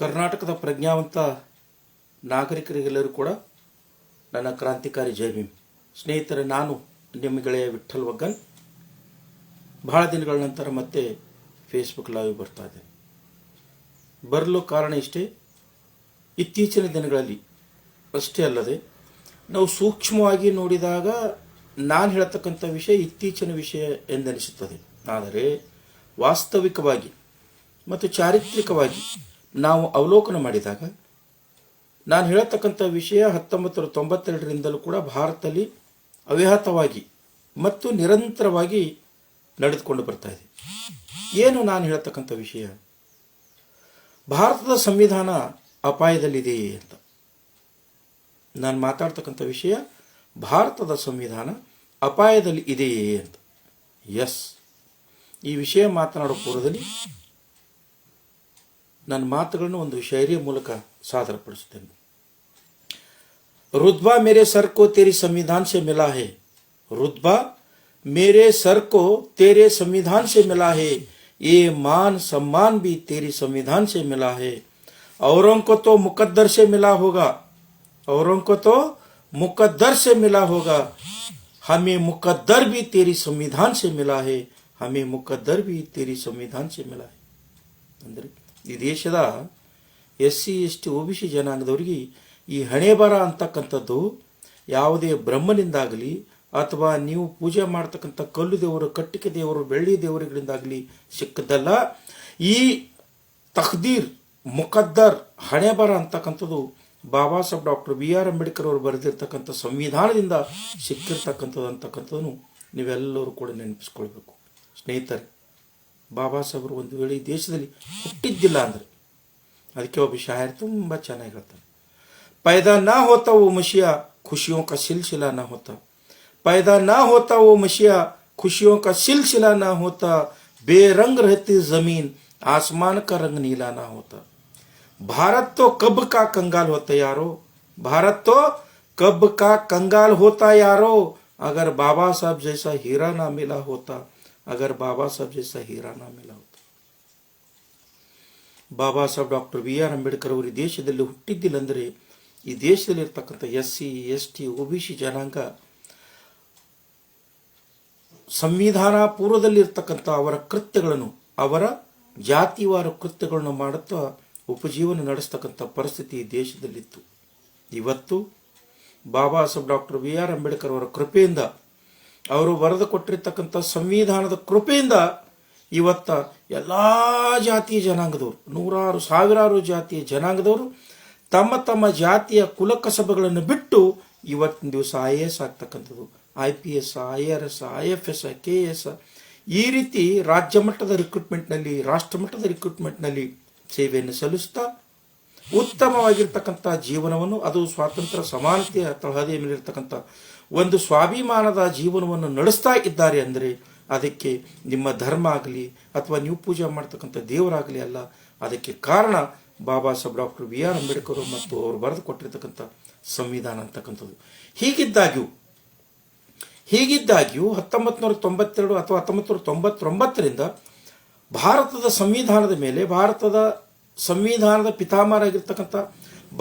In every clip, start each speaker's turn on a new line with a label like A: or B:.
A: ಕರ್ನಾಟಕದ ಪ್ರಜ್ಞಾವಂತ ನಾಗರಿಕರಿಗೆಲ್ಲರೂ ಕೂಡ ನನ್ನ ಕ್ರಾಂತಿಕಾರಿ ಜೈ ಭೀಮ್. ಸ್ನೇಹಿತರೆ, ನಾನು ನಿಮ್ಮ ಗೆಳೆಯ ವಿಠ್ಠಲ್ ವಗ್ಗನ್. ಬಹಳ ದಿನಗಳ ನಂತರ ಮತ್ತೆ ಫೇಸ್ಬುಕ್ ಲೈವ್ ಬರ್ತಾ ಇದೆ. ಬರಲು ಕಾರಣ ಇಷ್ಟೇ, ಇತ್ತೀಚಿನ ದಿನಗಳಲ್ಲಿ ಅಷ್ಟೇ ಅಲ್ಲದೆ ನಾವು ಸೂಕ್ಷ್ಮವಾಗಿ ನೋಡಿದಾಗ ನಾನು ಹೇಳ್ತಕ್ಕಂಥ ವಿಷಯ ಇತ್ತೀಚಿನ ವಿಷಯ ಎಂದೆನಿಸುತ್ತದೆ. ಆದರೆ ವಾಸ್ತವಿಕವಾಗಿ ಮತ್ತು ಚಾರಿತ್ರಿಕವಾಗಿ ನಾವು ಅವಲೋಕನ ಮಾಡಿದಾಗ ನಾನು ಹೇಳತಕ್ಕಂಥ ವಿಷಯ 1992ರಿಂದಲೂ ಕೂಡ ಭಾರತದಲ್ಲಿ ಅವ್ಯಾಹತವಾಗಿ ಮತ್ತು ನಿರಂತರವಾಗಿ ನಡೆದುಕೊಂಡು ಬರ್ತಾ ಇದೆ. ಏನು ನಾನು ಹೇಳತಕ್ಕಂಥ ವಿಷಯ? ಭಾರತದ ಸಂವಿಧಾನ ಅಪಾಯದಲ್ಲಿದೆಯೇ ಅಂತ ನಾನು ಮಾತಾಡ್ತಕ್ಕಂಥ ವಿಷಯ. ಭಾರತದ ಸಂವಿಧಾನ ಅಪಾಯದಲ್ಲಿ ಇದೆಯೇ ಅಂತ. ಎಸ್, ಈ ವಿಷಯ ಮಾತನಾಡೋ ಪೂರ್ವದಲ್ಲಿ ನನ್ನ ಮಾತುಗಳನ್ನು ಒಂದು ಶೈಲಿಯ ಮೂಲಕ ಸಾದರಪಡಿಸುತ್ತೇನೆ. रुतबा मेरे सर को तेरी संविधान से मिला है, रुतबा मेरे सर को तेरे संविधान से मिला है, ये मान सम्मान भी तेरी संविधान से मिला है. औरों को तो मुकद्दर से मिला होगा, औरों को तो मुकद्दर से मिला होगा, हमें मुकद्दर भी तेरी संविधान से मिला है, हमें मुकद्दर भी तेरी संविधान से मिला है. ಅಂದರೆ ಈ ದೇಶದ SC ST OBC ಜನಾಂಗದವರಿಗೆ ಈ ಹಣೆ ಬರ ಅಂತಕ್ಕಂಥದ್ದು ಯಾವುದೇ ಬ್ರಹ್ಮನಿಂದಾಗಲಿ ಅಥವಾ ನೀವು ಪೂಜೆ ಮಾಡ್ತಕ್ಕಂಥ ಕಲ್ಲು ದೇವರು, ಕಟ್ಟಿಗೆ ದೇವರು, ಬೆಳ್ಳಿ ದೇವರುಗಳಿಂದಾಗಲಿ ಸಿಕ್ಕದ್ದಲ್ಲ. ಈ ತಖ್ದೀರ್, ಮುಕದ್ದರ್, ಹಣೆ ಬರ ಅಂತಕ್ಕಂಥದ್ದು ಬಾಬಾ ಸಾಹೇಬ್ ಡಾಕ್ಟರ್ BR ಅಂಬೇಡ್ಕರ್ ಅವರು ಬರೆದಿರ್ತಕ್ಕಂಥ ಸಂವಿಧಾನದಿಂದ ಸಿಕ್ಕಿರ್ತಕ್ಕಂಥದ್ದು ಅಂತಕ್ಕಂಥದ್ದನ್ನು ನೀವೆಲ್ಲರೂ ಕೂಡ ನೆನಪಿಸ್ಕೊಳ್ಬೇಕು. ಸ್ನೇಹಿತರೆ, ಬಾಬಾ ಸಾಹೇಬರು ಒಂದು ವೇಳೆ ಈ ದೇಶದಲ್ಲಿ ಹುಟ್ಟಿದ್ದಿಲ್ಲ ಅಂದರೆ, ಅದಕ್ಕೆ ಒಬ್ಬ ಶಾಯರ್ ತುಂಬ ಚೆನ್ನಾಗಿ ಹೇಳ್ತಾನೆ, पैदा ना होता वो मशिया खुशियों का सिलसिला ना होता, पैदा ना होता वो मशिया खुशियों का सिलसिला ना होता, बेरंग रहती जमीन आसमान का रंग नीला ना होता. भारत तो कब का कंगाल होता यारो, भारत तो कब का कंगाल होता यारो, अगर बाबा साहब जैसा हीरा ना मिला होता, अगर बाबा साहब जैसा हीरा ना मिला होता. ಬಾಬಾ ಸಾಹೇಬ್ ಡಾಕ್ಟರ್ BR ಅಂಬೇಡ್ಕರ್ ಅವರು ಈ ದೇಶದಲ್ಲಿ ಹುಟ್ಟಿದ್ದಿಲ್ಲ ಅಂದರೆ ಈ ದೇಶದಲ್ಲಿರ್ತಕ್ಕಂಥ SC ST OBC ಜನಾಂಗ ಸಂವಿಧಾನ ಪೂರ್ವದಲ್ಲಿರ್ತಕ್ಕಂಥ ಅವರ ಕೃತ್ಯಗಳನ್ನು, ಅವರ ಜಾತಿವಾರ ಕೃತ್ಯಗಳನ್ನು ಮಾಡುತ್ತಾ ಉಪಜೀವನ ನಡೆಸ್ತಕ್ಕಂಥ ಪರಿಸ್ಥಿತಿ ಈ ದೇಶದಲ್ಲಿತ್ತು. ಇವತ್ತು ಬಾಬಾ ಸಾಹೇಬ್ ಡಾಕ್ಟರ್ BR ಅಂಬೇಡ್ಕರ್ ಅವರ ಕೃಪೆಯಿಂದ, ಅವರು ಬರೆದು ಕೊಟ್ಟಿರ್ತಕ್ಕಂಥ ಸಂವಿಧಾನದ ಕೃಪೆಯಿಂದ ಇವತ್ತ ಎಲ್ಲ ಜಾತಿಯ ಜನಾಂಗದವರು, ನೂರಾರು ಸಾವಿರಾರು ಜಾತಿಯ ಜನಾಂಗದವರು ತಮ್ಮ ತಮ್ಮ ಜಾತಿಯ ಕುಲಕಸಬಗಳನ್ನು ಬಿಟ್ಟು ಇವತ್ತಿನ ದಿವಸ IAS ಆಗ್ತಕ್ಕಂಥದ್ದು, IPS, IRS, IFS, KS, ಈ ರೀತಿ ರಾಜ್ಯ ಮಟ್ಟದ ರಿಕ್ರೂಟ್ಮೆಂಟ್ನಲ್ಲಿ, ರಾಷ್ಟ್ರ ಮಟ್ಟದ ರಿಕ್ರೂಟ್ಮೆಂಟ್ನಲ್ಲಿ ಸೇವೆಯನ್ನು ಸಲ್ಲಿಸ್ತಾ ಉತ್ತಮವಾಗಿರ್ತಕ್ಕಂಥ ಜೀವನವನ್ನು, ಅದು ಸ್ವಾತಂತ್ರ್ಯ ಸಮಾನತೆಯ ತಳಹದಿಯ ಮೇಲಿರ್ತಕ್ಕಂಥ ಒಂದು ಸ್ವಾಭಿಮಾನದ ಜೀವನವನ್ನು ನಡೆಸ್ತಾ ಇದ್ದಾರೆ ಅಂದರೆ ಅದಕ್ಕೆ ನಿಮ್ಮ ಧರ್ಮ ಆಗಲಿ ಅಥವಾ ನೀವು ಪೂಜೆ ಮಾಡ್ತಕ್ಕಂಥ ದೇವರಾಗಲಿ ಅಲ್ಲ. ಅದಕ್ಕೆ ಕಾರಣ ಬಾಬಾ ಸಾಹೇಬ್ ಡಾಕ್ಟರ್ BR ಅಂಬೇಡ್ಕರ್ ಮತ್ತು ಅವರು ಬರೆದು ಕೊಟ್ಟಿರ್ತಕ್ಕಂಥ ಸಂವಿಧಾನ ಅಂತಕ್ಕಂಥದ್ದು. ಹೀಗಿದ್ದಾಗ್ಯೂ 1992 ಅಥವಾ 1999ರಿಂದ ಭಾರತದ ಸಂವಿಧಾನದ ಮೇಲೆ, ಭಾರತದ ಸಂವಿಧಾನದ ಪಿತಾಮಹರಾಗಿರ್ತಕ್ಕಂಥ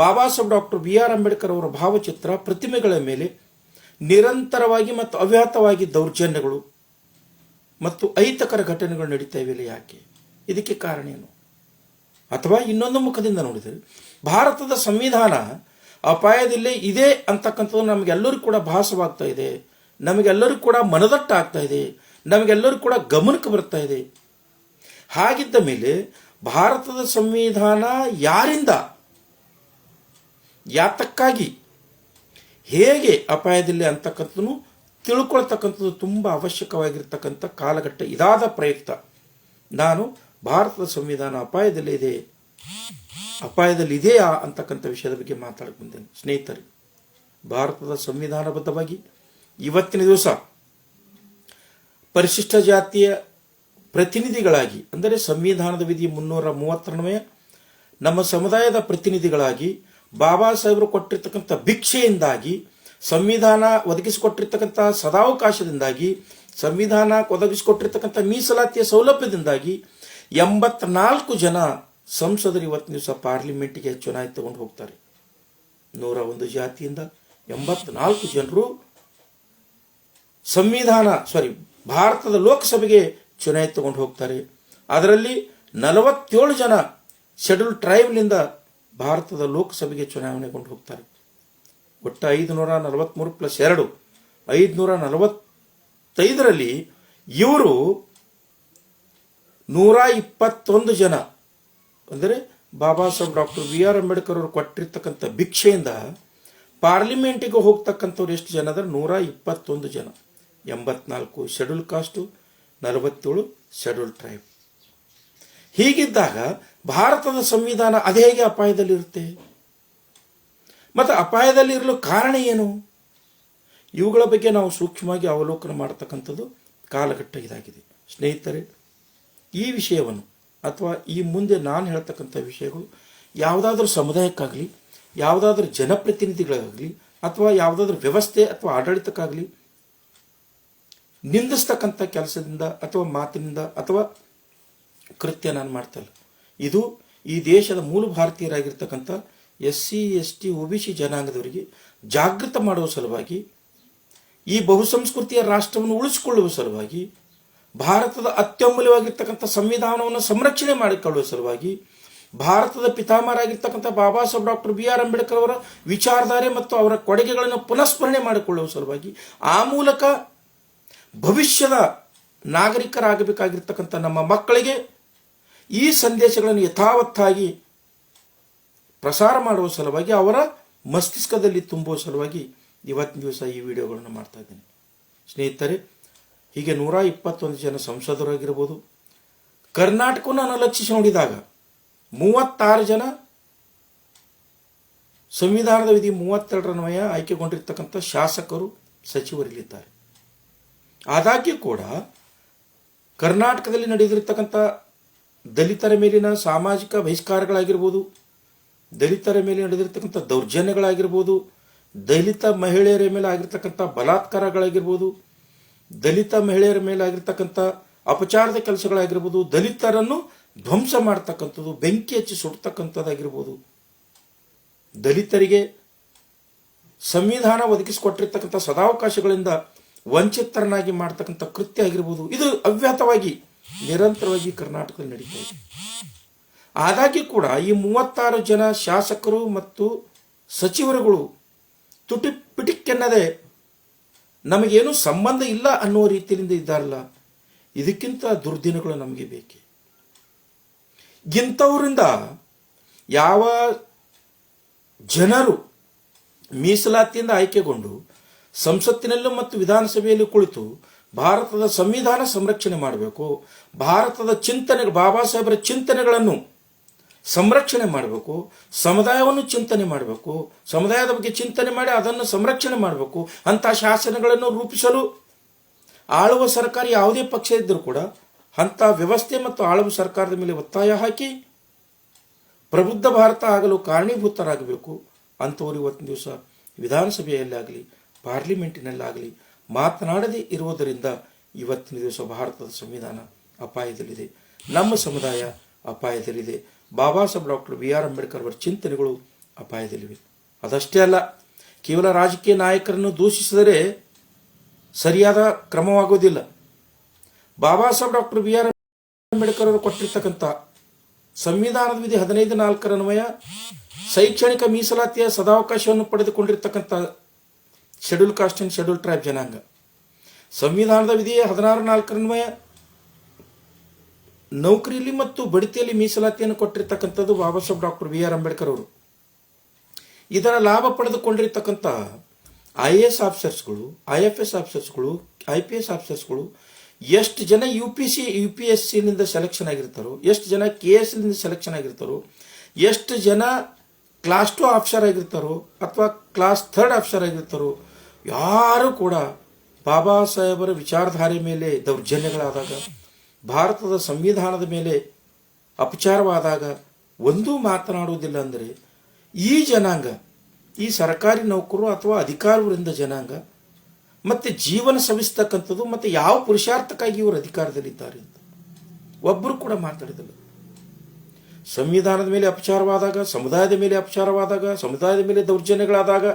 A: ಬಾಬಾ ಸಾಹೇಬ್ ಡಾಕ್ಟರ್ BR ಅಂಬೇಡ್ಕರ್ ಅವರ ಭಾವಚಿತ್ರ, ಪ್ರತಿಮೆಗಳ ಮೇಲೆ ನಿರಂತರವಾಗಿ ಮತ್ತು ಅವ್ಯಾಹತವಾಗಿ ದೌರ್ಜನ್ಯಗಳು ಮತ್ತು ಅಹಿತಕರ ಘಟನೆಗಳು ನಡೀತಾ ಇವೆಯಲ್ಲ, ಯಾಕೆ? ಇದಕ್ಕೆ ಕಾರಣ ಏನು? ಅಥವಾ ಇನ್ನೊಂದು ಮುಖದಿಂದ ನೋಡಿದರೆ ಭಾರತದ ಸಂವಿಧಾನ ಅಪಾಯದಲ್ಲೇ ಇದೆ ಅಂತಕ್ಕಂಥದ್ದು ನಮಗೆಲ್ಲರೂ ಕೂಡ ಭಾಸವಾಗ್ತಾ ಇದೆ, ನಮಗೆಲ್ಲರೂ ಕೂಡ ಮನದಟ್ಟಾಗ್ತಾ ಇದೆ, ನಮಗೆಲ್ಲರೂ ಕೂಡ ಗಮನಕ್ಕೆ ಬರ್ತಾ ಇದೆ. ಹಾಗಿದ್ದ ಮೇಲೆ ಭಾರತದ ಸಂವಿಧಾನ ಯಾರಿಂದ, ಯಾತಕ್ಕಾಗಿ, ಹೇಗೆ ಅಪಾಯದಲ್ಲಿ ಅಂತಕ್ಕಂಥದ್ದು ತಿಳ್ಕೊಳ್ತಕ್ಕಂಥದ್ದು ತುಂಬ ಅವಶ್ಯಕವಾಗಿರ್ತಕ್ಕಂಥ ಕಾಲಘಟ್ಟ ಇದಾದ ಪ್ರಯುಕ್ತ ನಾನು ಭಾರತದ ಸಂವಿಧಾನ ಅಪಾಯದಲ್ಲಿ ಇದೆಯಾ ಅಂತಕ್ಕಂಥ ವಿಷಯದ ಬಗ್ಗೆ ಮಾತಾಡ್ಕೊಂಡೇನೆ. ಸ್ನೇಹಿತರೆ, ಭಾರತದ ಸಂವಿಧಾನಬದ್ಧವಾಗಿ ಇವತ್ತಿನ ದಿವಸ ಪರಿಶಿಷ್ಟ ಜಾತಿಯ ಪ್ರತಿನಿಧಿಗಳಾಗಿ, ಅಂದರೆ ಸಂವಿಧಾನದ ವಿಧಿ 332 ನಮ್ಮ ಸಮುದಾಯದ ಪ್ರತಿನಿಧಿಗಳಾಗಿ ಬಾಬಾ ಸಾಹೇಬರು ಕೊಟ್ಟಿರ್ತಕ್ಕಂಥ ಭಿಕ್ಷೆಯಿಂದಾಗಿ, ಸಂವಿಧಾನ ಒದಗಿಸಿಕೊಟ್ಟಿರ್ತಕ್ಕಂಥ ಸದಾವಕಾಶದಿಂದಾಗಿ, ಸಂವಿಧಾನ ಒದಗಿಸಿಕೊಟ್ಟಿರ್ತಕ್ಕಂಥ ಮೀಸಲಾತಿಯ ಸೌಲಭ್ಯದಿಂದಾಗಿ 84 ಜನ ಸಂಸದರು ಇವತ್ತಿನ ದಿವಸ ಪಾರ್ಲಿಮೆಂಟ್ಗೆ ಚುನಾವಣೆ ತಗೊಂಡು ಹೋಗ್ತಾರೆ. 101 ಜಾತಿಯಿಂದ 84 ಜನರು ಭಾರತದ ಲೋಕಸಭೆಗೆ ಚುನಾವಣೆ ತಗೊಂಡು ಹೋಗ್ತಾರೆ. ಅದರಲ್ಲಿ 47 ಜನ ಶೆಡ್ಯೂಲ್ ಟ್ರೈಬ್ನಿಂದ ಭಾರತದ ಲೋಕಸಭೆಗೆ ಚುನಾವಣೆಗೊಂಡು ಹೋಗ್ತಾರೆ. ಒಟ್ಟು 543 ಪ್ಲಸ್ 2 545ರಲ್ಲಿ ಇವರು 121 ಜನ ಅಂದರೆ ಬಾಬಾ ಸಾಹೇಬ್ ಡಾಕ್ಟರ್ BR ಅಂಬೇಡ್ಕರ್ ಅವರು ಕೊಟ್ಟಿರ್ತಕ್ಕಂಥ ಭಿಕ್ಷೆಯಿಂದ ಪಾರ್ಲಿಮೆಂಟಿಗೆ ಹೋಗ್ತಕ್ಕಂಥವ್ರು ಎಷ್ಟು ಜನ ಅಂದರೆ 121 ಜನ. 84 ಶೆಡ್ಯೂಲ್ ಕಾಸ್ಟು, 47 ಶೆಡ್ಯೂಲ್ ಟ್ರೈಬ್. ಹೀಗಿದ್ದಾಗ ಭಾರತದ ಸಂವಿಧಾನ ಅದೇ ಹೇಗೆ ಅಪಾಯದಲ್ಲಿರುತ್ತೆ? ಮತ್ತು ಅಪಾಯದಲ್ಲಿರಲು ಕಾರಣ ಏನು? ಇವುಗಳ ಬಗ್ಗೆ ನಾವು ಸೂಕ್ಷ್ಮವಾಗಿ ಅವಲೋಕನ ಮಾಡತಕ್ಕಂಥದ್ದು ಕಾಲಘಟ್ಟ ಇದಾಗಿದೆ. ಸ್ನೇಹಿತರೆ, ಈ ವಿಷಯವನ್ನು ಅಥವಾ ಈ ಮುಂದೆ ನಾನು ಹೇಳ್ತಕ್ಕಂಥ ವಿಷಯಗಳು ಯಾವುದಾದ್ರೂ ಸಮುದಾಯಕ್ಕಾಗಲಿ, ಯಾವುದಾದ್ರೂ ಜನಪ್ರತಿನಿಧಿಗಳಿಗಾಗಲಿ, ಅಥವಾ ಯಾವುದಾದ್ರೂ ವ್ಯವಸ್ಥೆ ಅಥವಾ ಆಡಳಿತಕ್ಕಾಗಲಿ ನಿಂದಿಸ್ತಕ್ಕಂಥ ಕೆಲಸದಿಂದ ಅಥವಾ ಮಾತಿನಿಂದ ಅಥವಾ ಕೃತ್ಯ ನಾನು ಮಾಡ್ತಾ ಇಲ್ಲ. ಇದು ಈ ದೇಶದ ಮೂಲ ಭಾರತೀಯರಾಗಿರ್ತಕ್ಕಂಥ SC ST OBC ಜನಾಂಗದವರಿಗೆ ಜಾಗೃತ ಮಾಡುವ ಸಲುವಾಗಿ, ಈ ಬಹುಸಂಸ್ಕೃತಿಯ ರಾಷ್ಟ್ರವನ್ನು ಉಳಿಸಿಕೊಳ್ಳುವ ಸಲುವಾಗಿ, ಭಾರತದ ಅತ್ಯಮೂಲ್ಯವಾಗಿರ್ತಕ್ಕಂಥ ಸಂವಿಧಾನವನ್ನು ಸಂರಕ್ಷಣೆ ಮಾಡಿಕೊಳ್ಳುವ ಸಲುವಾಗಿ, ಭಾರತದ ಪಿತಾಮಹರಾಗಿರ್ತಕ್ಕಂಥ ಬಾಬಾ ಸಾಹೇಬ್ ಡಾಕ್ಟರ್ BR ಅಂಬೇಡ್ಕರ್ ಅವರ ವಿಚಾರಧಾರೆ ಮತ್ತು ಅವರ ಕೊಡುಗೆಗಳನ್ನು ಪುನಃಸ್ಮರಣೆ ಮಾಡಿಕೊಳ್ಳುವ ಸಲುವಾಗಿ, ಆ ಮೂಲಕ ಭವಿಷ್ಯದ ನಾಗರಿಕರಾಗಬೇಕಾಗಿರ್ತಕ್ಕಂಥ ನಮ್ಮ ಮಕ್ಕಳಿಗೆ ಈ ಸಂದೇಶಗಳನ್ನು ಯಥಾವತ್ತಾಗಿ ಪ್ರಸಾರ ಮಾಡುವ ಸಲುವಾಗಿ, ಅವರ ಮಸ್ತಿಷ್ಕದಲ್ಲಿ ತುಂಬುವ ಸಲುವಾಗಿ ಇವತ್ತಿನ ದಿವಸ ಈ ವಿಡಿಯೋಗಳನ್ನು ಮಾಡ್ತಾ ಇದ್ದೇನೆ. ಸ್ನೇಹಿತರೆ, ಹೀಗೆ 121 ಜನ ಸಂಸದರಾಗಿರ್ಬೋದು. ಕರ್ನಾಟಕವನ್ನು ಅನುಲಕ್ಷಿಸಿ ನೋಡಿದಾಗ 36 ಜನ ಸಂವಿಧಾನದ ವಿಧಿ 32ರನ್ವಯ ಆಯ್ಕೆಗೊಂಡಿರ್ತಕ್ಕಂಥ ಶಾಸಕರು, ಸಚಿವರಿಲ್ಲಿದ್ದಾರೆ. ಆದಾಗ್ಯೂ ಕೂಡ ಕರ್ನಾಟಕದಲ್ಲಿ ನಡೆದಿರ್ತಕ್ಕಂಥ ದಲಿತರ ಮೇಲಿನ ಸಾಮಾಜಿಕ ಬಹಿಷ್ಕಾರಗಳಾಗಿರ್ಬೋದು, ದಲಿತರ ಮೇಲೆ ನಡೆದಿರ್ತಕ್ಕಂಥ ದೌರ್ಜನ್ಯಗಳಾಗಿರ್ಬೋದು, ದಲಿತ ಮಹಿಳೆಯರ ಮೇಲೆ ಆಗಿರ್ತಕ್ಕಂಥ ಬಲಾತ್ಕಾರಗಳಾಗಿರ್ಬೋದು, ದಲಿತ ಮಹಿಳೆಯರ ಮೇಲೆ ಆಗಿರ್ತಕ್ಕಂಥ ಅಪಚಾರದ ಕೆಲಸಗಳಾಗಿರ್ಬೋದು, ದಲಿತರನ್ನು ಧ್ವಂಸ ಮಾಡ್ತಕ್ಕಂಥದ್ದು, ಬೆಂಕಿ ಹಚ್ಚಿ ಸುಡ್ತಕ್ಕಂಥದ್ದಾಗಿರ್ಬೋದು, ದಲಿತರಿಗೆ ಸಂವಿಧಾನ ಒದಗಿಸಿಕೊಟ್ಟಿರ್ತಕ್ಕಂಥ ಸದಾವಕಾಶಗಳಿಂದ ವಂಚಿತರನ್ನಾಗಿ ಮಾಡ್ತಕ್ಕಂಥ ಕೃತ್ಯ ಆಗಿರ್ಬೋದು, ಇದು ಅವ್ಯಾತವಾಗಿ ನಿರಂತರವಾಗಿ ಕರ್ನಾಟಕದಲ್ಲಿ ನಡೀತಾ ಇದೆ. ಆದಾಗ್ಯೂ ಕೂಡ ಈ 36 ಜನ ಶಾಸಕರು ಮತ್ತು ಸಚಿವರುಗಳು ತುಟಿಪಿಟಿಕ್ಕೆನ್ನದೆ ನಮಗೇನು ಸಂಬಂಧ ಇಲ್ಲ ಅನ್ನುವ ರೀತಿಯಿಂದ ಇದ್ದಾರಲ್ಲ, ಇದಕ್ಕಿಂತ ದುರ್ದಿನಗಳು ನಮಗೆ ಬೇಕೆ. ಇಂಥವರಿಂದ ಯಾವ ಜನರು ಮೀಸಲಾತಿಯಿಂದ ಆಯ್ಕೆಗೊಂಡು ಸಂಸತ್ತಿನಲ್ಲೂ ಮತ್ತು ವಿಧಾನಸಭೆಯಲ್ಲಿ ಕುಳಿತು ಭಾರತದ ಸಂವಿಧಾನ ಸಂರಕ್ಷಣೆ ಮಾಡಬೇಕು, ಭಾರತದ ಚಿಂತನೆ, ಬಾಬಾ ಸಾಹೇಬರ ಚಿಂತನೆಗಳನ್ನು ಸಂರಕ್ಷಣೆ ಮಾಡಬೇಕು, ಸಮುದಾಯವನ್ನು ಚಿಂತನೆ ಮಾಡಬೇಕು, ಸಮುದಾಯದ ಬಗ್ಗೆ ಚಿಂತನೆ ಮಾಡಿ ಅದನ್ನು ಸಂರಕ್ಷಣೆ ಮಾಡಬೇಕು ಅಂಥ ಶಾಸನಗಳನ್ನು ರೂಪಿಸಲು ಆಳುವ ಸರ್ಕಾರ ಯಾವುದೇ ಪಕ್ಷ ಇದ್ದರೂ ಕೂಡ ಅಂಥ ವ್ಯವಸ್ಥೆ ಮತ್ತು ಆಳುವ ಸರ್ಕಾರದ ಮೇಲೆ ಒತ್ತಾಯ ಹಾಕಿ ಪ್ರಬುದ್ಧ ಭಾರತ ಆಗಲು ಕಾರಣೀಭೂತರಾಗಬೇಕು. ಅಂಥವರು ಇವತ್ತಿನ ದಿವಸ ವಿಧಾನಸಭೆಯಲ್ಲಾಗಲಿ ಪಾರ್ಲಿಮೆಂಟಿನಲ್ಲಾಗಲಿ ಮಾತನಾಡದೇ ಇರುವುದರಿಂದ ಇವತ್ತಿನ ದಿವಸ ಭಾರತದ ಸಂವಿಧಾನ ಅಪಾಯದಲ್ಲಿದೆ, ನಮ್ಮ ಸಮುದಾಯ ಅಪಾಯದಲ್ಲಿದೆ, ಬಾಬಾ ಸಾಹೇಬ್ ಡಾಕ್ಟರ್ BR ಅಂಬೇಡ್ಕರ್ ಅವರ ಚಿಂತನೆಗಳು ಅಪಾಯದಲ್ಲಿವೆ. ಅದಷ್ಟೇ ಅಲ್ಲ, ಕೇವಲ ರಾಜಕೀಯ ನಾಯಕರನ್ನು ದೂಷಿಸಿದರೆ ಸರಿಯಾದ ಕ್ರಮವಾಗುವುದಿಲ್ಲ. ಬಾಬಾ ಸಾಹೇಬ್ ಡಾಕ್ಟರ್ BR ಅಂಬೇಡ್ಕರ್ ಅವರು ಕೊಟ್ಟಿರ್ತಕ್ಕಂಥ ಸಂವಿಧಾನದ ವಿಧಿ 15(4)ರನ್ವಯ ಶೈಕ್ಷಣಿಕ ಮೀಸಲಾತಿಯ ಸದಾವಕಾಶವನ್ನು ಪಡೆದುಕೊಂಡಿರ್ತಕ್ಕಂಥ schedule caste and schedule tribe ಜನಾಂಗ, ಸಂವಿಧಾನದ ವಿಧಿ 16(4)ರನ್ವಯ ನೌಕರಿಯಲ್ಲಿ ಮತ್ತು ಬಡ್ತಿಯಲ್ಲಿ ಮೀಸಲಾತಿಯನ್ನು ಕೊಟ್ಟಿರ್ತಕ್ಕಂಥದ್ದು ಬಾಬಾ ಸಾಹೇಬ್ ಡಾಕ್ಟರ್ BR ಅಂಬೇಡ್ಕರ್ ಅವರು. ಇದರ ಲಾಭ ಪಡೆದುಕೊಂಡಿರ್ತಕ್ಕಂಥ IAS ಆಫೀಸರ್ಸ್ಗಳು, IFS ಆಫೀಸರ್ಸ್ಗಳು, IPS ಆಫೀಸರ್ಸ್ಗಳು ಎಷ್ಟು ಜನ UPSC ಸೆಲೆಕ್ಷನ್ ಆಗಿರ್ತಾರೋ, ಎಷ್ಟು ಜನ KS ಸೆಲೆಕ್ಷನ್ ಆಗಿರ್ತಾರೋ, ಎಷ್ಟು ಜನ ಕ್ಲಾಸ್ 2 ಆಫೀಸರ್ ಆಗಿರ್ತಾರೋ ಅಥವಾ ಕ್ಲಾಸ್ 3 ಆಫೀಸರ್ ಆಗಿರ್ತಾರೋ, ಯಾರು ಕೂಡ ಬಾಬಾ ಸಾಹೇಬರ ವಿಚಾರಧಾರೆ ಮೇಲೆ ದೌರ್ಜನ್ಯಗಳಾದಾಗ, ಭಾರತದ ಸಂವಿಧಾನದ ಮೇಲೆ ಅಪಚಾರವಾದಾಗ ಒಂದೂ ಮಾತನಾಡುವುದಿಲ್ಲ. ಅಂದರೆ ಈ ಜನಾಂಗ, ಈ ಸರ್ಕಾರಿ ನೌಕರರು ಅಥವಾ ಅಧಿಕಾರವೃಂದ ಜನಾಂಗ ಮತ್ತೆ ಜೀವನ ಸವಿಸ್ತಕ್ಕಂಥದ್ದು ಮತ್ತು ಯಾವ ಪುರುಷಾರ್ಥಕ್ಕಾಗಿ ಇವರು ಅಧಿಕಾರದಲ್ಲಿದ್ದಾರೆ ಅಂತ ಒಬ್ಬರು ಕೂಡ ಮಾತಾಡಿದಲ್ಲ. ಸಂವಿಧಾನದ ಮೇಲೆ ಅಪಚಾರವಾದಾಗ, ಸಮುದಾಯದ ಮೇಲೆ ಅಪಚಾರವಾದಾಗ, ಸಮುದಾಯದ ಮೇಲೆ ದೌರ್ಜನ್ಯಗಳಾದಾಗ,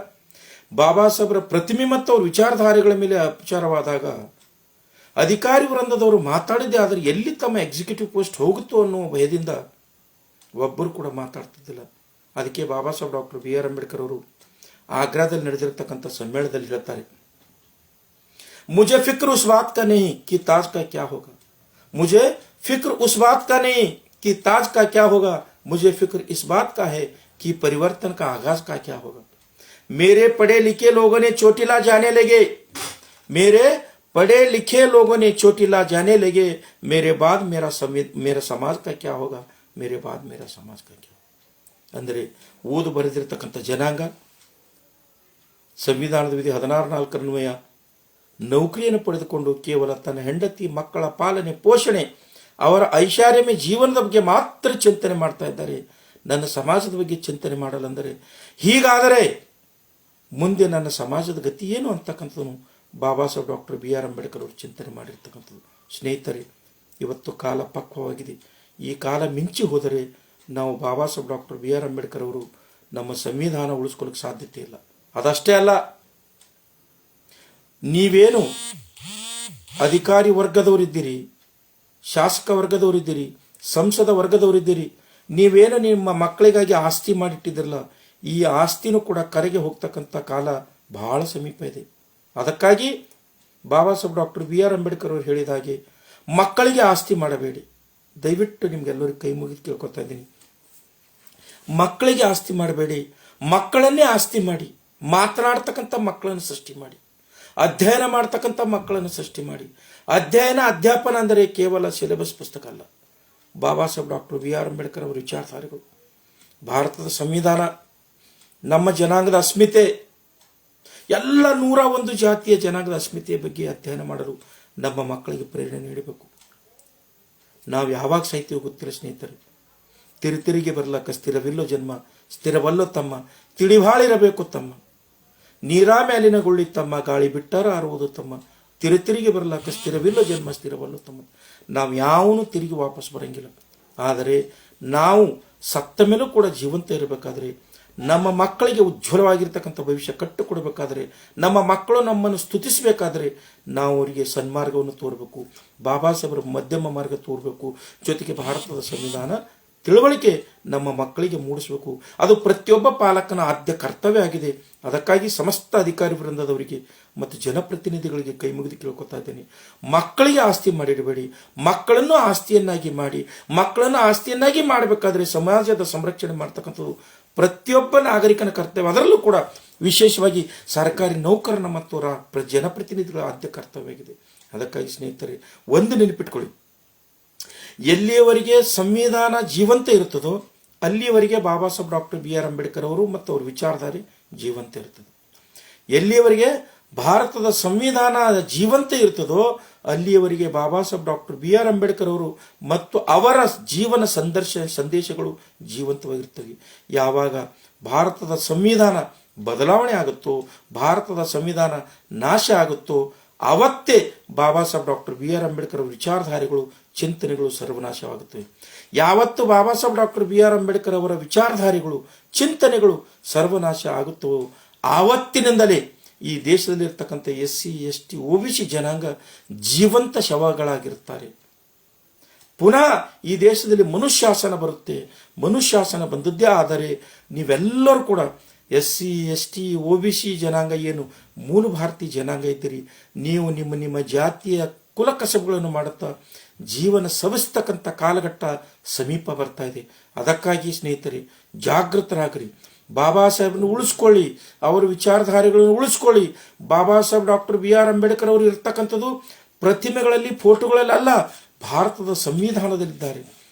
A: ಬಾಬಾ ಸಾಹೇಬರ ಪ್ರತಿಮೆ ಮತ್ತು ಅವ್ರ ವಿಚಾರಧಾರೆಗಳ ಮೇಲೆ ಅಪಚಾರವಾದಾಗ ಅಧಿಕಾರಿ ವೃಂದದವರು ಮಾತಾಡಿದ್ದೆ ಆದರೆ ಎಲ್ಲಿ ತಮ್ಮ ಎಕ್ಸಿಕ್ಯೂಟಿವ್ ಪೋಸ್ಟ್ ಹೋಗುತ್ತೋ ಅನ್ನೋ ಭಯದಿಂದ ಒಬ್ಬರು ಕೂಡ ಮಾತಾಡ್ತಿದ್ದಿಲ್ಲ. ಅದಕ್ಕೆ Baba Saheb doctor B R Ambedkar ಅವರು ಆಗ್ರಾದಲ್ಲಿ ನಡೆದಿರತಕ್ಕಂಥ ಸಮ್ಮೇಳನದಲ್ಲಿ ಹೇಳ್ತಾರೆ, ಮುझे फिक्र उस बात का नहीं कि ताज का क्या होगा, मुझे फिक्र उस बात का नहीं कि ताज का क्या होगा, मुझे फिक्र इस बात का है कि परिवर्तन का आगाज का क्या होगा. मेरे पढ़े लिखे लोगों ने चोटिला जाने लगे, मेरे पढ़े लिखे लोगों ने चोटिला जाने लगे, मेरे बाद मेरा समाज का क्या होगा, मेरे बाद मेरा समाज का क्या. ಅಂದರೆ ಓದು ಬರೆದಿರತಕ್ಕಂಥ ಜನಾಂಗ ಸಂವಿಧಾನದ ವಿಧಿ 16(4) ಅನ್ವಯ ನೌಕರಿಯನ್ನು ಪಡೆದುಕೊಂಡು ಕೇವಲ ತನ್ನ ಹೆಂಡತಿ ಮಕ್ಕಳ ಪಾಲನೆ ಪೋಷಣೆ ಅವರ ಐಷಾರಾಮಿ ಜೀವನದ ಬಗ್ಗೆ ಮಾತ್ರ ಚಿಂತನೆ ಮಾಡ್ತಾ ಇದ್ದಾರೆ. ನನ್ನ ಸಮಾಜದ ಬಗ್ಗೆ ಚಿಂತನೆ ಮಾಡಲೆಂದರೆ, ಹೀಗಾದರೆ ಮುಂದೆ ನನ್ನ ಸಮಾಜದ ಗತಿ ಏನು ಅಂತಕ್ಕಂಥದ್ದು Baba Saheb doctor B R Ambedkar ಅವರು ಚಿಂತನೆ ಮಾಡಿರ್ತಕ್ಕಂಥದ್ದು. ಸ್ನೇಹಿತರೆ, ಇವತ್ತು ಕಾಲ ಪಕ್ವವಾಗಿದೆ. ಈ ಕಾಲ ಮಿಂಚಿ ಹೋದರೆ ನಾವು Baba Saheb doctor B R Ambedkar ಅವರು ನಮ್ಮ ಸಂವಿಧಾನ ಉಳಿಸ್ಕೊಳ್ಳೋಕೆ ಸಾಧ್ಯತೆ ಇಲ್ಲ. ಅದಷ್ಟೇ ಅಲ್ಲ, ನೀವೇನು ಅಧಿಕಾರಿ ವರ್ಗದವರಿದ್ದೀರಿ, ಶಾಸಕ ವರ್ಗದವರಿದ್ದೀರಿ, ಸಂಸದ ವರ್ಗದವರಿದ್ದೀರಿ, ನೀವೇನು ನಿಮ್ಮ ಮಕ್ಕಳಿಗಾಗಿ ಆಸ್ತಿ ಮಾಡಿಟ್ಟಿದ್ದಿರಲ್ಲ, ಈ ಆಸ್ತಿನೂ ಕೂಡ ಕರೆಗೆ ಹೋಗ್ತಕ್ಕಂಥ ಕಾಲ ಬಹಳ ಸಮೀಪ ಇದೆ. ಅದಕ್ಕಾಗಿ Baba Saheb doctor B R Ambedkar ಅವರು ಹೇಳಿದ ಹಾಗೆ ಮಕ್ಕಳಿಗೆ ಆಸ್ತಿ ಮಾಡಬೇಡಿ. ದಯವಿಟ್ಟು ನಿಮ್ಗೆಲ್ಲರಿಗೂ ಕೈ ಮುಗಿದು ಕೇಳ್ಕೊತಾ ಇದ್ದೀನಿ, ಮಕ್ಕಳಿಗೆ ಆಸ್ತಿ ಮಾಡಬೇಡಿ, ಮಕ್ಕಳನ್ನೇ ಆಸ್ತಿ ಮಾಡಿ. ಮಾತನಾಡ್ತಕ್ಕಂಥ ಮಕ್ಕಳನ್ನು ಸೃಷ್ಟಿ ಮಾಡಿ, ಅಧ್ಯಯನ ಮಾಡ್ತಕ್ಕಂಥ ಮಕ್ಕಳನ್ನು ಸೃಷ್ಟಿ ಮಾಡಿ. ಅಧ್ಯಾಪನ ಅಂದರೆ ಕೇವಲ ಸಿಲೆಬಸ್ ಪುಸ್ತಕ ಅಲ್ಲ. Baba Saheb doctor B R Ambedkar ಅವರ ವಿಚಾರಧಾರೆಗಳು, ಭಾರತದ ಸಂವಿಧಾನ, ನಮ್ಮ ಜನಾಂಗದ ಅಸ್ಮಿತೆ, ಎಲ್ಲ 101 ಜಾತಿಯ ಜನಾಂಗದ ಅಸ್ಮಿತೆಯ ಬಗ್ಗೆ ಅಧ್ಯಯನ ಮಾಡಲು ನಮ್ಮ ಮಕ್ಕಳಿಗೆ ಪ್ರೇರಣೆ ನೀಡಬೇಕು. ನಾವು ಯಾವಾಗ ಸಾಯ್ತೀವೋ ಗೊತ್ತಿಲ್ಲ ಸ್ನೇಹಿತರೆ. ತಿರುತಿರಿಗೆ ಬರಲಕ್ಕ ಸ್ಥಿರವಿಲ್ಲೋ ಜನ್ಮ, ಸ್ಥಿರವಲ್ಲೋ ತಮ್ಮ, ತಿಳಿವಾಳಿರಬೇಕು ತಮ್ಮ. ನೀರಾ ಮೇಲಿನಗೊಳ್ಳಿ ತಮ್ಮ, ಗಾಳಿ ಬಿಟ್ಟಾರ ಆರುವುದು ತಮ್ಮ. ತಿರುತಿರಿಗೆ ಬರಲಕ್ಕ ಸ್ಥಿರವಿಲ್ಲೋ ಜನ್ಮ, ಸ್ಥಿರವಲ್ಲೋ ತಮ್ಮ. ನಾವು ಯಾವನು ತಿರುಗಿ ವಾಪಸ್ ಬರಂಗಿಲ್ಲ. ಆದರೆ ನಾವು ಸತ್ತ ಮೇಲೂ ಕೂಡ ಜೀವಂತ ಇರಬೇಕಾದ್ರೆ, ನಮ್ಮ ಮಕ್ಕಳಿಗೆ ಉಜ್ವಲವಾಗಿರ್ತಕ್ಕಂಥ ಭವಿಷ್ಯ ಕಟ್ಟಿಕೊಡಬೇಕಾದ್ರೆ, ನಮ್ಮ ಮಕ್ಕಳು ನಮ್ಮನ್ನು ಸ್ತುತಿಸಬೇಕಾದ್ರೆ ನಾವು ಅವರಿಗೆ ಸನ್ಮಾರ್ಗವನ್ನು ತೋರಬೇಕು, ಬಾಬಾ ಸಾಹೇಬರ ಮಧ್ಯಮ ಮಾರ್ಗ ತೋರಬೇಕು. ಜೊತೆಗೆ ಭಾರತದ ಸಂವಿಧಾನ ತಿಳುವಳಿಕೆ ನಮ್ಮ ಮಕ್ಕಳಿಗೆ ಮೂಡಿಸಬೇಕು. ಅದು ಪ್ರತಿಯೊಬ್ಬ ಪಾಲಕನ ಆದ್ಯ ಕರ್ತವ್ಯ ಆಗಿದೆ. ಅದಕ್ಕಾಗಿ ಸಮಸ್ತ ಅಧಿಕಾರಿ ವೃಂದದವರಿಗೆ ಮತ್ತು ಜನಪ್ರತಿನಿಧಿಗಳಿಗೆ ಕೈ ಮುಗಿದು ಕೇಳ್ಕೊತಾ ಇದ್ದೇನೆ, ಮಕ್ಕಳಿಗೆ ಆಸ್ತಿ ಮಾಡಿಡಬೇಡಿ, ಮಕ್ಕಳನ್ನು ಆಸ್ತಿಯನ್ನಾಗಿ ಮಾಡಿ. ಮಕ್ಕಳನ್ನು ಆಸ್ತಿಯನ್ನಾಗಿ ಮಾಡಬೇಕಾದ್ರೆ ಸಮಾಜದ ಸಂರಕ್ಷಣೆ ಮಾಡ್ತಕ್ಕಂಥದ್ದು ಪ್ರತಿಯೊಬ್ಬ ನಾಗರಿಕನ ಕರ್ತವ್ಯ. ಅದರಲ್ಲೂ ಕೂಡ ವಿಶೇಷವಾಗಿ ಸರ್ಕಾರಿ ನೌಕರನ ಮತ್ತು ಜನಪ್ರತಿನಿಧಿಗಳ ಆದ್ಯ ಕರ್ತವ್ಯ ಆಗಿದೆ. ಅದಕ್ಕಾಗಿ ಸ್ನೇಹಿತರೆ, ಒಂದು ನೆನಪಿಟ್ಕೊಳ್ಳಿ, ಎಲ್ಲಿಯವರೆಗೆ ಸಂವಿಧಾನ ಜೀವಂತ ಇರುತ್ತದೋ ಅಲ್ಲಿಯವರೆಗೆ Baba Saheb doctor B R Ambedkar ಅವರು ಮತ್ತು ಅವ್ರ ವಿಚಾರಧಾರೆ ಜೀವಂತ ಇರ್ತದೆ. ಎಲ್ಲಿಯವರೆಗೆ ಭಾರತದ ಸಂವಿಧಾನ ಜೀವಂತ ಇರ್ತದೋ ಅಲ್ಲಿಯವರೆಗೆ Baba Saheb doctor B R Ambedkar ಅವರು ಮತ್ತು ಅವರ ಜೀವನ ಸಂದೇಶಗಳು ಜೀವಂತವಾಗಿರ್ತವೆ. ಯಾವಾಗ ಭಾರತದ ಸಂವಿಧಾನ ಬದಲಾವಣೆ ಆಗುತ್ತೋ, ಭಾರತದ ಸಂವಿಧಾನ ನಾಶ ಆಗುತ್ತೋ, ಅವತ್ತೇ Baba Saheb doctor B R Ambedkar ಅವರ ವಿಚಾರಧಾರೆಗಳು, ಚಿಂತನೆಗಳು ಸರ್ವನಾಶವಾಗುತ್ತವೆ. ಯಾವತ್ತು Baba Saheb doctor B R Ambedkar ಅವರ ವಿಚಾರಧಾರೆಗಳು, ಚಿಂತನೆಗಳು ಸರ್ವನಾಶ ಆಗುತ್ತವೋ ಆವತ್ತಿನಿಂದಲೇ ಈ ದೇಶದಲ್ಲಿರ್ತಕ್ಕಂಥ SC ST OBC ಜನಾಂಗ ಜೀವಂತ ಶವಗಳಾಗಿರುತ್ತಾರೆ. ಪುನಃ ಈ ದೇಶದಲ್ಲಿ ಮನುಶಾಸನ ಬರುತ್ತೆ. ಮನುಶಾಸನ ಬಂದದ್ದೇ ಆದರೆ ನೀವೆಲ್ಲರೂ ಕೂಡ SC ST OBC ಜನಾಂಗ ಏನು ಮೂಲ ಭಾರತೀಯ ಜನಾಂಗ ಇದ್ದೀರಿ, ನೀವು ನಿಮ್ಮ ಜಾತಿಯ ಕುಲಕಸಬುಗಳನ್ನು ಮಾಡುತ್ತಾ ಜೀವನ ಸವಿಸ್ತಕ್ಕಂಥ ಕಾಲಘಟ್ಟ ಸಮೀಪ ಬರ್ತಾ ಇದೆ. ಅದಕ್ಕಾಗಿ ಸ್ನೇಹಿತರೆ, ಜಾಗೃತರಾಗ್ರಿ, ಬಾಬಾ ಸಾಹೇಬ್ನ ಉಳಿಸ್ಕೊಳ್ಳಿ, ಅವರ ವಿಚಾರಧಾರೆಗಳನ್ನು ಉಳಿಸ್ಕೊಳ್ಳಿ. Baba Saheb doctor B R Ambedkar ಅವರು ಇರ್ತಕ್ಕಂಥದ್ದು ಪ್ರತಿಮೆಗಳಲ್ಲಿ, ಫೋಟೋಗಳಲ್ಲಿ ಅಲ್ಲ, ಭಾರತದ ಸಂವಿಧಾನದಲ್ಲಿದ್ದಾರೆ.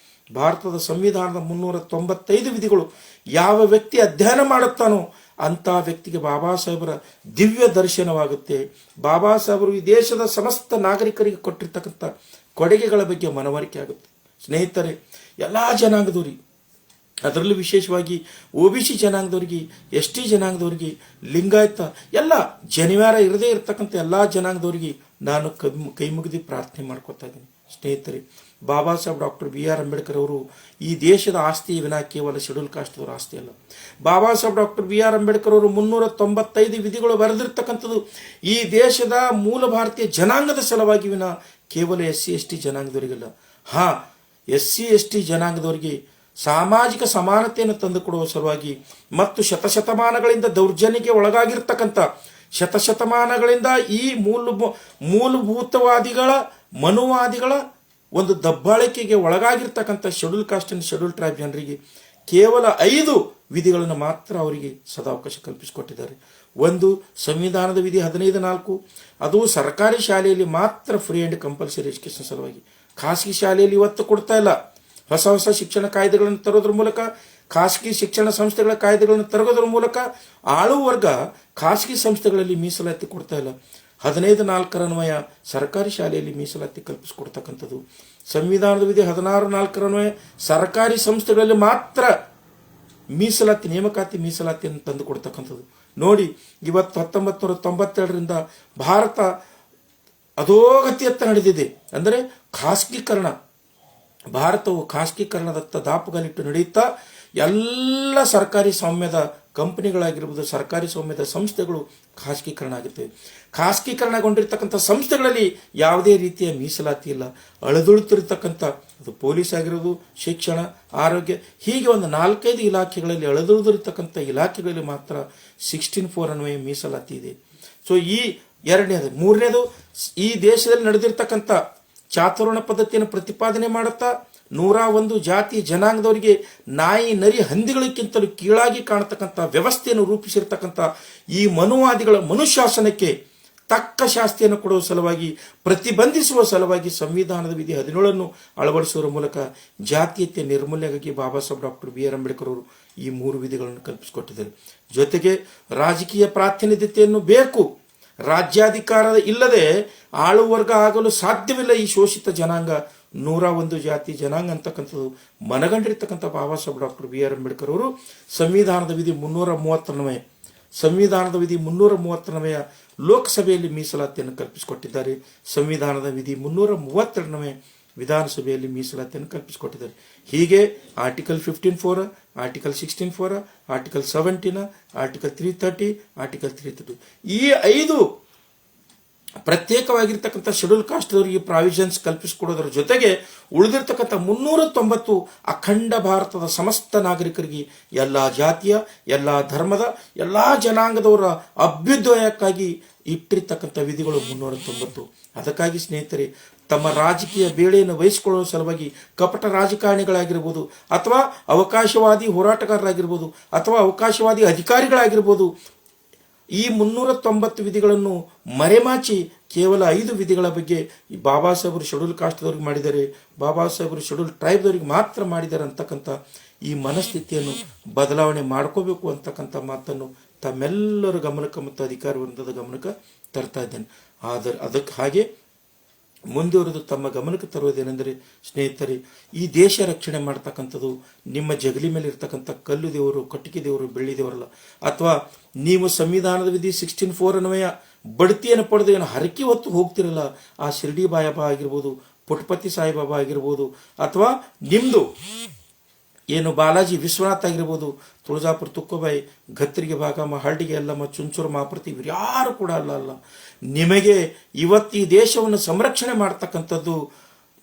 A: ಭಾರತದ ಸಂವಿಧಾನದ 395 ವಿಧಿಗಳು ಯಾವ ವ್ಯಕ್ತಿ ಅಧ್ಯಯನ ಮಾಡುತ್ತಾನೋ ಅಂಥ ವ್ಯಕ್ತಿಗೆ ಬಾಬಾ ಸಾಹೇಬರ ದಿವ್ಯ ದರ್ಶನವಾಗುತ್ತೆ. ಬಾಬಾ ಸಾಹೇಬರು ಈ ದೇಶದ ಸಮಸ್ತ ನಾಗರಿಕರಿಗೆ ಕೊಟ್ಟಿರ್ತಕ್ಕಂಥ ಕೊಡುಗೆಗಳ ಬಗ್ಗೆ ಮನವರಿಕೆ ಆಗುತ್ತೆ. ಸ್ನೇಹಿತರೆ, ಎಲ್ಲ ಜನಾಂಗದವರಿಗೆ, ಅದರಲ್ಲೂ ವಿಶೇಷವಾಗಿ OBC ಜನಾಂಗದವರಿಗೆ, ST ಜನಾಂಗದವರಿಗೆ, ಲಿಂಗಾಯತ, ಎಲ್ಲ ಜನಿವಾರ ಇರದೇ ಇರತಕ್ಕಂಥ ಎಲ್ಲ ಜನಾಂಗದವರಿಗೆ ನಾನು ಕೈ ಮುಗಿದು ಪ್ರಾರ್ಥನೆ ಮಾಡ್ಕೊತಾ ಇದ್ದೀನಿ. ಸ್ನೇಹಿತರೆ, Baba Saheb doctor B R Ambedkar ಅವರು ಈ ದೇಶದ ಆಸ್ತಿ ವಿನಾ ಕೇವಲ ಶೆಡ್ಯೂಲ್ ಕಾಸ್ಟ್ದವರ ಆಸ್ತಿ ಅಲ್ಲ. Baba Saheb doctor B R Ambedkar ಅವರು 395 ವಿಧಿಗಳು ಬರೆದಿರ್ತಕ್ಕಂಥದ್ದು ಈ ದೇಶದ ಮೂಲ ಭಾರತೀಯ ಜನಾಂಗದ ಸಲುವಾಗಿ ವಿನಾ ಕೇವಲ SC/ST ಜನಾಂಗದವರಿಗಲ್ಲ. SC/ST ಜನಾಂಗದವರಿಗೆ ಸಾಮಾಜಿಕ ಸಮಾನತೆಯನ್ನು ತಂದುಕೊಡುವ ಸಲುವಾಗಿ ಮತ್ತು ಶತಶತಮಾನಗಳಿಂದ ದೌರ್ಜನ್ಯಕ್ಕೆ ಒಳಗಾಗಿರ್ತಕ್ಕಂಥ ಶತಶತಮಾನಗಳಿಂದ ಈ ಮೂಲಭೂತವಾದಿಗಳ ಮನುವಾದಿಗಳ ಒಂದು ದಬ್ಬಾಳಿಕೆಗೆ ಒಳಗಾಗಿರ್ತಕ್ಕಂಥ schedule caste and schedule tribe ಜನರಿಗೆ ಕೇವಲ 5 ವಿಧಿಗಳನ್ನು ಮಾತ್ರ ಅವರಿಗೆ ಸದಾವಕಾಶ ಕಲ್ಪಿಸಿಕೊಟ್ಟಿದ್ದಾರೆ. ಒಂದು, ಸಂವಿಧಾನದ ವಿಧಿ 15(4), ಅದು ಸರ್ಕಾರಿ ಶಾಲೆಯಲ್ಲಿ ಮಾತ್ರ ಫ್ರೀ ಆ್ಯಂಡ್ ಕಂಪಲ್ಸರಿ ಎಜುಕೇಷನ್ ಸಲುವಾಗಿ. ಖಾಸಗಿ ಶಾಲೆಯಲ್ಲಿ ಇವತ್ತು ಕೊಡ್ತಾ ಇಲ್ಲ. ಹೊಸ ಶಿಕ್ಷಣ ಕಾಯ್ದೆಗಳನ್ನು ತರೋದ್ರ ಮೂಲಕ, ಖಾಸಗಿ ಶಿಕ್ಷಣ ಸಂಸ್ಥೆಗಳ ಕಾಯ್ದೆಗಳನ್ನು ತರೋದ್ರ ಮೂಲಕ ಆಳುವ ವರ್ಗ ಖಾಸಗಿ ಸಂಸ್ಥೆಗಳಲ್ಲಿ ಮೀಸಲಾತಿ ಕೊಡ್ತಾ ಇಲ್ಲ. 15(4) ಅನ್ವಯ ಸರ್ಕಾರಿ ಶಾಲೆಯಲ್ಲಿ ಮೀಸಲಾತಿ ಕಲ್ಪಿಸಿಕೊಡ್ತಕ್ಕಂಥದ್ದು. ಸಂವಿಧಾನದ ವಿಧಿ 16(4) ಅನ್ವಯ ಸರ್ಕಾರಿ ಸಂಸ್ಥೆಗಳಲ್ಲಿ ಮಾತ್ರ ಮೀಸಲಾತಿ, ನೇಮಕಾತಿ ಮೀಸಲಾತಿಯನ್ನು ತಂದು ಕೊಡ್ತಕ್ಕಂಥದ್ದು. ನೋಡಿ, ಇವತ್ತು 1992ರಿಂದ ಭಾರತ ಅಧೋಗತಿಯತ್ತ ನಡೆದಿದೆ. ಅಂದರೆ ಖಾಸಗೀಕರಣ, ಭಾರತವು ಖಾಸಗೀಕರಣದತ್ತ ದಾಪುಗಾಲಿಟ್ಟು ನಡೆಯುತ್ತಾ ಎಲ್ಲ ಸರ್ಕಾರಿ ಸ್ವಾಮ್ಯದ ಕಂಪನಿಗಳಾಗಿರ್ಬೋದು, ಸರ್ಕಾರಿ ಸ್ವಾಮ್ಯದ ಸಂಸ್ಥೆಗಳು ಖಾಸಗೀಕರಣ ಆಗುತ್ತವೆ. ಖಾಸಗೀಕರಣಗೊಂಡಿರ್ತಕ್ಕಂಥ ಸಂಸ್ಥೆಗಳಲ್ಲಿ ಯಾವುದೇ ರೀತಿಯ ಮೀಸಲಾತಿ ಇಲ್ಲ. ಅಳದುಳಿತಿರ್ತಕ್ಕಂಥ, ಅದು ಪೊಲೀಸ್ ಆಗಿರೋದು, ಶಿಕ್ಷಣ, ಆರೋಗ್ಯ, ಹೀಗೆ ಒಂದು 4-5 ಇಲಾಖೆಗಳಲ್ಲಿ ಅಳದುಳಿದಿರ್ತಕ್ಕಂಥ ಇಲಾಖೆಗಳಲ್ಲಿ ಮಾತ್ರ 16(4) ಅನ್ವಯ ಮೀಸಲಾತಿ ಇದೆ. ಸೊ ಈ ಎರಡನೇದು. ಮೂರನೇದು, ಈ ದೇಶದಲ್ಲಿ ನಡೆದಿರ್ತಕ್ಕಂಥ ಚಾತುರ್ವರ್ಣ ಪದ್ಧತಿಯನ್ನು ಪ್ರತಿಪಾದನೆ ಮಾಡುತ್ತಾ 101 ಜಾತಿ ಜನಾಂಗದವರಿಗೆ ನಾಯಿ, ನರಿ, ಹಂದಿಗಳಿಗಿಂತಲೂ ಕೀಳಾಗಿ ಕಾಣತಕ್ಕಂಥ ವ್ಯವಸ್ಥೆಯನ್ನು ರೂಪಿಸಿರ್ತಕ್ಕಂಥ ಈ ಮನುವಾದಿಗಳ ಮನುಶಾಸನಕ್ಕೆ ತಕ್ಕ ಶಾಸ್ತಿಯನ್ನು ಕೊಡುವ ಸಲುವಾಗಿ, ಪ್ರತಿಬಂಧಿಸುವ ಸಲುವಾಗಿ ಸಂವಿಧಾನದ ವಿಧಿ 17 ಅಳವಡಿಸುವ ಮೂಲಕ ಜಾತೀಯತೆ ನಿರ್ಮೂಲನೆಗಾಗಿ Baba Saheb doctor B R Ambedkar ಅವರು ಈ 3 ವಿಧಿಗಳನ್ನು ಕಲ್ಪಿಸಿಕೊಟ್ಟಿದ್ದಾರೆ. ಜೊತೆಗೆ ರಾಜಕೀಯ ಪ್ರಾತಿನಿಧ್ಯತೆಯನ್ನು ಬೇಕು. ರಾಜ್ಯಾಧಿಕಾರ ಇಲ್ಲದೆ ಆಳುವರ್ಗ ಆಗಲು ಸಾಧ್ಯವಿಲ್ಲ. ಈ ಶೋಷಿತ ಜನಾಂಗ 101 ಜಾತಿ ಜನಾಂಗ ಅಂತಕ್ಕಂಥದ್ದು ಮನಗಂಡಿರ್ತಕ್ಕಂಥ Baba Saheb doctor B R Ambedkar ಅವರು ಸಂವಿಧಾನದ ವಿಧಿ 330 ಸಂವಿಧಾನದ ವಿಧಿ 330 ಲೋಕಸಭೆಯಲ್ಲಿ ಮೀಸಲಾತಿಯನ್ನು ಕಲ್ಪಿಸಿಕೊಟ್ಟಿದ್ದಾರೆ. ಸಂವಿಧಾನದ ವಿಧಿ 332 ವಿಧಾನಸಭೆಯಲ್ಲಿ ಮೀಸಲಾತಿಯನ್ನು ಕಲ್ಪಿಸಿಕೊಟ್ಟಿದ್ದಾರೆ. ಹೀಗೆ article 15(4), article 16(4), article 17, article 330, article 332 ಈ 5 ಪ್ರತ್ಯೇಕವಾಗಿರ್ತಕ್ಕಂಥ ಶೆಡ್ಯೂಲ್ ಕಾಸ್ಟ್ದವರಿಗೆ ಪ್ರಾವಿಷನ್ಸ್ ಕಲ್ಪಿಸಿಕೊಡೋದ್ರ ಜೊತೆಗೆ ಉಳಿದಿರ್ತಕ್ಕಂಥ 390 ಅಖಂಡ ಭಾರತದ ಸಮಸ್ತ ನಾಗರಿಕರಿಗೆ, ಎಲ್ಲ ಜಾತಿಯ, ಎಲ್ಲ ಧರ್ಮದ, ಎಲ್ಲ ಜನಾಂಗದವರ ಅಭ್ಯುದಯಕ್ಕಾಗಿ ಇಟ್ಟಿರ್ತಕ್ಕಂಥ ವಿಧಿಗಳು 390. ಅದಕ್ಕಾಗಿ ಸ್ನೇಹಿತರೆ, ತಮ್ಮ ರಾಜಕೀಯ ಬೇಳೆಯನ್ನು ವಹಿಸಿಕೊಳ್ಳುವ ಸಲುವಾಗಿ ಕಪಟ ರಾಜಕಾರಣಿಗಳಾಗಿರ್ಬೋದು, ಅಥವಾ ಅವಕಾಶವಾದಿ ಹೋರಾಟಗಾರರಾಗಿರ್ಬೋದು, ಅಥವಾ ಅವಕಾಶವಾದಿ ಅಧಿಕಾರಿಗಳಾಗಿರ್ಬೋದು, ಈ 390 ವಿಧಿಗಳನ್ನು ಮರೆಮಾಚಿ ಕೇವಲ 5 ವಿಧಿಗಳ ಬಗ್ಗೆ ಬಾಬಾ ಸಾಹೇಬರು ಶೆಡ್ಯೂಲ್ ಕಾಸ್ಟ್ದವ್ರಿಗೆ ಮಾಡಿದ್ದಾರೆ, ಬಾಬಾ ಸಾಹೇಬರು ಶೆಡ್ಯೂಲ್ ಟ್ರೈಬ್ದವ್ರಿಗೆ ಮಾತ್ರ ಮಾಡಿದ್ದಾರೆ ಅಂತಕ್ಕಂಥ ಈ ಮನಸ್ಥಿತಿಯನ್ನು ಬದಲಾವಣೆ ಮಾಡ್ಕೋಬೇಕು ಅಂತಕ್ಕಂಥ ಮಾತನ್ನು ತಮ್ಮೆಲ್ಲರ ಗಮನಕ್ಕೆ ಮತ್ತು ಅಧಿಕಾರಿ ವೃಂದದ ಗಮನಕ್ಕೆ ತರ್ತಾ ಇದ್ದೇನೆ. ಆದರೆ ಅದಕ್ಕೆ ಹಾಗೆ ಮುಂದುವರೆದು ತಮ್ಮ ಗಮನಕ್ಕೆ ತರುವುದೇನೆಂದರೆ, ಸ್ನೇಹಿತರೆ, ಈ ದೇಶ ರಕ್ಷಣೆ ಮಾಡ್ತಕ್ಕಂಥದ್ದು ನಿಮ್ಮ ಜಗಲಿ ಮೇಲೆ ಇರ್ತಕ್ಕಂಥ ಕಲ್ಲು ದೇವರು, ಕಟ್ಟಿಗೆ ದೇವರು, ಬೆಳ್ಳಿ ದೇವರಲ್ಲ. ಅಥವಾ ನೀವು ಸಂವಿಧಾನದ ವಿಧಿ 16(4) ಅನ್ವಯ ಬಡ್ತಿಯನ್ನು ಪಡೆದು ಏನು ಹರಕೆ ಹೊತ್ತು ಹೋಗ್ತಿರಲ್ಲ, ಆ ಶಿರ್ಡಿ ಬಾಬಾ ಆಗಿರ್ಬೋದು, ಪುಟ್ಪತಿ ಸಾಯಿಬಾಬಾ ಆಗಿರ್ಬೋದು, ಅಥವಾ ನಿಮ್ಮದು ಏನು ಬಾಲಾಜಿ ವಿಶ್ವನಾಥ್ ಆಗಿರ್ಬೋದು, ತುಳಜಾಪುರ ತುಕ್ಕಬಾಯಿ, ಗತ್ತರಿಗೆ ಭಾಗಮ್ಮ, ಹಳ್ಳಿಗೆ ಎಲ್ಲಮ್ಮ, ಚುಂಚೂರು ಮಾಪೃತಿ, ಇವ್ರು ಯಾರು ಕೂಡ ಅಲ್ಲ. ನಿಮಗೆ ಇವತ್ತು ಈ ದೇಶವನ್ನು ಸಂರಕ್ಷಣೆ ಮಾಡ್ತಕ್ಕಂಥದ್ದು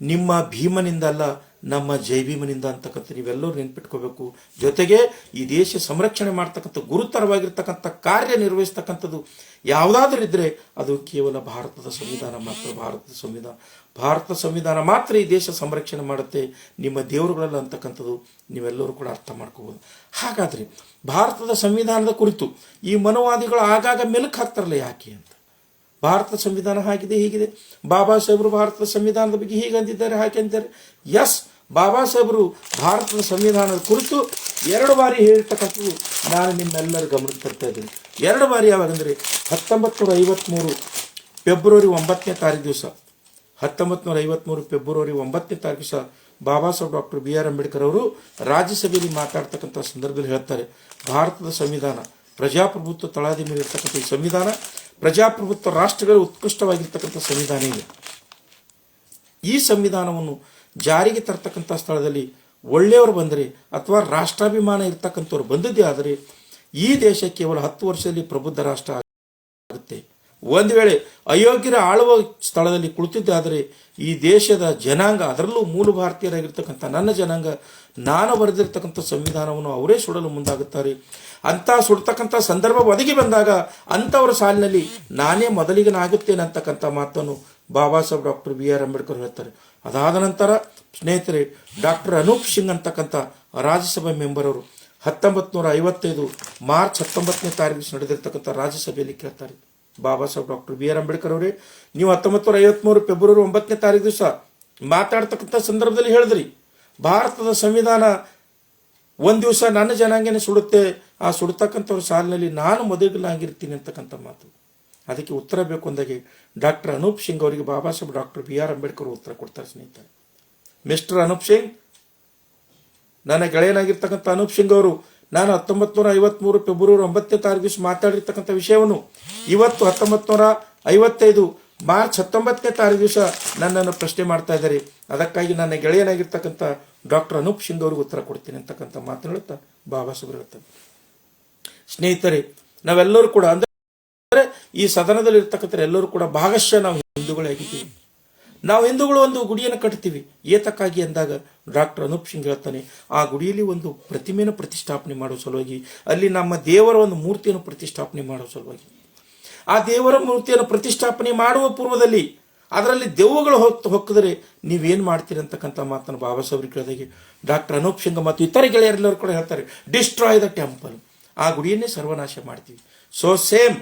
A: ನಿಮ್ಮ ಭೀಮನಿಂದ ಅಲ್ಲ, ನಮ್ಮ ಜೈ ಭೀಮನಿಂದ ಅಂತಕ್ಕಂಥ ನೀವೆಲ್ಲರೂ ನೆನ್ಪಿಟ್ಕೋಬೇಕು. ಜೊತೆಗೆ ಈ ದೇಶ ಸಂರಕ್ಷಣೆ ಮಾಡ್ತಕ್ಕಂಥ ಗುರುತರವಾಗಿರ್ತಕ್ಕಂಥ ಕಾರ್ಯ ನಿರ್ವಹಿಸ್ತಕ್ಕಂಥದ್ದು ಯಾವುದಾದ್ರೂ ಇದ್ರೆ ಅದು ಕೇವಲ ಭಾರತದ ಸಂವಿಧಾನ ಮಾತ್ರ. ಭಾರತ ಸಂವಿಧಾನ ಮಾತ್ರ ಈ ದೇಶ ಸಂರಕ್ಷಣೆ ಮಾಡುತ್ತೆ, ನಿಮ್ಮ ದೇವರುಗಳಲ್ಲ ಅಂತಕ್ಕಂಥದ್ದು ನೀವೆಲ್ಲರೂ ಕೂಡ ಅರ್ಥ ಮಾಡ್ಕೋಬೋದು. ಹಾಗಾದ್ರೆ ಭಾರತದ ಸಂವಿಧಾನದ ಕುರಿತು ಈ ಮನೋವಾದಿಗಳು ಆಗಾಗ ಮೆಲುಕು ಹಾಕ್ತಾರಲ್ಲ, ಯಾಕೆ ಅಂತ. ಭಾರತದ ಸಂವಿಧಾನ ಹಾಗಿದೆ, ಹೀಗಿದೆ, ಬಾಬಾ ಸಾಹೇಬರು ಭಾರತದ ಸಂವಿಧಾನದ ಬಗ್ಗೆ ಹೀಗೆ ಅಂದಿದ್ದಾರೆ, ಹಾಗೆ ಅಂತಾರೆ. ಎಸ್, ಬಾಬಾ ಸಾಹೇಬರು ಭಾರತದ ಸಂವಿಧಾನದ ಕುರಿತು 2 ಬಾರಿ ಹೇಳಿರ್ತಕ್ಕಂಥದ್ದು ನಾನು ನಿಮ್ಮೆಲ್ಲರ ಗಮನಕ್ಕೆ ತರ್ತಾ ಇದ್ದೀನಿ. 2 ಬಾರಿ ಯಾವಾಗಂದರೆ 1953 ಫೆಬ್ರವರಿ 9ನೇ ತಾರೀಕು ದಿವಸ, 1953 ಫೆಬ್ರವರಿ 9ನೇ ತಾರೀಕು ದಿವಸ Baba Saheb doctor B R Ambedkar ಅವರು ರಾಜ್ಯಸಭೆಯಲ್ಲಿ ಮಾತಾಡ್ತಕ್ಕಂಥ ಸಂದರ್ಭದಲ್ಲಿ ಹೇಳ್ತಾರೆ, ಭಾರತದ ಸಂವಿಧಾನ ಪ್ರಜಾಪ್ರಭುತ್ವ ತಳಾದಿ ಮೇಲೆ ಇರ್ತಕ್ಕಂಥ ಈ ಸಂವಿಧಾನ ಪ್ರಜಾಪ್ರಭುತ್ವ ರಾಷ್ಟ್ರಗಳು ಉತ್ಕೃಷ್ಟವಾಗಿರ್ತಕ್ಕಂಥ ಸಂವಿಧಾನ ಇದೆ. ಈ ಸಂವಿಧಾನವನ್ನು ಜಾರಿಗೆ ತರ್ತಕ್ಕಂಥ ಸ್ಥಳದಲ್ಲಿ ಒಳ್ಳೆಯವರು ಬಂದರೆ ಅಥವಾ ರಾಷ್ಟ್ರಾಭಿಮಾನ ಇರ್ತಕ್ಕಂಥವ್ರು ಬಂದದ್ದೇ ಆದರೆ ಈ ದೇಶ ಕೇವಲ 10 ವರ್ಷದಲ್ಲಿ ಪ್ರಬುದ್ಧ ರಾಷ್ಟ್ರ ಆಗುತ್ತೆ. ಒಂದು ವೇಳೆ ಅಯೋಗ್ಯರ ಆಳುವ ಸ್ಥಳದಲ್ಲಿ ಕುಳಿತಿದ್ದಾದರೆ ಈ ದೇಶದ ಜನಾಂಗ, ಅದರಲ್ಲೂ ಮೂಲ ಭಾರತೀಯರಾಗಿರ್ತಕ್ಕಂಥ ನನ್ನ ಜನಾಂಗ, ನಾನು ಬರೆದಿರ್ತಕ್ಕಂಥ ಸಂವಿಧಾನವನ್ನು ಅವರೇ ಸುಡಲು ಮುಂದಾಗುತ್ತಾರೆ. ಅಂತ ಸುಡ್ತಕ್ಕಂಥ ಸಂದರ್ಭ ಒದಗಿ ಬಂದಾಗ ಅಂಥವರ ಸಾಲಿನಲ್ಲಿ ನಾನೇ ಮೊದಲಿಗನಾಗುತ್ತೇನೆ ಅಂತಕ್ಕಂಥ ಮಾತನ್ನು Baba Saheb doctor B R Ambedkar ಹೇಳ್ತಾರೆ. ಅದಾದ ನಂತರ ಸ್ನೇಹಿತರೆ, ಡಾಕ್ಟರ್ ಅನೂಪ್ ಸಿಂಗ್ ಅಂತಕ್ಕಂಥ ರಾಜ್ಯಸಭಾ ಮೆಂಬರ್ ಅವರು 1955 ಮಾರ್ಚ್ 19ನೇ ತಾರೀಕು ನಡೆದಿರ್ತಕ್ಕಂಥ ರಾಜ್ಯಸಭೆಯಲ್ಲಿ ಕೇಳ್ತಾರೆ, Baba Saheb doctor B R Ambedkar ಅವರೇ, ನೀವು 1953 ಫೆಬ್ರವರಿ 9ನೇ ತಾರೀಕು ದಿವಸ ಮಾತಾಡ್ತಕ್ಕಂಥ ಸಂದರ್ಭದಲ್ಲಿ ಹೇಳಿದ್ರಿ, ಭಾರತದ ಸಂವಿಧಾನ ಒಂದು ದಿವಸ ನನ್ನ ಜನಾಂಗನೇ ಸುಡುತ್ತೆ, ಆ ಸುಡ್ತಕ್ಕಂಥವ್ರ ಸಾಲಿನಲ್ಲಿ ನಾನು ಮೊದಲಿಗನಾಗಿರ್ತೀನಿ ಅಂತಕ್ಕಂಥ ಮಾತು. ಅದಕ್ಕೆ ಉತ್ತರ ಬೇಕು ಅಂದಾಗೆ ಡಾಕ್ಟರ್ ಅನೂಪ್ ಸಿಂಗ್ ಅವರಿಗೆ Baba Saheb doctor B R Ambedkar ಉತ್ತರ ಕೊಡ್ತಾರೆ. ಸ್ನೇಹಿತರೆ, ಮಿಸ್ಟರ್ ಅನೂಪ್ ಸಿಂಗ್, ನನ್ನ ಗೆಳೆಯನಾಗಿರ್ತಕ್ಕಂಥ ಅನೂಪ್ ಸಿಂಗ್ ಅವರು, ನಾನು 1953 ಫೆಬ್ರವರಿ 9ನೇ ತಾರೀಕು ದಿವಸ ಮಾತಾಡಿರ್ತಕ್ಕಂಥ ವಿಷಯವನ್ನು ಇವತ್ತು 1955 ಮಾರ್ಚ್ 19ನೇ ತಾರೀಕು ದಿವಸ ನನ್ನನ್ನು ಪ್ರಶ್ನೆ ಮಾಡ್ತಾ ಇದ್ದಾರೆ. ಅದಕ್ಕಾಗಿ ನನ್ನ ಗೆಳೆಯನಾಗಿರ್ತಕ್ಕಂಥ ಡಾಕ್ಟರ್ ಅನೂಪ್ ಸಿಂಗ್ ಅವ್ರಿಗೆ ಉತ್ತರ ಕೊಡ್ತೀನಿ ಅಂತಕ್ಕಂಥ ಮಾತು ಹೇಳುತ್ತಾ ಬಾಬಾ ಸಾಹೇಬ್ ಹೇಳ್ತಾರೆ. ಸ್ನೇಹಿತರೆ, ನಾವೆಲ್ಲರೂ ಕೂಡ ಅಂದ್ರೆ ಈ ಸದನದಲ್ಲಿ ಇರ್ತಕ್ಕಂಥ ಎಲ್ಲರೂ ಕೂಡ ಭಾಗಶಃ ನಾವು ಹಿಂದೂಗಳಾಗಿದ್ದೀವಿ. ನಾವು ಹಿಂದೂಗಳು ಒಂದು ಗುಡಿಯನ್ನು ಕಟ್ತೀವಿ. ಏತಕ್ಕಾಗಿ ಅಂದಾಗ ಡಾಕ್ಟರ್ ಅನೂಪ್ ಸಿಂಗ್ ಹೇಳ್ತಾನೆ, ಆ ಗುಡಿಯಲ್ಲಿ ಒಂದು ಪ್ರತಿಮೆಯನ್ನು ಪ್ರತಿಷ್ಠಾಪನೆ ಮಾಡುವ ಸಲುವಾಗಿ, ಅಲ್ಲಿ ನಮ್ಮ ದೇವರ ಒಂದು ಮೂರ್ತಿಯನ್ನು ಪ್ರತಿಷ್ಠಾಪನೆ ಮಾಡುವ ಸಲುವಾಗಿ, ಆ ದೇವರ ಮೂರ್ತಿಯನ್ನು ಪ್ರತಿಷ್ಠಾಪನೆ ಮಾಡುವ ಪೂರ್ವದಲ್ಲಿ ಅದರಲ್ಲಿ ದೆವ್ವಗಳು ಹೊಕ್ಕಿದರೆ ನೀವೇನು ಮಾಡ್ತೀರಿ ಅಂತಕ್ಕಂಥ ಮಾತನ್ನು ಬಾಬಾ ಸಾಹೇಬ್ರಿಗೆ ಕೇಳಿದಾಗೆ ಡಾಕ್ಟರ್ ಅನೂಪ್ ಸಿಂಗ್ ಮತ್ತು ಇತರ ಗೆಳೆಯರೆಲ್ಲರೂ ಕೂಡ ಹೇಳ್ತಾರೆ, ಡಿಸ್ಟ್ರಾಯ್ ದ ಟೆಂಪಲ್, ಆ ಗುಡಿಯನ್ನೇ ಸರ್ವನಾಶ ಮಾಡ್ತೀವಿ. ಸೊ ಸೇಮ್,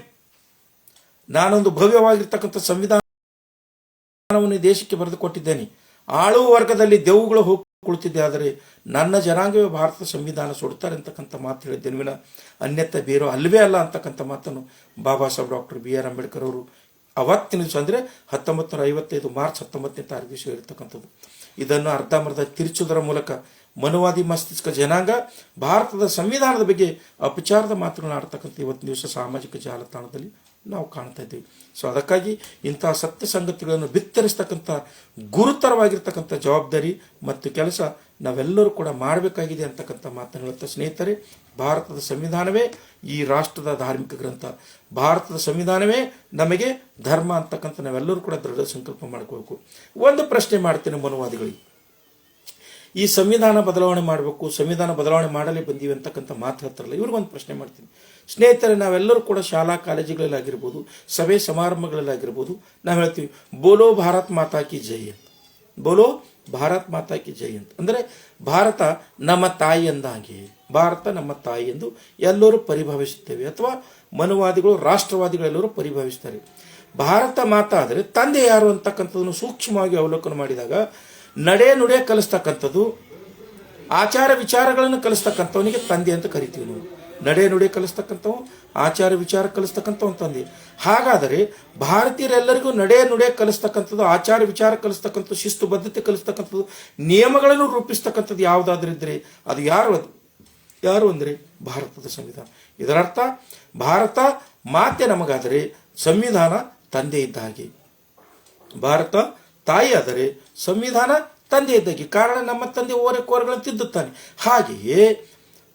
A: ನಾನೊಂದು ಭವ್ಯವಾಗಿರ್ತಕ್ಕಂಥ ಸಂವಿಧಾನವನ್ನು ದೇಶಕ್ಕೆ ಬರೆದು ಕೊಟ್ಟಿದ್ದೇನೆ. ಆಳುವ ವರ್ಗದಲ್ಲಿ ದೆವ್ವಗಳು ಹೋಗಿ ಕುಳಿತಿದ್ದೆ, ಆದರೆ ನನ್ನ ಜನಾಂಗವೇ ಭಾರತದ ಸಂವಿಧಾನ ಸುಡ್ತಾರೆ ಅಂತಕ್ಕಂಥ ಮಾತು ಹೇಳಿದ್ದೇನೆ ವಿನ ಅನ್ಯಥ ಬೇರೋ ಅಲ್ಲವೇ ಅಲ್ಲ ಅಂತಕ್ಕಂಥ ಮಾತನ್ನು Baba Saheb doctor B R Ambedkar ಅವರು ಅವತ್ತಿನ ದಿವಸ ಅಂದರೆ 1955 ಮಾರ್ಚ್ 19ನೇ ತಾರೀಕು ದಿವಸ ಇರತಕ್ಕಂಥದ್ದು. ಇದನ್ನು ಅರ್ಧಂಬರ್ಧ ತಿರುಚುವುದರ ಮೂಲಕ ಮನುವಾದಿ ಮಸ್ತಿಷ್ಕ ಜನಾಂಗ ಭಾರತದ ಸಂವಿಧಾನದ ಬಗ್ಗೆ ಅಪಚಾರದ ಮಾತುಗಳನ್ನು ಆಡ್ತಕ್ಕಂಥ ಇವತ್ತಿನ ದಿವಸ ಸಾಮಾಜಿಕ ಜಾಲತಾಣದಲ್ಲಿ ನಾವು ಕಾಣ್ತಾ ಇದ್ದೀವಿ. ಸೊ ಅದಕ್ಕಾಗಿ ಇಂತಹ ಸತ್ಯ ಸಂಗತಿಗಳನ್ನು ಬಿತ್ತರಿಸ್ತಕ್ಕಂಥ ಗುರುತರವಾಗಿರ್ತಕ್ಕಂಥ ಜವಾಬ್ದಾರಿ ಮತ್ತು ಕೆಲಸ ನಾವೆಲ್ಲರೂ ಕೂಡ ಮಾಡಬೇಕಾಗಿದೆ ಅಂತಕ್ಕಂಥ ಮಾತನ್ನು ಹೇಳುತ್ತಾ ಸ್ನೇಹಿತರೆ, ಭಾರತದ ಸಂವಿಧಾನವೇ ಈ ರಾಷ್ಟ್ರದ ಧಾರ್ಮಿಕ ಗ್ರಂಥ, ಭಾರತದ ಸಂವಿಧಾನವೇ ನಮಗೆ ಧರ್ಮ ಅಂತಕ್ಕಂಥ ನಾವೆಲ್ಲರೂ ಕೂಡ ದೃಢ ಸಂಕಲ್ಪ ಮಾಡ್ಕೋಬೇಕು. ಒಂದು ಪ್ರಶ್ನೆ ಮಾಡ್ತೇನೆ ಮನುವಾದಿಗಳಿಗೆ, ಈ ಸಂವಿಧಾನ ಬದಲಾವಣೆ ಮಾಡಬೇಕು, ಸಂವಿಧಾನ ಬದಲಾವಣೆ ಮಾಡಲೇ ಬಂದೀವಿ ಅಂತಕ್ಕಂಥ ಮಾತು ಹೇಳ್ತಾರಲ್ಲ, ಇವ್ರಿಗೊಂದು ಪ್ರಶ್ನೆ ಮಾಡ್ತೀನಿ. ಸ್ನೇಹಿತರೆ, ನಾವೆಲ್ಲರೂ ಕೂಡ ಶಾಲಾ ಕಾಲೇಜುಗಳಲ್ಲಾಗಿರ್ಬೋದು, ಸಭೆ ಸಮಾರಂಭಗಳಲ್ಲಾಗಿರ್ಬೋದು, ನಾವು ಹೇಳ್ತೀವಿ ಬೋಲೋ ಭಾರತ್ ಮಾತಾ ಕಿ ಜೈ ಅಂತ, ಬೋಲೋ ಭಾರತ್ ಮಾತಾ ಕಿ ಜೈ ಅಂತ. ಅಂದರೆ ಭಾರತ ನಮ್ಮ ತಾಯಿ ಎಂದಾಗೆ, ಭಾರತ ನಮ್ಮ ತಾಯಿ ಎಂದು ಎಲ್ಲರೂ ಪರಿಭಾವಿಸುತ್ತೇವೆ, ಅಥವಾ ಮನುವಾದಿಗಳು ರಾಷ್ಟ್ರವಾದಿಗಳೆಲ್ಲರೂ ಪರಿಭಾವಿಸ್ತಾರೆ. ಭಾರತ ಮಾತಾ ಆದರೆ ತಂದೆ ಯಾರು ಅಂತಕ್ಕಂಥದ್ದನ್ನು ಸೂಕ್ಷ್ಮವಾಗಿ ಅವಲೋಕನ ಮಾಡಿದಾಗ ನಡೆ ನುಡೆ ಕಲಿಸ್ತಕ್ಕಂಥದ್ದು, ಆಚಾರ ವಿಚಾರಗಳನ್ನು ಕಲಿಸ್ತಕ್ಕಂಥವನಿಗೆ ತಂದೆ ಅಂತ ಕರಿತೀವಿ ನಾವು. ನಡೆ ನುಡೆ ಕಲಿಸ್ತಕ್ಕಂಥವು, ಆಚಾರ ವಿಚಾರ ಕಲಿಸ್ತಕ್ಕಂಥವ್ ತಂದೆ. ಹಾಗಾದರೆ ಭಾರತೀಯರೆಲ್ಲರಿಗೂ ನಡೆ ನುಡೆ ಕಲಿಸ್ತಕ್ಕಂಥದ್ದು, ಆಚಾರ ವಿಚಾರ ಕಲಿಸ್ತಕ್ಕಂಥದ್ದು, ಶಿಸ್ತು ಬದ್ಧತೆ ಕಲಿಸ್ತಕ್ಕಂಥದ್ದು, ನಿಯಮಗಳನ್ನು ರೂಪಿಸ್ತಕ್ಕಂಥದ್ದು ಯಾವುದಾದ್ರೂ ಇದ್ದರೆ ಅದು ಯಾರು ಅಂದರೆ ಭಾರತದ ಸಂವಿಧಾನ. ಇದರರ್ಥ ಭಾರತ ಮಾತೆ ನಮಗಾದರೆ ಸಂವಿಧಾನ ತಂದೆ ಇದ್ದ ಹಾಗೆ, ಭಾರತ ತಾಯಿ ಆದರೆ ಸಂವಿಧಾನ ತಂದೆ ಇದ್ದಾಗೆ. ಕಾರಣ ನಮ್ಮ ತಂದೆ ಕೋರಗಳನ್ನು ತಿದ್ದುತ್ತಾನೆ. ಹಾಗೆಯೇ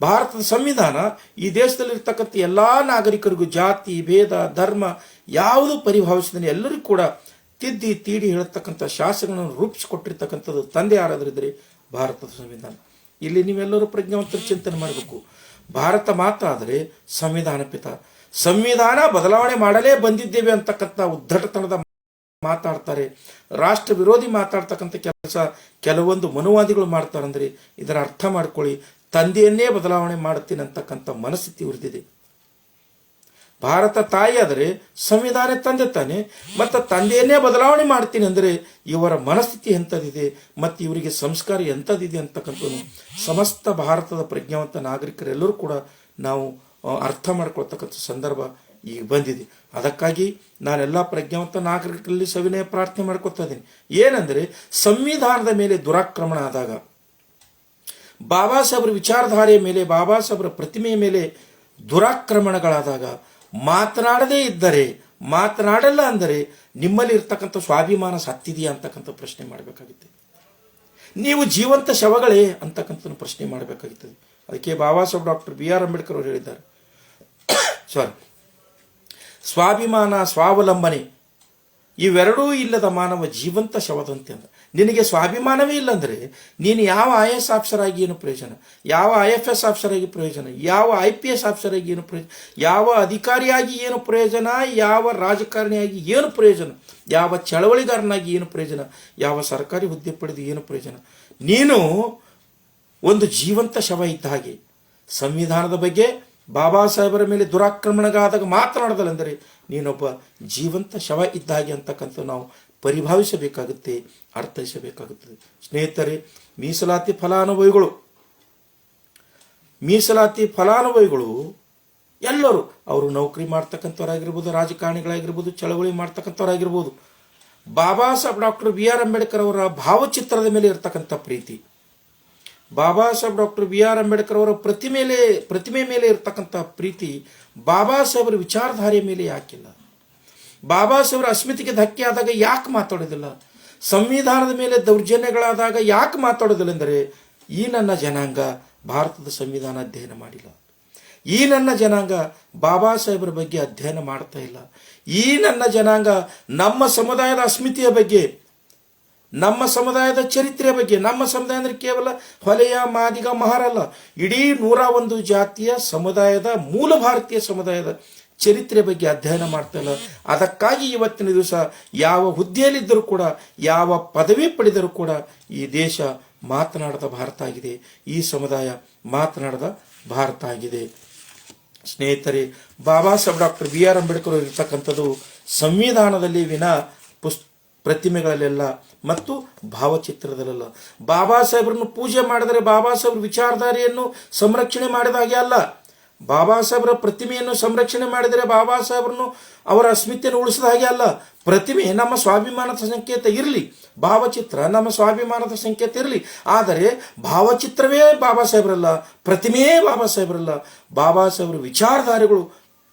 A: ಭಾರತದ ಸಂವಿಧಾನ ಈ ದೇಶದಲ್ಲಿರ್ತಕ್ಕಂಥ ಎಲ್ಲ ನಾಗರಿಕರಿಗೂ ಜಾತಿ ಭೇದ ಧರ್ಮ ಯಾವುದು ಪರಿಭಾವಿಸಿದ ಎಲ್ಲರಿಗೂ ಕೂಡ ತಿದ್ದಿ ತೀಡಿ ಹೇಳತಕ್ಕಂಥ ಶಾಸನಗಳನ್ನು ರೂಪಿಸಿಕೊಟ್ಟಿರ್ತಕ್ಕಂಥದ್ದು ತಂದೆ ಯಾರಾದರಿದ್ದರೆ ಭಾರತದ ಸಂವಿಧಾನ. ಇಲ್ಲಿ ನೀವೆಲ್ಲರೂ ಪ್ರಜ್ಞಾವಂತರ ಚಿಂತನೆ ಮಾಡಬೇಕು. ಭಾರತ ಮಾತ್ರ ಆದರೆ ಸಂವಿಧಾನ ಪಿತ, ಸಂವಿಧಾನ ಬದಲಾವಣೆ ಮಾಡಲೇ ಬಂದಿದ್ದೇವೆ ಅಂತಕ್ಕಂಥ ಉದ್ದಟತನದ ಮಾತಾಡ್ತಾರೆ, ರಾಷ್ಟ್ರ ವಿರೋಧಿ ಮಾತಾಡ್ತಕ್ಕಂಥ ಕೆಲಸ ಕೆಲವೊಂದು ಮನುವಾದಿಗಳು ಮಾಡ್ತಾರೆ. ಅಂದರೆ ಇದರ ಅರ್ಥ ಮಾಡ್ಕೊಳ್ಳಿ, ತಂದೆಯನ್ನೇ ಬದಲಾವಣೆ ಮಾಡುತ್ತೀನಿ ಅಂತಕ್ಕಂಥ ಮನಸ್ಥಿತಿ ಉರಿದಿದೆ. ಭಾರತ ತಾಯಿ ಆದರೆ ಸಂವಿಧಾನ ತಂದೆ ತಾನೆ, ಮತ್ತು ತಂದೆಯನ್ನೇ ಬದಲಾವಣೆ ಮಾಡ್ತೀನಿ ಅಂದರೆ ಇವರ ಮನಸ್ಥಿತಿ ಎಂಥದಿದೆ ಮತ್ತು ಇವರಿಗೆ ಸಂಸ್ಕಾರ ಎಂಥದಿದೆ ಅಂತಕ್ಕಂಥದ್ದು ಸಮಸ್ತ ಭಾರತದ ಪ್ರಜ್ಞಾವಂತ ನಾಗರಿಕರೆಲ್ಲರೂ ಕೂಡ ನಾವು ಅರ್ಥ ಮಾಡ್ಕೊಳ್ತಕ್ಕಂಥ ಸಂದರ್ಭ ಈಗ ಬಂದಿದೆ. ಅದಕ್ಕಾಗಿ ನಾನೆಲ್ಲ ಪ್ರಜ್ಞಾವಂತ ನಾಗರಿಕರಲ್ಲಿ ಸವಿನಯ ಪ್ರಾರ್ಥನೆ ಮಾಡ್ಕೊತಾ ಇದ್ದೀನಿ. ಏನಂದರೆ ಸಂವಿಧಾನದ ಮೇಲೆ ದುರಾಕ್ರಮಣ ಆದಾಗ, ಬಾಬಾ ಸಾಹೇಬ್ರ ವಿಚಾರಧಾರೆಯ ಮೇಲೆ, ಬಾಬಾ ಸಾಹೇಬ್ರ ಪ್ರತಿಮೆಯ ಮೇಲೆ ದುರಾಕ್ರಮಣಗಳಾದಾಗ, ಮಾತನಾಡದೇ ಇದ್ದರೆ ಮಾತನಾಡಲ್ಲ ಅಂದರೆ ನಿಮ್ಮಲ್ಲಿ ಇರ್ತಕ್ಕಂಥ ಸ್ವಾಭಿಮಾನ ಸತ್ತಿದೆಯಾ ಅಂತಕ್ಕಂಥ ಪ್ರಶ್ನೆ ಮಾಡಬೇಕಾಗುತ್ತೆ. ನೀವು ಜೀವಂತ ಶವಗಳೇ ಅಂತಕ್ಕಂಥ ಪ್ರಶ್ನೆ ಮಾಡಬೇಕಾಗುತ್ತದೆ. ಅದಕ್ಕೆ ಬಾಬಾ ಸಾಹೇಬ್ ಡಾಕ್ಟರ್ BR ಅಂಬೇಡ್ಕರ್ ಅವರು ಹೇಳಿದ್ದಾರೆ, ಸ್ವಾಭಿಮಾನ, ಸ್ವಾವಲಂಬನೆ ಇವೆರಡೂ ಇಲ್ಲದ ಮಾನವ ಜೀವಂತ ಶವದಂತೆ ಅಂತ. ನಿನಗೆ ಸ್ವಾಭಿಮಾನವೇ ಇಲ್ಲಂದರೆ ನೀನು ಯಾವ IAS ಆಫೀಸರ್ ಆಗಿ ಏನು ಪ್ರಯೋಜನ, ಯಾವ IFS ಆಫೀಸರ್ ಆಗಿ ಪ್ರಯೋಜನ, ಯಾವ IPS ಆಫೀಸರ್ ಆಗಿ ಏನು ಪ್ರಯೋಜನ, ಯಾವ ಅಧಿಕಾರಿಯಾಗಿ ಏನು ಪ್ರಯೋಜನ, ಯಾವ ರಾಜಕಾರಣಿಯಾಗಿ ಏನು ಪ್ರಯೋಜನ, ಯಾವ ಚಳವಳಿಗಾರನಾಗಿ ಏನು ಪ್ರಯೋಜನ, ಯಾವ ಸರ್ಕಾರಿ ಹುದ್ದೆ ಪಡೆದು ಏನು ಪ್ರಯೋಜನ. ನೀನು ಒಂದು ಜೀವಂತ ಶವ ಇದ್ದ ಹಾಗೆ. ಸಂವಿಧಾನದ ಬಗ್ಗೆ ಬಾಬಾ ಸಾಹೇಬರ ಮೇಲೆ ದುರಾಕ್ರಮಣಗಾದಾಗ ಮಾತನಾಡದಲೆಂದರೆ ನೀನೊಬ್ಬ ಜೀವಂತ ಶವ ಇದ್ದ ಹಾಗೆ ಅಂತಕ್ಕಂಥ ನಾವು ಪರಿಭಾವಿಸಬೇಕಾಗುತ್ತೆ, ಅರ್ಥೈಸಬೇಕಾಗುತ್ತದೆ. ಸ್ನೇಹಿತರೆ, ಮೀಸಲಾತಿ ಫಲಾನುಭವಿಗಳು ಎಲ್ಲರೂ, ಅವರು ನೌಕರಿ ಮಾಡ್ತಕ್ಕಂಥವರಾಗಿರ್ಬೋದು, ರಾಜಕಾರಣಿಗಳಾಗಿರ್ಬೋದು, ಚಳವಳಿ ಮಾಡ್ತಕ್ಕಂಥವರಾಗಿರ್ಬೋದು, ಬಾಬಾ ಸಾಹೇಬ್ ಡಾಕ್ಟರ್ BR ಅಂಬೇಡ್ಕರ್ ಅವರ ಭಾವಚಿತ್ರದ ಮೇಲೆ ಇರ್ತಕ್ಕಂಥ ಪ್ರೀತಿ, ಬಾಬಾ ಸಾಹೇಬ್ ಡಾಕ್ಟರ್ BR ಅಂಬೇಡ್ಕರ್ ಅವರ ಪ್ರತಿಮೆ ಮೇಲೆ ಇರ್ತಕ್ಕಂಥ ಪ್ರೀತಿ ಬಾಬಾ ಸಾಹೇಬರ ವಿಚಾರಧಾರೆಯ ಮೇಲೆ ಯಾಕಿಲ್ಲ? ಬಾಬಾ ಸಾಹೇಬರ ಅಸ್ಮಿತೆಗೆ ಧಕ್ಕೆ ಆದಾಗ ಯಾಕೆ ಮಾತಾಡೋದಿಲ್ಲ? ಸಂವಿಧಾನದ ಮೇಲೆ ದೌರ್ಜನ್ಯಗಳಾದಾಗ ಯಾಕೆ ಮಾತಾಡೋದಿಲ್ಲ ಎಂದರೆ, ಈ ನನ್ನ ಜನಾಂಗ ಭಾರತದ ಸಂವಿಧಾನ ಅಧ್ಯಯನ ಮಾಡಿಲ್ಲ, ಈ ನನ್ನ ಜನಾಂಗ ಬಾಬಾ ಸಾಹೇಬರ ಬಗ್ಗೆ ಅಧ್ಯಯನ ಮಾಡ್ತಾ ಇಲ್ಲ, ಈ ನನ್ನ ಜನಾಂಗ ನಮ್ಮ ಸಮುದಾಯದ ಅಸ್ಮಿತೆಯ ಬಗ್ಗೆ, ನಮ್ಮ ಸಮುದಾಯದ ಚರಿತ್ರೆಯ ಬಗ್ಗೆ, ನಮ್ಮ ಸಮುದಾಯ ಅಂದರೆ ಕೇವಲ ಹೊಲೆಯ, ಮಾದಿಗ, ಮಹಾರಲ್ಲ, ಇಡೀ 101 ಜಾತಿಯ ಸಮುದಾಯದ, ಮೂಲ ಭಾರತೀಯ ಸಮುದಾಯದ ಚರಿತ್ರೆ ಬಗ್ಗೆ ಅಧ್ಯಯನ ಮಾಡ್ತಾ ಇಲ್ಲ. ಅದಕ್ಕಾಗಿ ಇವತ್ತಿನ ದಿವಸ ಯಾವ ಹುದ್ದೆಯಲ್ಲಿದ್ದರೂ ಕೂಡ, ಯಾವ ಪದವಿ ಪಡೆದರೂ ಕೂಡ ಈ ದೇಶ ಮಾತನಾಡದ ಭಾರತ ಆಗಿದೆ, ಈ ಸಮುದಾಯ ಮಾತನಾಡದ ಭಾರತ ಆಗಿದೆ. ಸ್ನೇಹಿತರೆ, ಬಾಬಾ ಸಾಹೇಬ್ ಡಾಕ್ಟರ್ BR ಅಂಬೇಡ್ಕರ್ ಇರ್ತಕ್ಕಂಥದ್ದು ಸಂವಿಧಾನದಲ್ಲಿ ವಿನ ಪ್ರತಿಮೆಗಳಲ್ಲೆಲ್ಲ ಮತ್ತು ಭಾವಚಿತ್ರದಲ್ಲೆಲ್ಲ. ಬಾಬಾ ಸಾಹೇಬರನ್ನು ಪೂಜೆ ಮಾಡಿದರೆ ಬಾಬಾ ಸಾಹೇಬ್ರ ವಿಚಾರಧಾರೆಯನ್ನು ಸಂರಕ್ಷಣೆ ಮಾಡಿದ ಹಾಗೆ ಅಲ್ಲ. ಬಾಬಾ ಸಾಹೇಬರ ಪ್ರತಿಮೆಯನ್ನು ಸಂರಕ್ಷಣೆ ಮಾಡಿದರೆ ಬಾಬಾ ಸಾಹೇಬರನ್ನು, ಅವರ ಅಸ್ಮಿತೆಯನ್ನು ಉಳಿಸಿದ ಹಾಗೆ ಅಲ್ಲ. ಪ್ರತಿಮೆ ನಮ್ಮ ಸ್ವಾಭಿಮಾನದ ಸಂಕೇತ ಇರಲಿ, ಭಾವಚಿತ್ರ ನಮ್ಮ ಸ್ವಾಭಿಮಾನದ ಸಂಕೇತ ಇರಲಿ, ಆದರೆ ಭಾವಚಿತ್ರವೇ ಬಾಬಾ ಸಾಹೇಬರಲ್ಲ, ಪ್ರತಿಮೆಯೇ ಬಾಬಾ ಸಾಹೇಬರಲ್ಲ. ಬಾಬಾ ಸಾಹೇಬರ ವಿಚಾರಧಾರೆಗಳು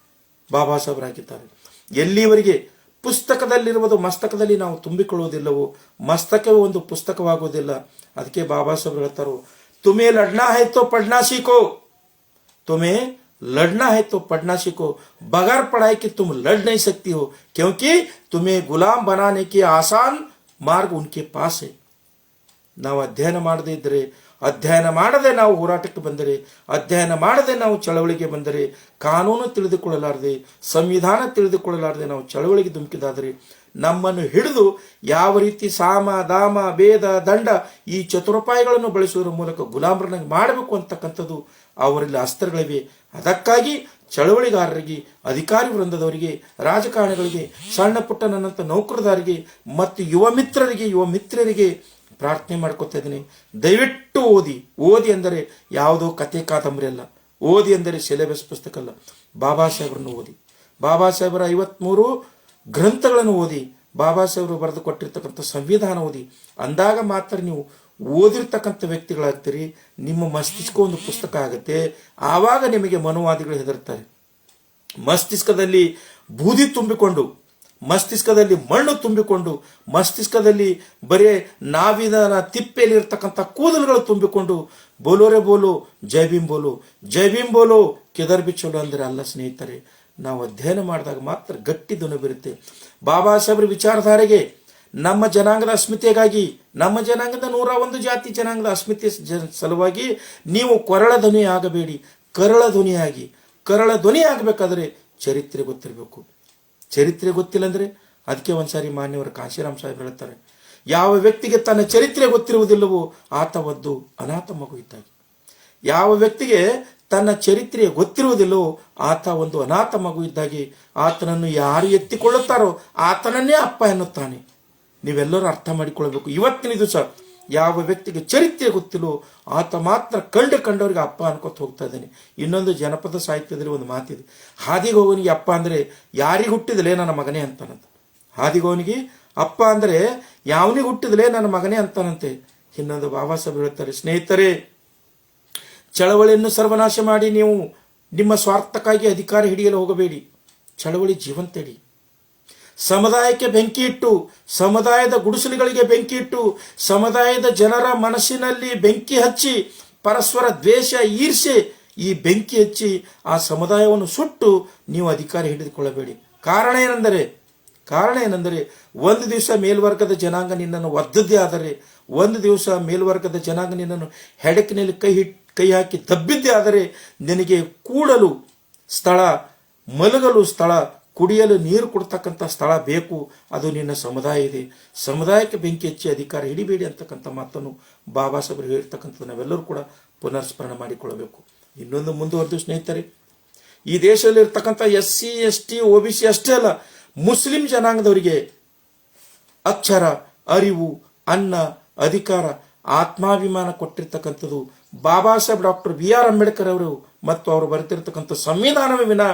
A: ಬಾಬಾ ಸಾಹೇಬರಾಗಿದ್ದಾರೆ. ಎಲ್ಲಿವರೆಗೆ ಪುಸ್ತಕದಲ್ಲಿರುವುದು ಮಸ್ತಕದಲ್ಲಿ ನಾವು ತುಂಬಿಕೊಳ್ಳುವುದಿಲ್ಲವೋ, ಮಸ್ತಕವೇ ಒಂದು ಪುಸ್ತಕವಾಗುವುದಿಲ್ಲ. ಅದಕ್ಕೆ ಬಾಬಾ ಸಾಹೇಬರು ಹೇಳ್ತಾರೋ, ತುಮೇ ಲಡ್ನಾ ಹೈ ತೋ ಪಡ್ನಾ ಸೀಖೋ, तुम्हें लड़ना है तो पढ़ना सीखो, बगैर पढ़ाई के तुम लड़ नहीं सकती हो, क्योंकि तुम्हें गुलाम बनाने की आसान मार्ग उनके पास है. ನಾವು ಅಧ್ಯಯನ ಮಾಡದೇ ಇದ್ದರೆ, ಅಧ್ಯಯನ ಮಾಡದೆ ನಾವು ಹೋರಾಟಕ್ಕೆ ಬಂದರೆ, ಅಧ್ಯಯನ ಮಾಡದೆ ನಾವು ಚಳವಳಿಗೆ ಬಂದರೆ, ಕಾನೂನು ತಿಳಿದುಕೊಳ್ಳಲಾರದೆ, ಸಂವಿಧಾನ ತಿಳಿದುಕೊಳ್ಳಲಾರದೆ ನಾವು ಚಳವಳಿಗೆ ಧುಮುಕಿದಾದರೆ, ನಮ್ಮನ್ನು ಹಿಡಿದು ಯಾವ ರೀತಿ ಸಾಮ, ದಾಮ, ಭೇದ, ದಂಡ ಈ ಚತುರಪಾಯಿಗಳನ್ನು ಬಳಸುವುದರ ಮೂಲಕ ಗುಲಾಮರನ್ನಾಗಿ ಮಾಡಬೇಕು ಅಂತಕ್ಕಂಥದ್ದು ಅವರಲ್ಲಿ ಅಸ್ತ್ರಗಳಿವೆ. ಅದಕ್ಕಾಗಿ ಚಳವಳಿಗಾರರಿಗೆ, ಅಧಿಕಾರಿ ವೃಂದದವರಿಗೆ, ರಾಜಕಾರಣಿಗಳಿಗೆ, ಸಣ್ಣ ಪುಟ್ಟ ನನ್ನಂಥ ನೌಕರದಾರಿಗೆ ಮತ್ತು ಯುವ ಮಿತ್ರರಿಗೆ ಪ್ರಾರ್ಥನೆ ಮಾಡ್ಕೊತಾ ಇದ್ದೀನಿ, ದಯವಿಟ್ಟು ಓದಿ ಅಂದರೆ ಯಾವುದೋ ಕತೆ ಕಾದಂಬರಿ ಅಲ್ಲ, ಓದಿ ಅಂದರೆ ಸಿಲೆಬಸ್ ಪುಸ್ತಕ ಅಲ್ಲ. ಬಾಬಾ ಸಾಹೇಬರನ್ನು ಓದಿ, ಬಾಬಾ ಸಾಹೇಬರ 53 ಗ್ರಂಥಗಳನ್ನು ಓದಿ, ಬಾಬಾ ಸಾಹೇಬರು ಬರೆದು ಕೊಟ್ಟಿರ್ತಕ್ಕಂಥ ಸಂವಿಧಾನ ಓದಿ. ಅಂದಾಗ ಮಾತ್ರ ನೀವು ಓದಿರ್ತಕ್ಕಂಥ ವ್ಯಕ್ತಿಗಳಾಗ್ತೀರಿ. ನಿಮ್ಮ ಮಸ್ತಿಷ್ಕ ಒಂದು ಪುಸ್ತಕ ಆಗುತ್ತೆ. ಆವಾಗ ನಿಮಗೆ ಮನುವಾದಿಗಳು ಹೆದರ್ತಾರೆ. ಮಸ್ತಿಷ್ಕದಲ್ಲಿ ಬೂದಿ ತುಂಬಿಕೊಂಡು, ಮಸ್ತಿಷ್ಕದಲ್ಲಿ ಮಣ್ಣು ತುಂಬಿಕೊಂಡು, ಮಸ್ತಿಷ್ಕದಲ್ಲಿ ಬರೇ ನಾವಿನ ತಿಪ್ಪೆಯಲ್ಲಿ ಇರ್ತಕ್ಕಂಥ ಕೂದಲುಗಳು ತುಂಬಿಕೊಂಡು ಬೋಲೋರೆ ಬೋಲೋ ಜೈ ಭೀಮ್ ಬೋಲೋ ಕೆದರ್ ಬಿಚ್ಚೋಲು ಅಂದರೆ ಅಲ್ಲ ಸ್ನೇಹಿತರೆ. ನಾವು ಅಧ್ಯಯನ ಮಾಡಿದಾಗ ಮಾತ್ರ ಗಟ್ಟಿ ಧ್ವನಿ ಬರುತ್ತೆ. ಬಾಬಾ ಸಾಹೇಬ್ರ ವಿಚಾರಧಾರೆಗೆ, ನಮ್ಮ ಜನಾಂಗದ ಅಸ್ಮಿತೆಗಾಗಿ, ನಮ್ಮ ಜನಾಂಗದ 101 ಜಾತಿ ಜನಾಂಗದ ಅಸ್ಮಿತೆ ಸಲುವಾಗಿ ನೀವು ಕೊರಳ ಧ್ವನಿ ಆಗಬೇಡಿ, ಕರಳ ಧ್ವನಿ ಆಗಬೇಕಾದ್ರೆ ಚರಿತ್ರೆ ಗೊತ್ತಿರಬೇಕು. ಚರಿತ್ರೆ ಗೊತ್ತಿಲ್ಲ ಅಂದರೆ, ಅದಕ್ಕೆ ಒಂದ್ಸಾರಿ ಮಾನ್ಯವರು ಕಾಶಿರಾಮ್ ಸಾಹೇಬ್ ಹೇಳ್ತಾರೆ, ಯಾವ ವ್ಯಕ್ತಿಗೆ ತನ್ನ ಚರಿತ್ರೆ ಗೊತ್ತಿರುವುದಿಲ್ಲವೋ ಆತ ಒಂದು ಅನಾಥ ಮಗು ಇದ್ದಾಗೆ. ಯಾವ ವ್ಯಕ್ತಿಗೆ ತನ್ನ ಚರಿತ್ರೆ ಗೊತ್ತಿರುವುದಿಲ್ಲವೋ ಆತ ಒಂದು ಅನಾಥ ಮಗು ಇದ್ದಾಗೆ. ಆತನನ್ನು ಯಾರು ಎತ್ತಿಕೊಳ್ಳುತ್ತಾರೋ ಆತನನ್ನೇ ಅಪ್ಪ ಎನ್ನುತ್ತಾನೆ. ನೀವೆಲ್ಲರೂ ಅರ್ಥ ಮಾಡಿಕೊಳ್ಬೇಕು. ಇವತ್ತಿನ ದಿವಸ ಯಾವ ವ್ಯಕ್ತಿಗೆ ಚರಿತ್ರೆ ಗೊತ್ತಿಲ್ಲೋ ಆತ ಮಾತ್ರ ಕಂಡವರಿಗೆ ಅಪ್ಪ ಅನ್ಕೊತ ಹೋಗ್ತಾ ಇದ್ದಾನೆ. ಇನ್ನೊಂದು ಜನಪದ ಸಾಹಿತ್ಯದಲ್ಲಿ ಒಂದು ಮಾತಿದೆ, ಹಾದಿಗೋವನಿಗೆ ಅಪ್ಪ ಅಂದರೆ ಯಾರಿಗೆ ಹುಟ್ಟಿದಲೇ ನನ್ನ ಮಗನೇ ಅಂತಾನಂತ. ಹಾದಿಗೋವನಿಗೆ ಅಪ್ಪ ಅಂದರೆ ಯಾವನಿಗೆ ಹುಟ್ಟಿದಲೇ ನನ್ನ ಮಗನೇ ಅಂತಾನಂತೆ. ಇನ್ನೊಂದು ಬಾಬಾ ಸಾಹೇಬ್ ಹೇಳ್ತಾರೆ, ಸ್ನೇಹಿತರೆ, ಚಳವಳಿಯನ್ನು ಸರ್ವನಾಶ ಮಾಡಿ ನೀವು ನಿಮ್ಮ ಸ್ವಾರ್ಥಕ್ಕಾಗಿ ಅಧಿಕಾರ ಹಿಡಿಯಲು ಹೋಗಬೇಡಿ. ಚಳವಳಿ ಜೀವಂತ ಇಡಿ. ಸಮುದಾಯಕ್ಕೆ ಬೆಂಕಿ ಇಟ್ಟು, ಸಮುದಾಯದ ಗುಡಿಸಲುಗಳಿಗೆ ಬೆಂಕಿ ಇಟ್ಟು, ಸಮುದಾಯದ ಜನರ ಮನಸ್ಸಿನಲ್ಲಿ ಬೆಂಕಿ ಹಚ್ಚಿ, ಪರಸ್ಪರ ದ್ವೇಷ, ಈರ್ಷೆ, ಈ ಬೆಂಕಿ ಹಚ್ಚಿ ಆ ಸಮುದಾಯವನ್ನು ಸುಟ್ಟು ನೀವು ಅಧಿಕಾರ ಹಿಡಿದುಕೊಳ್ಳಬೇಡಿ. ಕಾರಣ ಏನೆಂದರೆ ಒಂದು ದಿವಸ ಮೇಲ್ವರ್ಗದ ಜನಾಂಗ ನಿನ್ನನ್ನು ಒದ್ದದ್ದೇ ಆದರೆ, ಒಂದು ದಿವಸ ಮೇಲ್ವರ್ಗದ ಜನಾಂಗ ನಿನ್ನನ್ನು ಹೆಡಕಿನಲ್ಲಿ ಕೈ ಹಾಕಿ ತಬ್ಬಿದ್ದೇ ಆದರೆ, ನಿನಗೆ ಕೂಡಲು ಸ್ಥಳ, ಮಲಗಲು ಸ್ಥಳ, ಕುಡಿಯಲು ನೀರು ಕೊಡ್ತಕ್ಕಂಥ ಸ್ಥಳ ಬೇಕು. ಅದು ನಿನ್ನ ಸಮುದಾಯ ಇದೆ. ಸಮುದಾಯಕ್ಕೆ ಬೆಂಕಿ ಹಚ್ಚಿ ಅಧಿಕಾರ ಹಿಡಿಬೇಡಿ ಅಂತಕ್ಕಂಥ ಮಾತನ್ನು ಬಾಬಾ ಸಾಹೇಬರು ಹೇಳಿರ್ತಕ್ಕಂಥದ್ದು ನಾವೆಲ್ಲರೂ ಕೂಡ ಪುನರ್ಸ್ಮರಣೆ ಮಾಡಿಕೊಳ್ಳಬೇಕು. ಇನ್ನೊಂದು ಮುಂದುವರೆದು ಸ್ನೇಹಿತರೆ, ಈ ದೇಶದಲ್ಲಿರ್ತಕ್ಕಂಥ SC ST OBC ಅಷ್ಟೇ ಅಲ್ಲ, ಮುಸ್ಲಿಂ ಜನಾಂಗದವರಿಗೆ ಅಕ್ಷರ, ಅರಿವು, ಅನ್ನ, ಅಧಿಕಾರ, ಆತ್ಮಾಭಿಮಾನ ಕೊಟ್ಟಿರ್ತಕ್ಕಂಥದ್ದು ಬಾಬಾ ಸಾಹೇಬ್ ಡಾಕ್ಟರ್ BR ಅಂಬೇಡ್ಕರ್ ಅವರು ಮತ್ತು ಅವರು ಬರೆದಿರ್ತಕ್ಕಂಥ ಸಂವಿಧಾನವೇ ವಿನ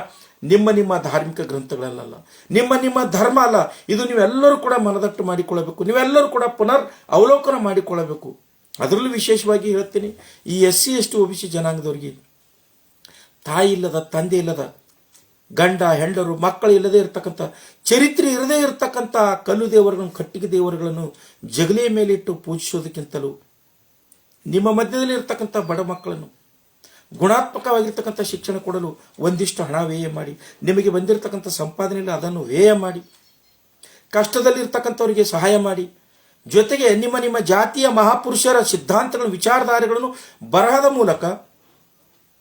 A: ನಿಮ್ಮ ಧಾರ್ಮಿಕ ಗ್ರಂಥಗಳಲ್ಲ, ನಿಮ್ಮ ಧರ್ಮ ಅಲ್ಲ. ಇದು ನೀವೆಲ್ಲರೂ ಕೂಡ ಮನದಟ್ಟು ಮಾಡಿಕೊಳ್ಳಬೇಕು, ನೀವೆಲ್ಲರೂ ಕೂಡ ಪುನರ್ ಅವಲೋಕನ ಮಾಡಿಕೊಳ್ಳಬೇಕು. ಅದರಲ್ಲೂ ವಿಶೇಷವಾಗಿ ಹೇಳ್ತೀನಿ, ಈ SC ST OBC ಜನಾಂಗದವರಿಗೆ ತಾಯಿ ಇಲ್ಲದ, ತಂದೆ ಇಲ್ಲದ, ಗಂಡ ಹೆಂಡರು ಮಕ್ಕಳು ಇಲ್ಲದೆ ಇರತಕ್ಕಂಥ, ಚರಿತ್ರೆ ಇರದೇ ಇರತಕ್ಕಂಥ ಕಲ್ಲು ದೇವರುಗಳನ್ನು, ಕಟ್ಟಿಗೆ ದೇವರುಗಳನ್ನು ಜಗಲಿಯ ಮೇಲಿಟ್ಟು ಪೂಜಿಸೋದಕ್ಕಿಂತಲೂ ನಿಮ್ಮ ಮಧ್ಯದಲ್ಲಿ ಇರತಕ್ಕಂಥ ಬಡ ಮಕ್ಕಳನ್ನು ಗುಣಾತ್ಮಕವಾಗಿರ್ತಕ್ಕಂಥ ಶಿಕ್ಷಣ ಕೊಡಲು ಒಂದಿಷ್ಟು ಹಣ ವ್ಯಯ ಮಾಡಿ, ನಿಮಗೆ ಬಂದಿರತಕ್ಕಂಥ ಸಂಪಾದನೆಯಲ್ಲಿ ಅದನ್ನು ವ್ಯಯ ಮಾಡಿ, ಕಷ್ಟದಲ್ಲಿರ್ತಕ್ಕಂಥವರಿಗೆ ಸಹಾಯ ಮಾಡಿ, ಜೊತೆಗೆ ನಿಮ್ಮ ಜಾತಿಯ ಮಹಾಪುರುಷರ ಸಿದ್ಧಾಂತಗಳನ್ನು, ವಿಚಾರಧಾರೆಗಳನ್ನು ಬರಹದ ಮೂಲಕ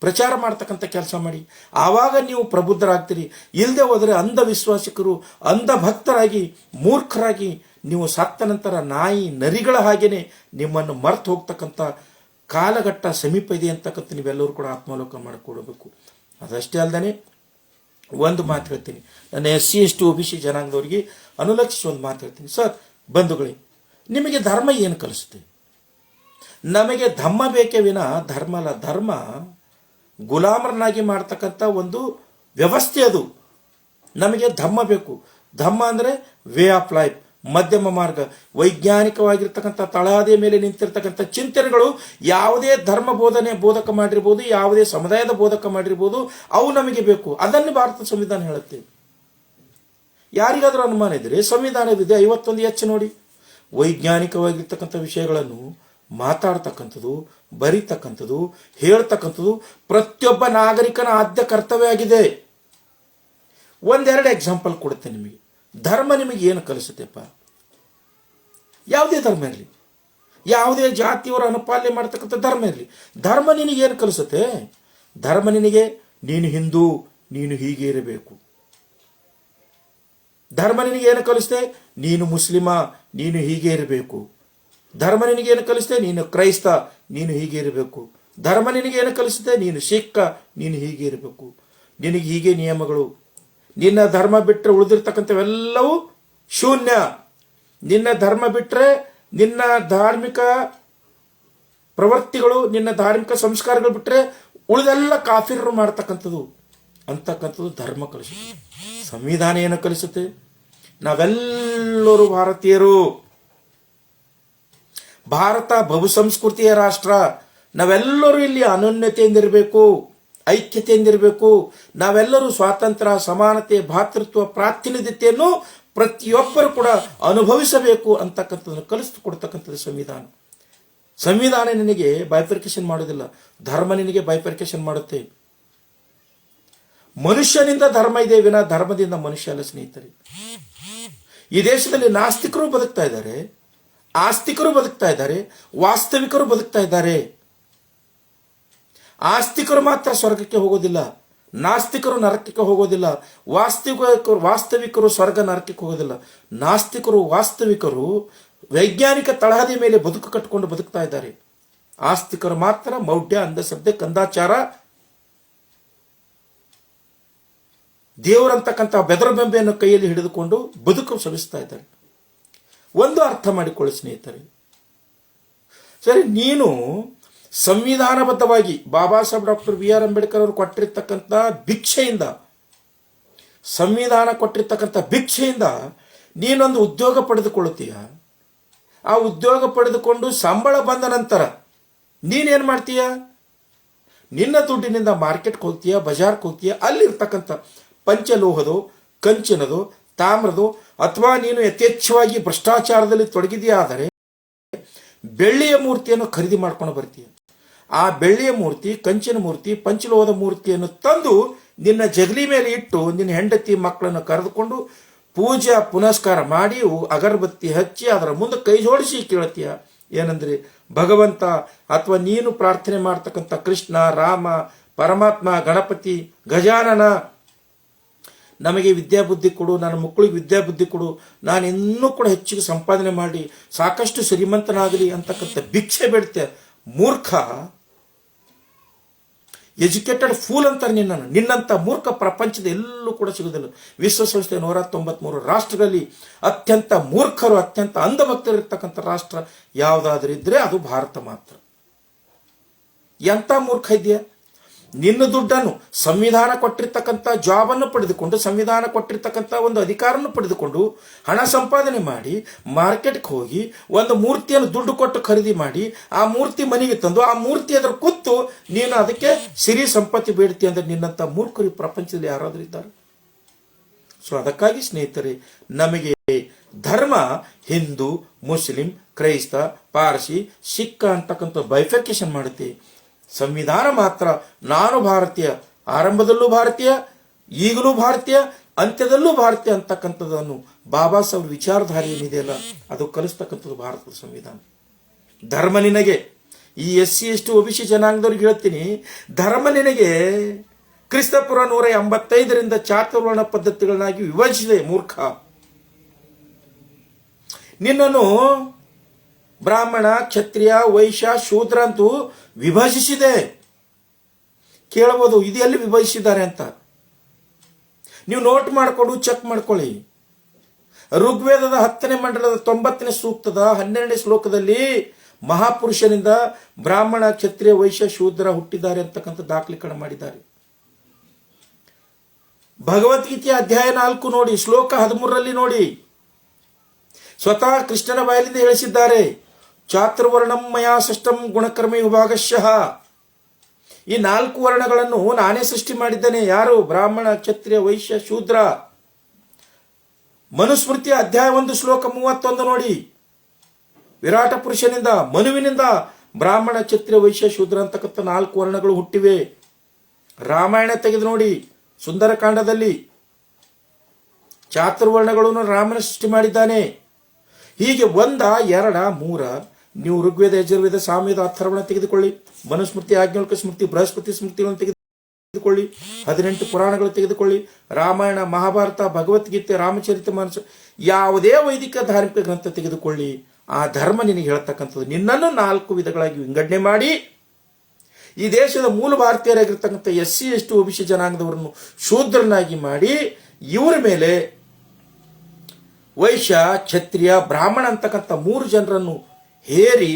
A: ಪ್ರಚಾರ ಮಾಡ್ತಕ್ಕಂಥ ಕೆಲಸ ಮಾಡಿ. ಆವಾಗ ನೀವು ಪ್ರಬುದ್ಧರಾಗ್ತೀರಿ. ಇಲ್ಲದೆ ಹೋದರೆ ಅಂಧವಿಶ್ವಾಸಿಕರು, ಅಂಧಭಕ್ತರಾಗಿ, ಮೂರ್ಖರಾಗಿ ನೀವು ಸತ್ತ ನಂತರ ನಾಯಿ ನರಿಗಳ ಹಾಗೇನೆ ನಿಮ್ಮನ್ನು ಮರ್ತು ಹೋಗ್ತಕ್ಕಂಥ ಕಾಲಘಟ್ಟ ಸಮೀಪ ಇದೆ ಅಂತಕ್ಕಂಥ ನೀವೆಲ್ಲರೂ ಕೂಡ ಆತ್ಮಾವಲೋಕನ ಮಾಡಿಕೊಡಬೇಕು. ಅದಷ್ಟೇ ಅಲ್ಲದೆ ಒಂದು ಮಾತು ಹೇಳ್ತೀನಿ, ನನ್ನ SC ST OBC ಜನಾಂಗದವರಿಗೆ ಅನುಲಕ್ಷಿಸಿ ಒಂದು ಮಾತು ಹೇಳ್ತೀನಿ. ಸರ್, ಬಂಧುಗಳೇ, ನಿಮಗೆ ಧರ್ಮ ಏನು ಕಲಿಸುತ್ತೆ? ನಮಗೆ ಧಮ್ಮ ಬೇಕೇ ವಿನ ಧರ್ಮ ಅಲ್ಲ. ಧರ್ಮ ಗುಲಾಮರನ್ನಾಗಿ ಮಾಡ್ತಕ್ಕಂಥ ಒಂದು ವ್ಯವಸ್ಥೆ. ಅದು ನಮಗೆ ಧಮ್ಮ ಬೇಕು. ಧಮ್ಮ ಅಂದರೆ ವೇ ಆಫ್ ಲೈಫ್, ಮಧ್ಯಮ ಮಾರ್ಗ, ವೈಜ್ಞಾನಿಕವಾಗಿರ್ತಕ್ಕಂಥ ತಳಹದಿಯ ಮೇಲೆ ನಿಂತಿರ್ತಕ್ಕಂಥ ಚಿಂತನೆಗಳು. ಯಾವುದೇ ಧರ್ಮ ಬೋಧಕ ಮಾಡಿರ್ಬೋದು, ಯಾವುದೇ ಸಮುದಾಯದ ಬೋಧಕ ಮಾಡಿರ್ಬೋದು, ಅವು ನಮಗೆ ಬೇಕು. ಅದನ್ನು ಭಾರತದ ಸಂವಿಧಾನ ಹೇಳುತ್ತೆ. ಯಾರಿಗಾದರೂ ಅನುಮಾನ ಇದ್ದರೆ ಸಂವಿಧಾನವಿದೆ 51H ನೋಡಿ. ವೈಜ್ಞಾನಿಕವಾಗಿರ್ತಕ್ಕಂಥ ವಿಷಯಗಳನ್ನು ಮಾತಾಡ್ತಕ್ಕಂಥದ್ದು, ಬರೀತಕ್ಕಂಥದ್ದು, ಹೇಳ್ತಕ್ಕಂಥದ್ದು ಪ್ರತಿಯೊಬ್ಬ ನಾಗರಿಕನ ಆದ್ಯ ಕರ್ತವ್ಯ ಆಗಿದೆ. ಒಂದೆರಡು ಎಕ್ಸಾಂಪಲ್ ಕೊಡುತ್ತೆ ನಿಮಗೆ. ಧರ್ಮ ನಿಮಗೆ ಏನು ಕಲಿಸುತ್ತೆಪ್ಪ? ಯಾವುದೇ ಧರ್ಮ ಇರಲಿ, ಯಾವುದೇ ಜಾತಿಯವರು ಅನುಪಾಲನೆ ಮಾಡ್ತಕ್ಕಂಥ ಧರ್ಮ ಇರಲಿ, ಧರ್ಮ ನಿನಗೇನು ಕಲಿಸುತ್ತೆ? ಧರ್ಮ ನಿನಗೆ ನೀನು ಹಿಂದೂ, ನೀನು ಹೀಗೆ ಇರಬೇಕು. ಧರ್ಮ ನಿನಗೇನು ಕಲಿಸುತ್ತೆ? ನೀನು ಮುಸ್ಲಿಮ, ನೀನು ಹೀಗೆ ಇರಬೇಕು. ಧರ್ಮ ನಿನಗೇನು ಕಲಿಸುತ್ತೆ? ನೀನು ಕ್ರೈಸ್ತ, ನೀನು ಹೀಗೆ ಇರಬೇಕು. ಧರ್ಮ ನಿನಗೇನು ಕಲಿಸುತ್ತೆ? ನೀನು ಸಿಕ್ಕ, ನೀನು ಹೀಗೆ ಇರಬೇಕು. ನಿನಗೆ ಹೀಗೆ ನಿಯಮಗಳು. ನಿನ್ನ ಧರ್ಮ ಬಿಟ್ಟರೆ ಉಳಿದಿರ್ತಕ್ಕಂಥವೆಲ್ಲವೂ ಶೂನ್ಯ. ನಿನ್ನ ಧರ್ಮ ಬಿಟ್ಟರೆ ನಿನ್ನ ಧಾರ್ಮಿಕ ಪ್ರವೃತ್ತಿಗಳು, ನಿನ್ನ ಧಾರ್ಮಿಕ ಸಂಸ್ಕಾರಗಳು ಬಿಟ್ಟರೆ ಉಳಿದೆಲ್ಲ ಕಾಫಿರರು ಮಾಡ್ತಕ್ಕಂಥದ್ದು ಅಂತಕ್ಕಂಥದ್ದು ಧರ್ಮ ಕಲಿಸುತ್ತೆ. ಸಂವಿಧಾನ ಏನು ಕಲಿಸುತ್ತೆ? ನಾವೆಲ್ಲರೂ ಭಾರತೀಯರು. ಭಾರತ ಬಹುಸಂಸ್ಕೃತಿಯ ರಾಷ್ಟ್ರ. ನಾವೆಲ್ಲರೂ ಇಲ್ಲಿ ಅನನ್ಯತೆಯಿಂದಿರಬೇಕು, ಐಕ್ಯತೆಯಿಂದಿರಬೇಕು. ನಾವೆಲ್ಲರೂ ಸ್ವಾತಂತ್ರ್ಯ, ಸಮಾನತೆ, ಭ್ರಾತೃತ್ವ, ಪ್ರಾತಿನಿಧ್ಯತೆಯನ್ನು ಪ್ರತಿಯೊಬ್ಬರು ಕೂಡ ಅನುಭವಿಸಬೇಕು ಅಂತಕ್ಕಂಥದ್ದನ್ನು ಕಲಿಸಿಕೊಡ್ತಕ್ಕಂಥದ್ದು ಸಂವಿಧಾನ. ಸಂವಿಧಾನ ನಿನಗೆ ಬೈಫರ್ಕೇಶನ್ ಮಾಡೋದಿಲ್ಲ, ಧರ್ಮ ನಿನಗೆ ಬೈಫರ್ಕೇಶನ್ ಮಾಡುತ್ತೆ. ಮನುಷ್ಯನಿಂದ ಧರ್ಮ ಇದೆ ವಿನ ಧರ್ಮದಿಂದ ಮನುಷ್ಯ ಅಲ್ಲ ಸ್ನೇಹಿತರೆ. ಈ ದೇಶದಲ್ಲಿ ನಾಸ್ತಿಕರು ಬದುಕ್ತಾ ಇದ್ದಾರೆ, ಆಸ್ತಿಕರು ಬದುಕ್ತಾ ಇದ್ದಾರೆ, ವಾಸ್ತವಿಕರು ಬದುಕ್ತಾ ಇದ್ದಾರೆ. ಆಸ್ತಿಕರು ಮಾತ್ರ ಸ್ವರ್ಗಕ್ಕೆ ಹೋಗೋದಿಲ್ಲ, ನಾಸ್ತಿಕರು ನರಕಕ್ಕೆ ಹೋಗೋದಿಲ್ಲ. ವಾಸ್ತವಿಕರು ಸ್ವರ್ಗ ನರಕಕ್ಕೆ ಹೋಗೋದಿಲ್ಲ. ನಾಸ್ತಿಕರು, ವಾಸ್ತವಿಕರು ವೈಜ್ಞಾನಿಕ ತಳಹದಿ ಮೇಲೆ ಬದುಕು ಕಟ್ಟಿಕೊಂಡು ಬದುಕ್ತಾ ಇದ್ದಾರೆ. ಆಸ್ತಿಕರು ಮಾತ್ರ ಮೌಢ್ಯ, ಅಂಧಶ್ರದ್ಧೆ, ಕಂದಾಚಾರ, ದೇವರಂತಕ್ಕಂಥ ಬೆದರುಬೆಂಬೆಯನ್ನು ಕೈಯಲ್ಲಿ ಹಿಡಿದುಕೊಂಡು ಬದುಕು ಶ್ರಮಿಸ್ತಾ ಇದ್ದಾರೆ. ಒಂದು ಅರ್ಥ ಮಾಡಿಕೊಳ್ಳಿ ಸ್ನೇಹಿತರೆ. ಸರಿ, ನೀನು ಸಂವಿಧಾನಬದ್ಧವಾಗಿ ಬಾಬಾ ಸಾಹೇಬ್ ಡಾಕ್ಟರ್ BR ಅಂಬೇಡ್ಕರ್ ಅವರು ಕೊಟ್ಟಿರ್ತಕ್ಕಂಥ ಭಿಕ್ಷೆಯಿಂದ, ಸಂವಿಧಾನ ಕೊಟ್ಟಿರ್ತಕ್ಕಂಥ ಭಿಕ್ಷೆಯಿಂದ ನೀನೊಂದು ಉದ್ಯೋಗ ಪಡೆದುಕೊಳ್ಳುತ್ತೀಯ. ಆ ಉದ್ಯೋಗ ಪಡೆದುಕೊಂಡು ಸಂಬಳ ಬಂದ ನಂತರ ನೀನೇನು ಮಾಡ್ತೀಯ? ನಿನ್ನ ದುಡ್ಡಿನಿಂದ ಮಾರ್ಕೆಟ್ಗೆ ಹೋಗ್ತೀಯ, ಬಜಾರ್ಗೆ ಹೋಗ್ತೀಯ. ಅಲ್ಲಿರ್ತಕ್ಕಂಥ ಪಂಚಲೋಹದೋ, ಕಂಚಿನದೋ, ತಾಮ್ರದು, ಅಥವಾ ನೀನು ಯಥೇಚ್ಛವಾಗಿ ಭ್ರಷ್ಟಾಚಾರದಲ್ಲಿ ತೊಡಗಿದೆಯಾದರೆ ಬೆಳ್ಳಿಯ ಮೂರ್ತಿಯನ್ನು ಖರೀದಿ ಮಾಡ್ಕೊಂಡು ಬರ್ತೀಯ. ಆ ಬೆಳ್ಳಿಯ ಮೂರ್ತಿ, ಕಂಚಿನ ಮೂರ್ತಿ, ಪಂಚಲೋಹದ ಮೂರ್ತಿಯನ್ನು ತಂದು ನಿನ್ನ ಜಗಲಿ ಮೇಲೆ ಇಟ್ಟು ನಿನ್ನ ಹೆಂಡತಿ ಮಕ್ಕಳನ್ನು ಕರೆದುಕೊಂಡು ಪೂಜಾ ಪುನಸ್ಕಾರ ಮಾಡಿ ಅಗರಬತ್ತಿ ಹಚ್ಚಿ ಅದರ ಮುಂದೆ ಕೈ ಜೋಡಿಸಿ ಕೇಳ್ತೀಯ. ಏನಂದ್ರೆ, ಭಗವಂತ ಅಥವಾ ನೀನು ಪ್ರಾರ್ಥನೆ ಮಾಡ್ತಕ್ಕಂಥ ಕೃಷ್ಣ, ರಾಮ, ಪರಮಾತ್ಮ, ಗಣಪತಿ, ಗಜಾನನ ನಮಗೆ ವಿದ್ಯಾಬುದ್ಧಿ ಕೊಡು, ನನ್ನ ಮಕ್ಕಳಿಗೆ ವಿದ್ಯಾಬುದ್ಧಿ ಕೊಡು, ನಾನು ಇನ್ನೂ ಕೂಡ ಹೆಚ್ಚಿಗೆ ಸಂಪಾದನೆ ಮಾಡಿ ಸಾಕಷ್ಟು ಶ್ರೀಮಂತನಾಗಲಿ ಅಂತಕ್ಕಂಥ ಭಿಕ್ಷೆ ಬೇಡ್ತೆ. ಮೂರ್ಖ, ಎಜುಕೇಟೆಡ್ ಫೂಲ್ ಅಂತಾರೆ ನಿನ್ನಂತ ಮೂರ್ಖ ಪ್ರಪಂಚದ ಎಲ್ಲೂ ಕೂಡ ಸಿಗುವುದಿಲ್ಲ. ವಿಶ್ವಸಂಸ್ಥೆ 193 ರಾಷ್ಟ್ರಗಳಲ್ಲಿ ಅತ್ಯಂತ ಮೂರ್ಖರು, ಅತ್ಯಂತ ಅಂಧಭಕ್ತರು ಇರ್ತಕ್ಕಂಥ ರಾಷ್ಟ್ರ ಯಾವುದಾದ್ರೂ ಇದ್ರೆ ಅದು ಭಾರತ ಮಾತ್ರ. ಎಂತ ಮೂರ್ಖ ಇದೆಯಾ? ನಿನ್ನ ದುಡ್ಡನ್ನು, ಸಂವಿಧಾನ ಕೊಟ್ಟಿರ್ತಕ್ಕಂಥ ಜಾಬನ್ನು ಪಡೆದುಕೊಂಡು, ಸಂವಿಧಾನ ಕೊಟ್ಟಿರ್ತಕ್ಕಂಥ ಒಂದು ಅಧಿಕಾರವನ್ನು ಪಡೆದುಕೊಂಡು ಹಣ ಸಂಪಾದನೆ ಮಾಡಿ ಮಾರ್ಕೆಟ್ಗೆ ಹೋಗಿ ಒಂದು ಮೂರ್ತಿಯನ್ನು ದುಡ್ಡು ಕೊಟ್ಟು ಖರೀದಿ ಮಾಡಿ ಆ ಮೂರ್ತಿ ಮನೆಗೆ ತಂದು ಆ ಮೂರ್ತಿ ಅದರ ಕೂತು ನೀನು ಅದಕ್ಕೆ ಸಿರಿ ಸಂಪತ್ತಿ ಬೇಡ್ತಿ ಅಂದ್ರೆ ನಿನ್ನಂತ ಮೂರ್ಖರು ಪ್ರಪಂಚದಲ್ಲಿ ಯಾರಾದರೂ ಇದ್ದಾರೆ? ಸೊ ಅದಕ್ಕಾಗಿ ಸ್ನೇಹಿತರೆ, ನಮಗೆ ಧರ್ಮ ಹಿಂದೂ, ಮುಸ್ಲಿಂ, ಕ್ರೈಸ್ತ, ಪಾರ್ಸಿ, ಸಿಖ್ ಅಂತಕ್ಕಂಥ ಬೈಫಿಕೇಶನ್ ಮಾಡುತ್ತೆ. ಸಂವಿಧಾನ ಮಾತ್ರ ನಾನು ಭಾರತೀಯ, ಆರಂಭದಲ್ಲೂ ಭಾರತೀಯ, ಈಗಲೂ ಭಾರತೀಯ, ಅಂತ್ಯದಲ್ಲೂ ಭಾರತೀಯ ಅಂತಕ್ಕಂಥದ್ದನ್ನು ಬಾಬಾ ಸಾಹೇಬ್ ವಿಚಾರಧಾರೆ ಏನಿದೆಯಲ್ಲ ಅದು ಕಲಿಸ್ತಕ್ಕಂಥದ್ದು ಭಾರತದ ಸಂವಿಧಾನ. ಧರ್ಮ ನಿನಗೆ, ಈ SC ST OBC ಜನಾಂಗದವ್ರಿಗೆ ಹೇಳ್ತೀನಿ, ಧರ್ಮ ನಿನಗೆ ಕ್ರಿಸ್ತಪೂರ್ವ 185ರಿಂದ ಚಾತುರ್ವರ್ಣ ಪದ್ಧತಿಗಳನ್ನಾಗಿ ವಿಭಜಿಸಿದೆ. ಮೂರ್ಖ, ನಿನ್ನನ್ನು ಬ್ರಾಹ್ಮಣ, ಕ್ಷತ್ರಿಯ, ವೈಶ್ಯ, ಶೂದ್ರ ಅಂತೂ ವಿಭಜಿಸಿದೆ. ಕೇಳಬಹುದು, ಇದು ಎಲ್ಲಿ ವಿಭಜಿಸಿದ್ದಾರೆ ಅಂತ. ನೀವು ನೋಟ್ ಮಾಡಿಕೊಂಡು ಚೆಕ್ ಮಾಡ್ಕೊಳ್ಳಿ. ಋಗ್ವೇದದ 10ನೇ ಮಂಡಲದ 90ನೇ ಸೂಕ್ತದ 12ನೇ ಶ್ಲೋಕದಲ್ಲಿ ಮಹಾಪುರುಷನಿಂದ ಬ್ರಾಹ್ಮಣ, ಕ್ಷತ್ರಿಯ, ವೈಶ್ಯ, ಶೂದ್ರ ಹುಟ್ಟಿದ್ದಾರೆ ಅಂತಕ್ಕಂಥ ದಾಖಲೀಕರಣ ಮಾಡಿದ್ದಾರೆ. ಭಗವದ್ಗೀತೆಯ ಅಧ್ಯಾಯ 4 ನೋಡಿ, ಶ್ಲೋಕ 13ರಲ್ಲಿ ನೋಡಿ, ಸ್ವತಃ ಕೃಷ್ಣನ ಬಾಯಲಿಂದ ಹೇಳಿಸಿದ್ದಾರೆ. ಚಾತುರ್ವರ್ಣಂ ಮಯಾ ಸೃಷ್ಟಂ ಗುಣಕರ್ಮ ವಿಭಾಗಶಃ. ಈ 4 ವರ್ಣಗಳನ್ನು ನಾನೇ ಸೃಷ್ಟಿ ಮಾಡಿದ್ದೇನೆ. ಯಾರು? ಬ್ರಾಹ್ಮಣ, ಕ್ಷತ್ರಿಯ, ವೈಶ್ಯ, ಶೂದ್ರ. ಮನುಸ್ಮೃತಿಯ ಅಧ್ಯಾಯ 1 ಶ್ಲೋಕ 31 ನೋಡಿ, ವಿರಾಟ ಪುರುಷನಿಂದ, ಮನುವಿನಿಂದ ಬ್ರಾಹ್ಮಣ, ಕ್ಷತ್ರಿಯ, ವೈಶ್ಯ, ಶೂದ್ರ ಅಂತಕ್ಕಂಥ 4 ವರ್ಣಗಳು ಹುಟ್ಟಿವೆ. ರಾಮಾಯಣ ತೆಗೆದು ನೋಡಿ, ಸುಂದರಕಾಂಡದಲ್ಲಿ ಚಾತುರ್ವರ್ಣಗಳನ್ನು ರಾಮನ ಸೃಷ್ಟಿ ಮಾಡಿದ್ದಾನೆ. ಹೀಗೆ 1, 2, 3 ನೀವು ಋಗ್ವೇದ, ಯಜುರ್ವೇದ, ಸಾಮವೇದ, ಅಥರ್ವಣ ತೆಗೆದುಕೊಳ್ಳಿ, ಮನುಸ್ಮೃತಿ, ಆಜ್ಞಾವಲ್ಕ ಸ್ಮೃತಿ, ಬೃಹಸ್ಪತಿ ಸ್ಮೃತಿಗಳನ್ನು ತೆಗೆದುಕೊಳ್ಳಿ, 18 ಪುರಾಣಗಳು ತೆಗೆದುಕೊಳ್ಳಿ, ರಾಮಾಯಣ, ಮಹಾಭಾರತ, ಭಗವದ್ಗೀತೆ, ರಾಮಚರಿತ ಮಾನಸ, ಯಾವುದೇ ವೈದಿಕ ಧಾರ್ಮಿಕ ಗ್ರಂಥ ತೆಗೆದುಕೊಳ್ಳಿ, ಆ ಧರ್ಮ ನಿನಗೆ ಹೇಳ್ತಕ್ಕಂಥದ್ದು. ನಿನ್ನನ್ನು 4 ವಿಧಗಳಾಗಿ ವಿಂಗಡಣೆ ಮಾಡಿ ಈ ದೇಶದ ಮೂಲ ಭಾರತೀಯರಾಗಿರ್ತಕ್ಕಂಥ SC ST OBC ಜನಾಂಗದವರನ್ನು ಶೂದ್ರನಾಗಿ ಮಾಡಿ ಇವರ ಮೇಲೆ ವೈಶ್ಯ, ಕ್ಷತ್ರಿಯ, ಬ್ರಾಹ್ಮಣ ಅಂತಕ್ಕಂಥ 3 ಜನರನ್ನು ಹೇರಿ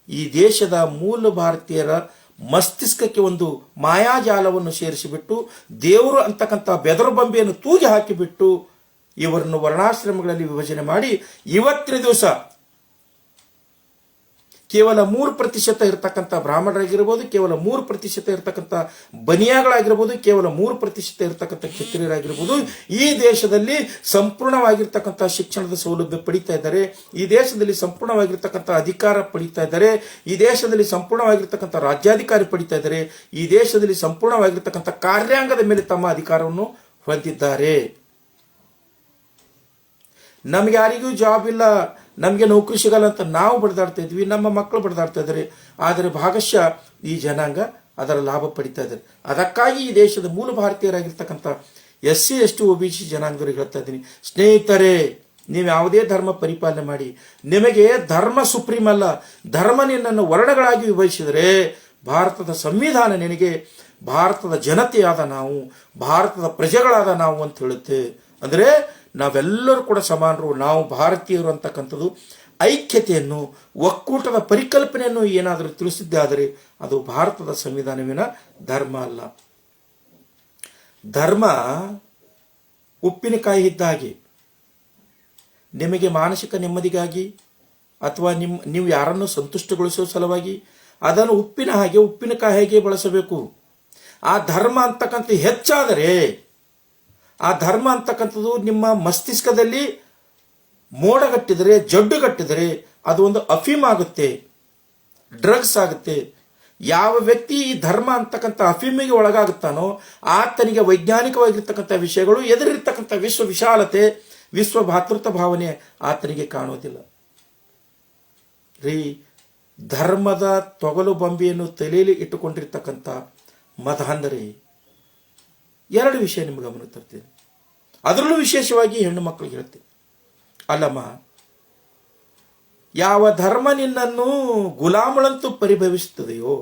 A: ಈ ದೇಶದ ಮೂಲ ಭಾರತೀಯರ ಮಸ್ತಿಷ್ಕಕ್ಕೆ ಒಂದು ಮಾಯಾಜಾಲವನ್ನು ಸೇರಿಸಿಬಿಟ್ಟು ದೇವರು ಅಂತಕ್ಕಂಥ ಬೆದರು ಬೊಂಬೆಯನ್ನು ತೂಗಿ ಹಾಕಿಬಿಟ್ಟು ಇವರನ್ನು ವರ್ಣಾಶ್ರಮಗಳಲ್ಲಿ ವಿಭಜನೆ ಮಾಡಿ ಇವತ್ತಿನ ದಿವಸ ಕೇವಲ 3% ಇರತಕ್ಕಂಥ ಬ್ರಾಹ್ಮಣರಾಗಿರ್ಬೋದು, ಕೇವಲ 3% ಇರತಕ್ಕಂಥ ಬನಿಯಾಗಳಾಗಿರ್ಬೋದು, ಕೇವಲ 3% ಇರತಕ್ಕಂಥ ಕ್ಷತ್ರಿಯರಾಗಿರ್ಬೋದು ಈ ದೇಶದಲ್ಲಿ ಸಂಪೂರ್ಣವಾಗಿರ್ತಕ್ಕಂಥ ಶಿಕ್ಷಣದ ಸೌಲಭ್ಯ ಪಡಿತಾ ಇದ್ದಾರೆ. ಈ ದೇಶದಲ್ಲಿ ಸಂಪೂರ್ಣವಾಗಿರ್ತಕ್ಕಂಥ ಅಧಿಕಾರ ಪಡಿತಾ ಇದ್ದಾರೆ. ಈ ದೇಶದಲ್ಲಿ ಸಂಪೂರ್ಣವಾಗಿರ್ತಕ್ಕಂಥ ರಾಜ್ಯಾಧಿಕಾರಿ ಪಡಿತಾ ಇದ್ದಾರೆ. ಈ ದೇಶದಲ್ಲಿ ಸಂಪೂರ್ಣವಾಗಿರ್ತಕ್ಕಂಥ ಕಾರ್ಯಾಂಗದ ಮೇಲೆ ತಮ್ಮ ಅಧಿಕಾರವನ್ನು ಹೊಂದಿದ್ದಾರೆ. ನಮ್ಗೆ ಯಾರಿಗೂ ಜಾಬ್ ಇಲ್ಲ, ನಮಗೆ ನೌಕರಿ ಸಿಗಲ್ಲ ಅಂತ ನಾವು ಬಡ್ದಾಡ್ತಾ ಇದ್ವಿ, ನಮ್ಮ ಮಕ್ಕಳು ಬಡ್ದಾಡ್ತಾ ಇದ್ದಾರೆ. ಆದರೆ ಭಾಗಶಃ ಈ ಜನಾಂಗ ಅದರ ಲಾಭ ಪಡಿತಾ ಇದ್ದಾರೆ. ಅದಕ್ಕಾಗಿ ಈ ದೇಶದ ಮೂಲ ಭಾರತೀಯರಾಗಿರ್ತಕ್ಕಂಥ SC ST OBC ಜನಾಂಗದವರಿಗೆ ಹೇಳ್ತಾ ಇದ್ದೀನಿ, ಸ್ನೇಹಿತರೆ, ನೀವು ಯಾವುದೇ ಧರ್ಮ ಪರಿಪಾಲನೆ ಮಾಡಿ, ನಿಮಗೆ ಧರ್ಮ ಸುಪ್ರೀಂ ಅಲ್ಲ. ಧರ್ಮ ನಿನ್ನನ್ನು ವರ್ಣಗಳಾಗಿ ವಿಭಜಿಸಿದರೆ ಭಾರತದ ಸಂವಿಧಾನ ನಿನಗೆ ಭಾರತದ ಜನತೆಯಾದ ನಾವು, ಭಾರತದ ಪ್ರಜೆಗಳಾದ ನಾವು ಅಂತ ಹೇಳುತ್ತೆ. ಅಂದರೆ ನಾವೆಲ್ಲರೂ ಕೂಡ ಸಮಾನರು, ನಾವು ಭಾರತೀಯರು ಅಂತಕ್ಕಂಥದ್ದು ಐಕ್ಯತೆಯನ್ನು, ಒಕ್ಕೂಟದ ಪರಿಕಲ್ಪನೆಯನ್ನು ಏನಾದರೂ ತಿಳಿಸಿದ್ದಾದರೆ ಅದು ಭಾರತದ ಸಂವಿಧಾನವಿನ ಧರ್ಮ ಅಲ್ಲ. ಧರ್ಮ ಉಪ್ಪಿನಕಾಯಿ ಇದ್ದ ಹಾಗೆ, ನಿಮಗೆ ಮಾನಸಿಕ ನೆಮ್ಮದಿಗಾಗಿ ಅಥವಾ ನೀವು ಯಾರನ್ನು ಸಂತುಷ್ಟಗೊಳಿಸುವ ಸಲುವಾಗಿ ಅದನ್ನು ಉಪ್ಪಿನಕಾಯಿ ಹಾಗೆ ಬಳಸಬೇಕು. ಆ ಧರ್ಮ ಅಂತಕ್ಕಂಥ ಹೆಚ್ಚಾದರೆ ಆ ಧರ್ಮ ಅಂತಕ್ಕಂಥದ್ದು ನಿಮ್ಮ ಮಸ್ತಿಷ್ಕದಲ್ಲಿ ಮೋಡಗಟ್ಟಿದರೆ, ಜಡ್ಡುಗಟ್ಟಿದರೆ ಅದು ಒಂದು ಅಫೀಮ್ ಆಗುತ್ತೆ, ಡ್ರಗ್ಸ್ ಆಗುತ್ತೆ. ಯಾವ ವ್ಯಕ್ತಿ ಈ ಧರ್ಮ ಅಂತಕ್ಕಂಥ ಅಫೀಮಿಗೆ ಒಳಗಾಗುತ್ತಾನೋ ಆತನಿಗೆ ವೈಜ್ಞಾನಿಕವಾಗಿರ್ತಕ್ಕಂಥ ವಿಷಯಗಳು, ಎದುರಿರ್ತಕ್ಕಂಥ ವಿಶ್ವ ವಿಶಾಲತೆ, ವಿಶ್ವ ಭಾತೃತ್ವ ಭಾವನೆ ಆತನಿಗೆ ಕಾಣೋದಿಲ್ಲ ರೀ. ಧರ್ಮದ ತೊಗಲು ಬೊಂಬೆಯನ್ನು ತಲೆಯಲ್ಲಿ ಇಟ್ಟುಕೊಂಡಿರ್ತಕ್ಕಂಥ ಮತಾಂಧರಿ ಎರಡು ವಿಷಯ ನಿಮ್ಗೆ ಗಮನ ತರ್ತೀನಿ. ಅದರಲ್ಲೂ ವಿಶೇಷವಾಗಿ ಹೆಣ್ಣು ಮಕ್ಕಳಿಗೆ ಹೇಳ್ತೀನಿ, ಅಲ್ಲಮ್ಮ, ಯಾವ ಧರ್ಮ ನಿನ್ನನ್ನು ಗುಲಾಮಳಂತೂ ಪರಿಭವಿಸುತ್ತದೆಯೋ,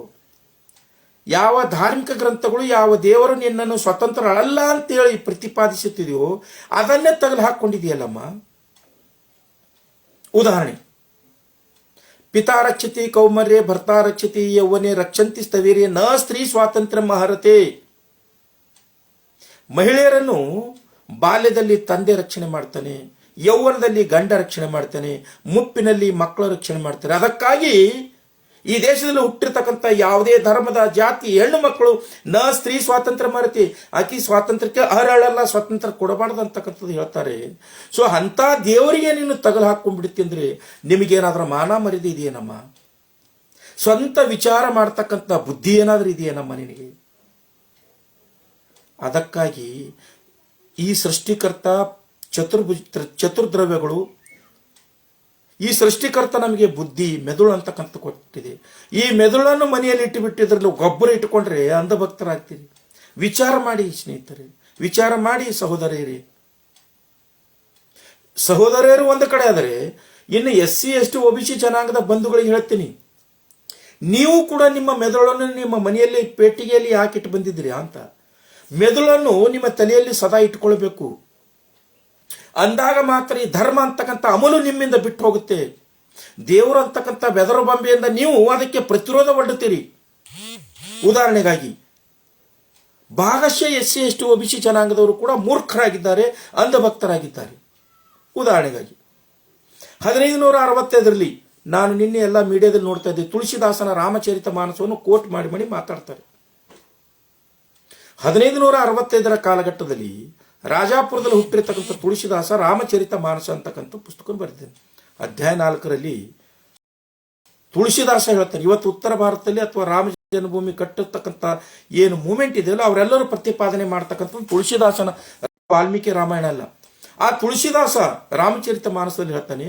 A: ಯಾವ ಧಾರ್ಮಿಕ ಗ್ರಂಥಗಳು, ಯಾವ ದೇವರು ನಿನ್ನನ್ನು ಸ್ವತಂತ್ರ ಅಲ್ಲ ಅಂತೇಳಿ ಪ್ರತಿಪಾದಿಸುತ್ತಿದೆಯೋ ಅದನ್ನೇ ತಗಲು ಹಾಕ್ಕೊಂಡಿದೆಯಲ್ಲಮ್ಮ. ಉದಾಹರಣೆ, ಪಿತಾ ರಕ್ಷತಿ ಕೌಮರ್ಯೆ ಭರ್ತಾ ರಕ್ಷತಿ ಯೌವನೆ ರಕ್ಷಂತಿ ಸ್ಥವೀರ್ಯ ನ ಸ್ತ್ರೀ ಸ್ವಾತಂತ್ರ್ಯ ಮಹರತೆ. ಮಹಿಳೆಯರನ್ನು ಬಾಲ್ಯದಲ್ಲಿ ತಂದೆ ರಕ್ಷಣೆ ಮಾಡ್ತಾನೆ, ಯೌವನದಲ್ಲಿ ಗಂಡ ರಕ್ಷಣೆ ಮಾಡ್ತಾನೆ, ಮುಪ್ಪಿನಲ್ಲಿ ಮಕ್ಕಳ ರಕ್ಷಣೆ ಮಾಡ್ತಾನೆ. ಅದಕ್ಕಾಗಿ ಈ ದೇಶದಲ್ಲಿ ಹುಟ್ಟಿರ್ತಕ್ಕಂಥ ಯಾವುದೇ ಧರ್ಮದ ಜಾತಿ ಹೆಣ್ಣು ಮಕ್ಕಳು ನ ಸ್ತ್ರೀ ಸ್ವಾತಂತ್ರ್ಯ ಮರತಿ, ಆಕಿ ಸ್ವಾತಂತ್ರ್ಯಕ್ಕೆ ಅರ್ಹಳಲ್ಲ, ಸ್ವಾತಂತ್ರ್ಯ ಕೊಡಬಾರ್ದು ಅಂತಕ್ಕಂಥದ್ದು ಹೇಳ್ತಾರೆ. ಸೊ ಅಂಥ ದೇವರಿಗೆ ನೀನು ತಗಲು ಹಾಕೊಂಡ್ಬಿಡ್ತಿ ಅಂದ್ರೆ ನಿಮಗೇನಾದ್ರೂ ಮಾನ ಮರ್ಯಾದೆ ಇದೆಯೇನಮ್ಮ? ಸ್ವಂತ ವಿಚಾರ ಮಾಡ್ತಕ್ಕಂಥ ಬುದ್ಧಿ ಏನಾದ್ರೂ ಇದೆಯೇನಮ್ಮ ನಿನಗೆ? ಅದಕ್ಕಾಗಿ ಈ ಸೃಷ್ಟಿಕರ್ತ ಚತುರ್ದ್ರವ್ಯಗಳು, ಈ ಸೃಷ್ಟಿಕರ್ತ ನಮಗೆ ಬುದ್ಧಿ, ಮೆದುಳು ಅಂತಕ್ಕಂಥ ಕೊಟ್ಟಿದೆ. ಈ ಮೆದುಳನ್ನು ಮನೆಯಲ್ಲಿ ಇಟ್ಟುಬಿಟ್ಟಿದ್ರಲ್ಲಿ ಗೊಬ್ಬರ ಇಟ್ಟುಕೊಂಡ್ರೆ ಅಂಧಭಕ್ತರಾಗ್ತೀರಿ. ವಿಚಾರ ಮಾಡಿ ಸ್ನೇಹಿತರೆ, ವಿಚಾರ ಮಾಡಿ ಸಹೋದರಿಯರೇ. ಸಹೋದರಿಯರು ಒಂದು ಕಡೆ ಆದರೆ, ಇನ್ನು SC ST OBC ಜನಾಂಗದ ಬಂಧುಗಳಿಗೆ ಹೇಳ್ತೀನಿ, ನೀವು ಕೂಡ ನಿಮ್ಮ ಮೆದುಳನ್ನು ನಿಮ್ಮ ಮನೆಯಲ್ಲಿ ಪೆಟ್ಟಿಗೆಯಲ್ಲಿ ಹಾಕಿಟ್ಟು ಬಂದಿದ್ದೀರಿ ಅಂತ. ಮೆದುಳನ್ನು ನಿಮ್ಮ ತಲೆಯಲ್ಲಿ ಸದಾ ಇಟ್ಕೊಳ್ಬೇಕು. ಅಂದಾಗ ಮಾತ್ರ ಈ ಧರ್ಮ ಅಂತಕ್ಕಂಥ ಅಮಲು ನಿಮ್ಮಿಂದ ಬಿಟ್ಟು ಹೋಗುತ್ತೆ. ದೇವರು ಅಂತಕ್ಕಂಥ ಬೆದರು ಬೊಂಬೆಯಿಂದ ನೀವು ಅದಕ್ಕೆ ಪ್ರತಿರೋಧ ಒಡ್ಡುತ್ತೀರಿ. ಉದಾಹರಣೆಗಾಗಿ ಭಾಗಶಃ SC ST OBC ಜನಾಂಗದವರು ಕೂಡ ಮೂರ್ಖರಾಗಿದ್ದಾರೆ, ಅಂಧಭಕ್ತರಾಗಿದ್ದಾರೆ. ಉದಾಹರಣೆಗಾಗಿ 1565ರಲ್ಲಿ ನಾನು ನಿನ್ನೆ ಎಲ್ಲ ಮೀಡಿಯಾದಲ್ಲಿ ನೋಡ್ತಾ ಇದ್ದೆ, ತುಳಸಿದಾಸನ ರಾಮಚರಿತ ಮಾನಸವನ್ನು ಕೋಟ್ ಮಾಡಿ ಮಾತಾಡ್ತಾರೆ. 1565ರ ಕಾಲಘಟ್ಟದಲ್ಲಿ ರಾಜಾಪುರದಲ್ಲಿ ಹುಟ್ಟಿರ್ತಕ್ಕಂಥ ತುಳಸಿದಾಸ ರಾಮಚರಿತ ಮಾನಸ ಅಂತಕ್ಕಂಥ ಪುಸ್ತಕ ಬರೆದಿದ್ದಾನೆ. ಅಧ್ಯಾಯ 4ರಲ್ಲಿ ತುಳಸಿದಾಸ ಹೇಳ್ತಾನೆ, ಇವತ್ತು ಉತ್ತರ ಭಾರತದಲ್ಲಿ ಅಥವಾ ರಾಮ ಜನ್ಮಭೂಮಿ ಕಟ್ಟಿರ್ತಕ್ಕಂಥ ಏನು ಮೂಮೆಂಟ್ ಇದೆಯಲ್ಲ ಅವರೆಲ್ಲರೂ ಪ್ರತಿಪಾದನೆ ಮಾಡ್ತಕ್ಕಂಥ ತುಳಸಿದಾಸನ ವಾಲ್ಮೀಕಿ ರಾಮಾಯಣ ಅಲ್ಲ. ಆ ತುಳಸಿದಾಸ ರಾಮಚರಿತ ಮಾನಸದಲ್ಲಿ ಹೇಳ್ತಾನೆ,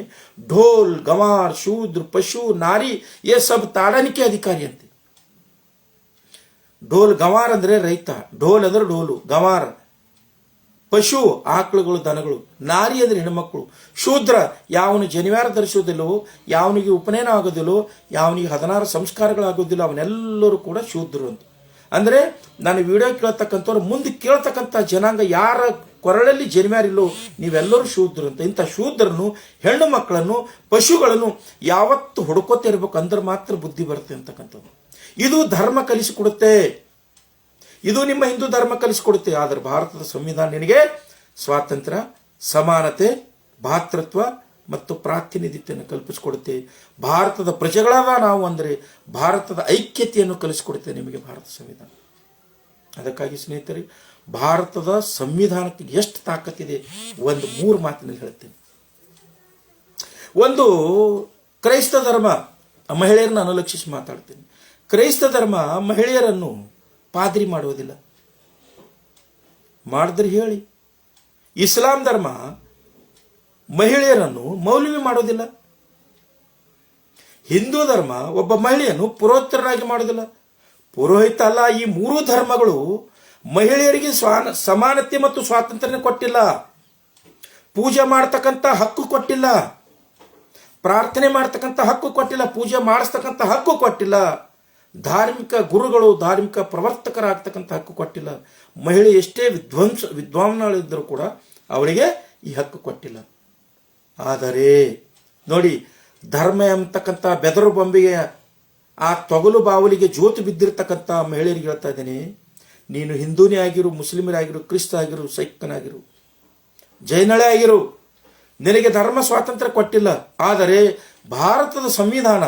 A: ಢೋಲ್ ಗಂವಾರ್ ಶೂದ್ರ ಪಶು ನಾರಿ ಏ ಸಬ್ ತಾಡನಿಕೆ ಅಧಿಕಾರಿ ಅಂತೆ. ಢೋಲ್ ಗಂವಾರ್ ಅಂದ್ರೆ ರೈತ, ಢೋಲ್ ಅಂದ್ರೆ ಢೋಲು, ಗಂವಾರ್ ಪಶು ಆಕಳುಗಳು ದನಗಳು, ನಾರಿ ಅಂದ್ರೆ ಹೆಣ್ಮಕ್ಳು, ಶೂದ್ರ ಯಾವನು ಜನಿವಾರ ಧರಿಸೋದಿಲ್ಲೋ, ಯಾವನಿಗೆ ಉಪನಯನ ಆಗೋದಿಲ್ಲೋ, ಯಾವನಿಗೆ 16 ಸಂಸ್ಕಾರಗಳಾಗೋದಿಲ್ಲ, ಅವನೆಲ್ಲರೂ ಕೂಡ ಶೂದ್ರರು ಅಂತ. ಅಂದ್ರೆ ನಾನು ವಿಡಿಯೋ ಕೇಳ್ತಕ್ಕಂಥವ್ರು ಮುಂದೆ ಕೇಳ್ತಕ್ಕಂಥ ಜನಾಂಗ ಯಾರ ಕೊರಳಲ್ಲಿ ಜನಿವಾರಿಲ್ಲೋ ನೀವೆಲ್ಲರೂ ಶೂದ್ರರು ಅಂತ. ಇಂಥ ಶೂದ್ರನು ಹೆಣ್ಣು ಮಕ್ಕಳನ್ನು ಪಶುಗಳನ್ನು ಯಾವತ್ತು ಹುಡುಕೋತಾ ಇರ್ಬೇಕು, ಅಂದ್ರೆ ಮಾತ್ರ ಬುದ್ಧಿ ಬರುತ್ತೆ ಅಂತಕ್ಕಂಥದ್ದು. ಇದು ಧರ್ಮ ಕಲಿಸಿಕೊಡುತ್ತೆ, ಇದು ನಿಮ್ಮ ಹಿಂದೂ ಧರ್ಮ ಕಲಿಸಿಕೊಡುತ್ತೆ. ಆದರೆ ಭಾರತದ ಸಂವಿಧಾನ ನಿನಗೆ ಸ್ವಾತಂತ್ರ್ಯ, ಸಮಾನತೆ, ಭಾತೃತ್ವ ಮತ್ತು ಪ್ರಾತಿನಿಧ್ಯತೆಯನ್ನು ಕಲ್ಪಿಸಿಕೊಡುತ್ತೆ. ಭಾರತದ ಪ್ರಜೆಗಳಾದ ನಾವು ಅಂದರೆ ಭಾರತದ ಐಕ್ಯತೆಯನ್ನು ಕಲಿಸಿಕೊಡುತ್ತೆ ನಿಮಗೆ ಭಾರತ ಸಂವಿಧಾನ. ಅದಕ್ಕಾಗಿ ಸ್ನೇಹಿತರೆ, ಭಾರತದ ಸಂವಿಧಾನಕ್ಕೆ ಎಷ್ಟು ತಾಕತ್ತಿದೆ ಒಂದು 3 ಮಾತಿನಲ್ಲಿ ಹೇಳ್ತೇನೆ. ಒಂದು, ಕ್ರೈಸ್ತ ಧರ್ಮ ಮಹಿಳೆಯರನ್ನು ಅನುಲಕ್ಷಿಸಿ ಮಾತಾಡ್ತೇನೆ. ಕ್ರೈಸ್ತ ಧರ್ಮ ಮಹಿಳೆಯರನ್ನು ಪಾದ್ರಿ ಮಾಡುವುದಿಲ್ಲ, ಮಾಡಿದ್ರೆ ಹೇಳಿ. ಇಸ್ಲಾಂ ಧರ್ಮ ಮಹಿಳೆಯರನ್ನು ಮೌಲ್ವಿ ಮಾಡೋದಿಲ್ಲ. ಹಿಂದೂ ಧರ್ಮ ಒಬ್ಬ ಮಹಿಳೆಯನ್ನು ಪುರೋಹಿತರಾಗಿ ಮಾಡೋದಿಲ್ಲ. ಪುರೋಹಿತ ಅಲ್ಲ, ಈ 3 ಧರ್ಮಗಳು ಮಹಿಳೆಯರಿಗೆ ಸಮಾನತೆ ಮತ್ತು ಸ್ವಾತಂತ್ರ್ಯ ಕೊಟ್ಟಿಲ್ಲ. ಪೂಜೆ ಮಾಡ್ತಕ್ಕಂಥ ಹಕ್ಕು ಕೊಟ್ಟಿಲ್ಲ, ಪ್ರಾರ್ಥನೆ ಮಾಡ್ತಕ್ಕಂಥ ಹಕ್ಕು ಕೊಟ್ಟಿಲ್ಲ, ಪೂಜೆ ಮಾಡಿಸ್ತಕ್ಕಂಥ ಹಕ್ಕು ಕೊಟ್ಟಿಲ್ಲ, ಧಾರ್ಮಿಕ ಗುರುಗಳು ಧಾರ್ಮಿಕ ಪ್ರವರ್ತಕರಾಗ್ತಕ್ಕಂಥ ಹಕ್ಕು ಕೊಟ್ಟಿಲ್ಲ. ಮಹಿಳೆ ಎಷ್ಟೇ ವಿದ್ವಾಂಸಗಳಿದ್ದರೂ ಕೂಡ ಅವಳಿಗೆ ಈ ಹಕ್ಕು ಕೊಟ್ಟಿಲ್ಲ. ಆದರೆ ನೋಡಿ, ಧರ್ಮ ಎಂಬತಕ್ಕಂಥ ಬೆದರು ಬೊಂಬೆಗೆ ಆ ತೊಗಲು ಬಾವಲಿಗೆ ಜೋತು ಬಿದ್ದಿರ್ತಕ್ಕಂಥ ಮಹಿಳೆಯರಿಗೆ ಹೇಳ್ತಾ ಇದ್ದೇನೆ, ನೀನು ಹಿಂದೂನೇ ಆಗಿರು, ಮುಸ್ಲಿಮರೇ ಆಗಿರು, ಕ್ರಿಸ್ತ ಆಗಿರು, ಸೈಕನಾಗಿರು, ಜೈನಳೇ ಆಗಿರು, ನಿನಗೆ ಧರ್ಮ ಸ್ವಾತಂತ್ರ್ಯ ಕೊಟ್ಟಿಲ್ಲ. ಆದರೆ ಭಾರತದ ಸಂವಿಧಾನ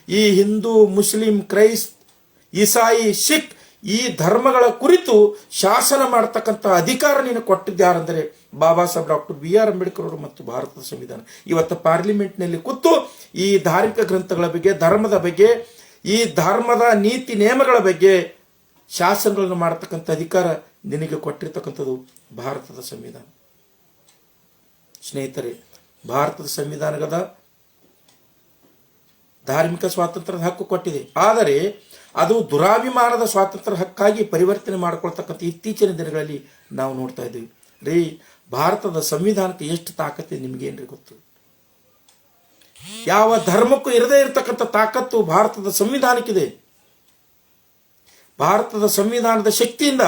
A: ಈ ಹಿಂದೂ, ಮುಸ್ಲಿಂ, ಕ್ರೈಸ್ತ, ಇಸಾಯಿ, ಸಿಖ್ ಈ ಧರ್ಮಗಳ ಕುರಿತು ಶಾಸನ ಮಾಡತಕ್ಕಂಥ ಅಧಿಕಾರ ನೀನು ಕೊಟ್ಟಿದ್ದಾರೆಂದರೆ ಬಾಬಾ ಸಾಹೇಬ್ ಡಾಕ್ಟರ್ BR ಅಂಬೇಡ್ಕರ್ ಅವರು ಮತ್ತು ಭಾರತದ ಸಂವಿಧಾನ. ಇವತ್ತು ಪಾರ್ಲಿಮೆಂಟ್ನಲ್ಲಿ ಕೂತು ಈ ಧಾರ್ಮಿಕ ಗ್ರಂಥಗಳ ಬಗ್ಗೆ, ಧರ್ಮದ ಬಗ್ಗೆ, ಈ ಧರ್ಮದ ನೀತಿ ನಿಯಮಗಳ ಬಗ್ಗೆ ಶಾಸನಗಳನ್ನು ಮಾಡತಕ್ಕಂಥ ಅಧಿಕಾರ ನಿನಗೆ ಕೊಟ್ಟಿರ್ತಕ್ಕಂಥದ್ದು ಭಾರತದ ಸಂವಿಧಾನ. ಸ್ನೇಹಿತರೆ, ಭಾರತದ ಸಂವಿಧಾನದ ಧಾರ್ಮಿಕ ಸ್ವಾತಂತ್ರ್ಯದ ಹಕ್ಕು ಕೊಟ್ಟಿದೆ. ಆದರೆ ಅದು ದುರಾಭಿಮಾನದ ಸ್ವಾತಂತ್ರ್ಯ ಹಕ್ಕಾಗಿ ಪರಿವರ್ತನೆ ಮಾಡಿಕೊಳ್ತಕ್ಕಂಥ ಇತ್ತೀಚಿನ ದಿನಗಳಲ್ಲಿ ನಾವು ನೋಡ್ತಾ ಇದ್ದೀವಿ. ರೀ, ಭಾರತದ ಸಂವಿಧಾನಕ್ಕೆ ಎಷ್ಟು ತಾಕತ್ತು ನಿಮ್ಗೇನ್ರಿ ಗೊತ್ತು? ಯಾವ ಧರ್ಮಕ್ಕೂ ಇರದೇ ಇರತಕ್ಕಂಥ ತಾಕತ್ತು ಭಾರತದ ಸಂವಿಧಾನಕ್ಕಿದೆ. ಭಾರತದ ಸಂವಿಧಾನದ ಶಕ್ತಿಯಿಂದ,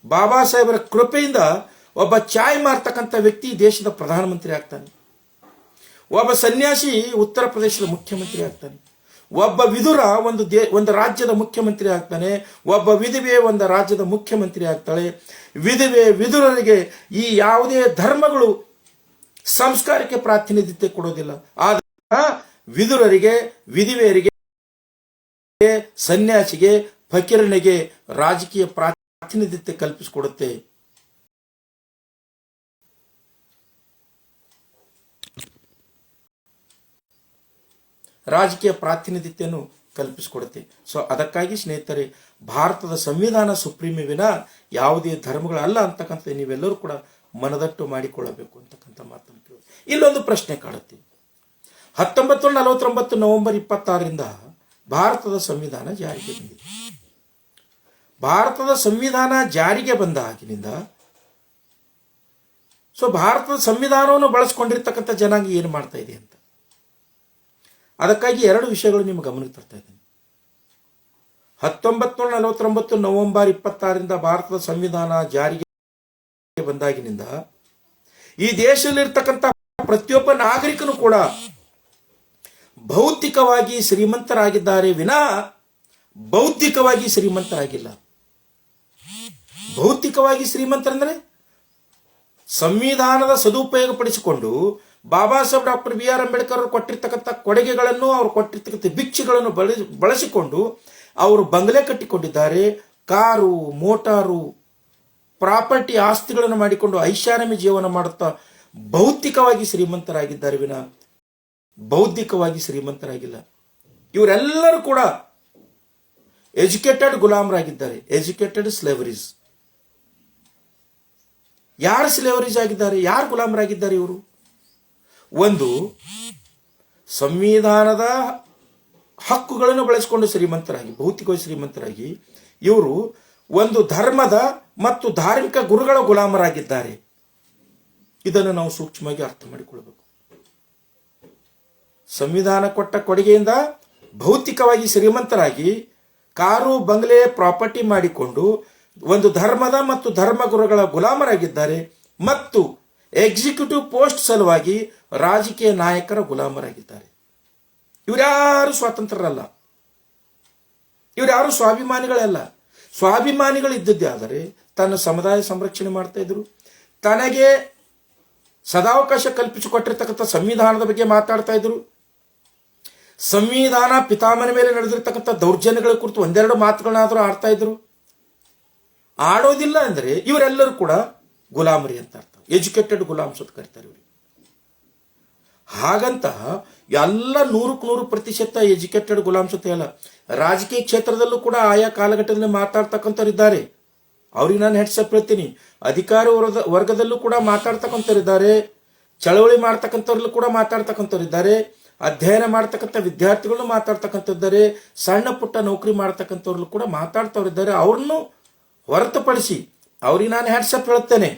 A: ಬಾಬಾ ಸಾಹೇಬರ ಕೃಪೆಯಿಂದ ಒಬ್ಬ ಚಾಯ್ ಮಾರ್ತಕ್ಕಂಥ ವ್ಯಕ್ತಿ ದೇಶದ ಪ್ರಧಾನಮಂತ್ರಿ ಆಗ್ತಾನೆ. ಒಬ್ಬ ಸನ್ಯಾಸಿ ಉತ್ತರ ಪ್ರದೇಶದ ಮುಖ್ಯಮಂತ್ರಿ ಆಗ್ತಾನೆ. ಒಬ್ಬ ವಿದುರ ಒಂದು ರಾಜ್ಯದ ಮುಖ್ಯಮಂತ್ರಿ ಆಗ್ತಾನೆ. ಒಬ್ಬ ವಿಧವೆ ಒಂದು ರಾಜ್ಯದ ಮುಖ್ಯಮಂತ್ರಿ ಆಗ್ತಾಳೆ. ವಿಧವೆ ವಿದುರರಿಗೆ ಈ ಯಾವುದೇ ಧರ್ಮಗಳು ಸಂಸ್ಕಾರಕ್ಕೆ ಪ್ರಾತಿನಿಧ್ಯತೆ ಕೊಡೋದಿಲ್ಲ. ಆದ್ರೆ ವಿದುರರಿಗೆ, ವಿಧವೆಯರಿಗೆ, ಸನ್ಯಾಸಿಗೆ, ಫಕೀರನಿಗೆ ರಾಜಕೀಯ ಪ್ರಾತಿನಿಧ್ಯತೆ ಕಲ್ಪಿಸಿಕೊಡುತ್ತೆ. ರಾಜಕೀಯ ಪ್ರಾತಿನಿಧ್ಯತೆಯನ್ನು ಕಲ್ಪಿಸಿಕೊಡುತ್ತೆ. ಸೊ ಅದಕ್ಕಾಗಿ ಸ್ನೇಹಿತರೆ, ಭಾರತದ ಸಂವಿಧಾನ ಸುಪ್ರೀಮೇ ವಿನ ಯಾವುದೇ ಧರ್ಮಗಳಲ್ಲ ಅಂತಕ್ಕಂಥ ನೀವೆಲ್ಲರೂ ಕೂಡ ಮನದಟ್ಟು ಮಾಡಿಕೊಳ್ಳಬೇಕು ಅಂತಕ್ಕಂಥ ಮಾತನ್ನು ಕೇಳೋದು. ಇಲ್ಲೊಂದು ಪ್ರಶ್ನೆ ಕಾಡುತ್ತೆ. 1949 ನವೆಂಬರ್ 26ರಿಂದ ಭಾರತದ ಸಂವಿಧಾನ ಜಾರಿಗೆ ಬಂದಿದೆ. ಭಾರತದ ಸಂವಿಧಾನ ಜಾರಿಗೆ ಬಂದ ಆಗಿನಿಂದ ಸೊ ಭಾರತದ ಸಂವಿಧಾನವನ್ನು ಬಳಸ್ಕೊಂಡಿರ್ತಕ್ಕಂಥ ಜನಾಂಗ ಏನು ಮಾಡ್ತಾ ಇದೆ ಅಂತ, ಅದಕ್ಕಾಗಿ ಎರಡು ವಿಷಯಗಳು ನಿಮ್ಮ ಗಮನಕ್ಕೆ ತರ್ತಾ ಇದ್ದೇನೆ. 1949 ನವೆಂಬರ್ 26ರಿಂದ ಭಾರತದ ಸಂವಿಧಾನ ಜಾರಿಗೆ ಬಂದಾಗಿನಿಂದ ಈ ದೇಶದಲ್ಲಿರ್ತಕ್ಕಂಥ ಪ್ರತಿಯೊಬ್ಬ ನಾಗರಿಕನು ಕೂಡ ಭೌತಿಕವಾಗಿ ಶ್ರೀಮಂತರಾಗಿದ್ದಾರೆ ವಿನಾ ಬೌದ್ಧಿಕವಾಗಿ ಶ್ರೀಮಂತರಾಗಿಲ್ಲ. ಭೌತಿಕವಾಗಿ ಶ್ರೀಮಂತರಂದ್ರೆ ಸಂವಿಧಾನದ ಸದುಪಯೋಗ ಪಡಿಸಿಕೊಂಡು ಬಾಬಾ ಸಾಹೇಬ್ ಡಾಕ್ಟರ್ BR ಅಂಬೇಡ್ಕರ್ ಅವರು ಕೊಟ್ಟಿರ್ತಕ್ಕಂಥ ಕೊಡುಗೆಗಳನ್ನು, ಅವರು ಕೊಟ್ಟಿರ್ತಕ್ಕಂಥ ಭಿಕ್ಷೆಗಳನ್ನು ಬಳಸಿಕೊಂಡು ಅವರು ಬಂಗಲೆ ಕಟ್ಟಿಕೊಂಡಿದ್ದಾರೆ. ಕಾರು, ಮೋಟಾರು, ಪ್ರಾಪರ್ಟಿ, ಆಸ್ತಿಗಳನ್ನು ಮಾಡಿಕೊಂಡು ಐಷಾರಾಮಿ ಜೀವನ ಮಾಡುತ್ತಾ ಭೌತಿಕವಾಗಿ ಶ್ರೀಮಂತರಾಗಿದ್ದಾರೆ ವಿನ ಬೌದ್ಧಿಕವಾಗಿ ಶ್ರೀಮಂತರಾಗಿಲ್ಲ. ಇವರೆಲ್ಲರೂ ಕೂಡ ಎಜುಕೇಟೆಡ್ ಗುಲಾಮರಾಗಿದ್ದಾರೆ. ಎಜುಕೇಟೆಡ್ ಸ್ಲೇವರೀಸ್. ಯಾರು ಸ್ಲೇವರೀಸ್ ಆಗಿದ್ದಾರೆ? ಯಾರು ಗುಲಾಮರಾಗಿದ್ದಾರೆ? ಇವರು ಒಂದು ಸಂವಿಧಾನದ ಹಕ್ಕುಗಳನ್ನು ಬಳಸಿಕೊಂಡು ಶ್ರೀಮಂತರಾಗಿ, ಭೌತಿಕವಾಗಿ ಶ್ರೀಮಂತರಾಗಿ, ಇವರು ಒಂದು ಧರ್ಮದ ಮತ್ತು ಧಾರ್ಮಿಕ ಗುರುಗಳ ಗುಲಾಮರಾಗಿದ್ದಾರೆ. ಇದನ್ನು ನಾವು ಸೂಕ್ಷ್ಮವಾಗಿ ಅರ್ಥ ಮಾಡಿಕೊಳ್ಳಬೇಕು. ಸಂವಿಧಾನ ಕೊಟ್ಟ ಕೊಡುಗೆಯಿಂದ ಭೌತಿಕವಾಗಿ ಶ್ರೀಮಂತರಾಗಿ ಕಾರು, ಬಂಗ್ಲೆ, ಪ್ರಾಪರ್ಟಿ ಮಾಡಿಕೊಂಡು ಒಂದು ಧರ್ಮದ ಮತ್ತು ಧರ್ಮಗುರುಗಳ ಗುಲಾಮರಾಗಿದ್ದಾರೆ. ಮತ್ತು ಎಕ್ಸಿಕ್ಯೂಟಿವ್ ಪೋಸ್ಟ್ ಸಲುವಾಗಿ ರಾಜಕೀಯ ನಾಯಕರ ಗುಲಾಮರಾಗಿದ್ದಾರೆ. ಇವರ್ಯಾರು ಸ್ವತಂತ್ರರಲ್ಲ, ಇವರ್ಯಾರು ಸ್ವಾಭಿಮಾನಿಗಳಲ್ಲ. ಸ್ವಾಭಿಮಾನಿಗಳು ಇದ್ದದ್ದೇ ಆದರೆ ತನ್ನ ಸಮುದಾಯ ಸಂರಕ್ಷಣೆ ಮಾಡ್ತಾ ಇದ್ರು, ತನಗೆ ಸದಾವಕಾಶ ಕಲ್ಪಿಸಿಕೊಟ್ಟಿರ್ತಕ್ಕಂಥ ಸಂವಿಧಾನದ ಬಗ್ಗೆ ಮಾತಾಡ್ತಾ ಇದ್ರು. ಸಂವಿಧಾನ ಪಿತಾಮನ ಮೇಲೆ ನಡೆದಿರ್ತಕ್ಕಂಥ ದೌರ್ಜನ್ಯಗಳ ಕುರಿತು ಒಂದೆರಡು ಮಾತುಗಳನ್ನಾದರೂ ಆಡ್ತಾ ಇದ್ರು. ಆಡೋದಿಲ್ಲ ಅಂದ್ರೆ ಇವರೆಲ್ಲರೂ ಕೂಡ ಗುಲಾಮರಿ ಅಂತ ಅರ್ಥ. ಎಜುಕೇಟೆಡ್ ಗುಲಾಮ್ಸ್ ಅಂತ ಕರೀತಾರೆ ಇವರು. ಹಾಗಂತ ಎಲ್ಲ 100% ಎಜುಕೇಟೆಡ್ ಗುಲಾಮ್ಸ್ ಅಂತ ಹೇಳ. ರಾಜಕೀಯ ಕ್ಷೇತ್ರದಲ್ಲೂ ಕೂಡ ಆಯಾ ಕಾಲಘಟ್ಟದಲ್ಲಿ ಮಾತಾಡ್ತಕ್ಕಂಥವ್ರಿದ್ದಾರೆ. ಅವ್ರಿಗೆ ನಾನು ಹೆಡ್ಸಪ್ ಹೇಳ್ತೀನಿ. ಅಧಿಕಾರಿ ವರ್ಗದಲ್ಲೂ ಕೂಡ ಮಾತಾಡ್ತಕ್ಕಂಥವ್ರಿದ್ದಾರೆ. ಚಳವಳಿ ಮಾಡ್ತಕ್ಕಂಥವ್ರಲ್ಲೂ ಕೂಡ ಮಾತಾಡ್ತಕ್ಕಂಥವ್ರಿದ್ದಾರೆ. ಅಧ್ಯಯನ ಮಾಡ್ತಕ್ಕಂಥ ವಿದ್ಯಾರ್ಥಿಗಳು ಮಾತಾಡ್ತಕ್ಕಂಥದ್ದಾರೆ. ಸಣ್ಣ ಪುಟ್ಟ ನೌಕರಿ ಮಾಡ್ತಕ್ಕಂಥವ್ರಲ್ಲೂ ಕೂಡ ಮಾತಾಡ್ತವ್ರಿದ್ದಾರೆ. ಅವ್ರನ್ನು ಹೊರತುಪಡಿಸಿ ಅವ್ರಿಗೆ ನಾನು ಹೆಡ್ಸಪ್ ಹೇಳ್ತೇನೆ.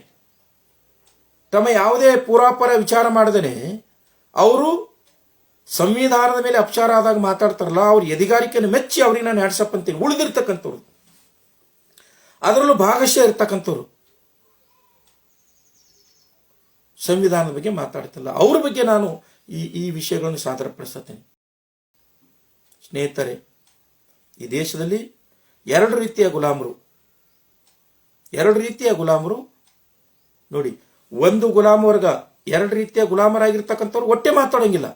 A: ತಮ್ಮ ಯಾವುದೇ ಪೂರ್ವಾಪರ ವಿಚಾರ ಮಾಡದೇನೆ ಅವರು ಸಂವಿಧಾನದ ಮೇಲೆ ಅಪಚಾರ ಆದಾಗ ಮಾತಾಡ್ತಾರಲ್ಲ, ಅವ್ರ ಎದಿಗಾರಿಕೆಯನ್ನು ಮೆಚ್ಚಿ ಅವ್ರಿಗೆ ನಾನು ಹೆಡ್ಸಪ್ ಅಂತೀನಿ. ಉಳಿದಿರ್ತಕ್ಕಂಥವ್ರು, ಅದರಲ್ಲೂ ಭಾಗಶಃ ಇರ್ತಕ್ಕಂಥವ್ರು ಸಂವಿಧಾನದ ಬಗ್ಗೆ ಮಾತಾಡ್ತಿಲ್ಲ. ಅವ್ರ ಬಗ್ಗೆ ನಾನು ಈ ವಿಷಯಗಳನ್ನು ಸಾದರಪಡಿಸುತ್ತೇನೆ. ಸ್ನೇಹಿತರೆ, ಈ ದೇಶದಲ್ಲಿ ಎರಡು ರೀತಿಯ ಗುಲಾಮರು ನೋಡಿ. ಒಂದು ಗುಲಾಮ ವರ್ಗ, ಎರಡು ರೀತಿಯ ಗುಲಾಮರಾಗಿರ್ತಕ್ಕಂಥವ್ರು ಒಟ್ಟೆ ಮಾತಾಡೋಂಗಿಲ್ಲ.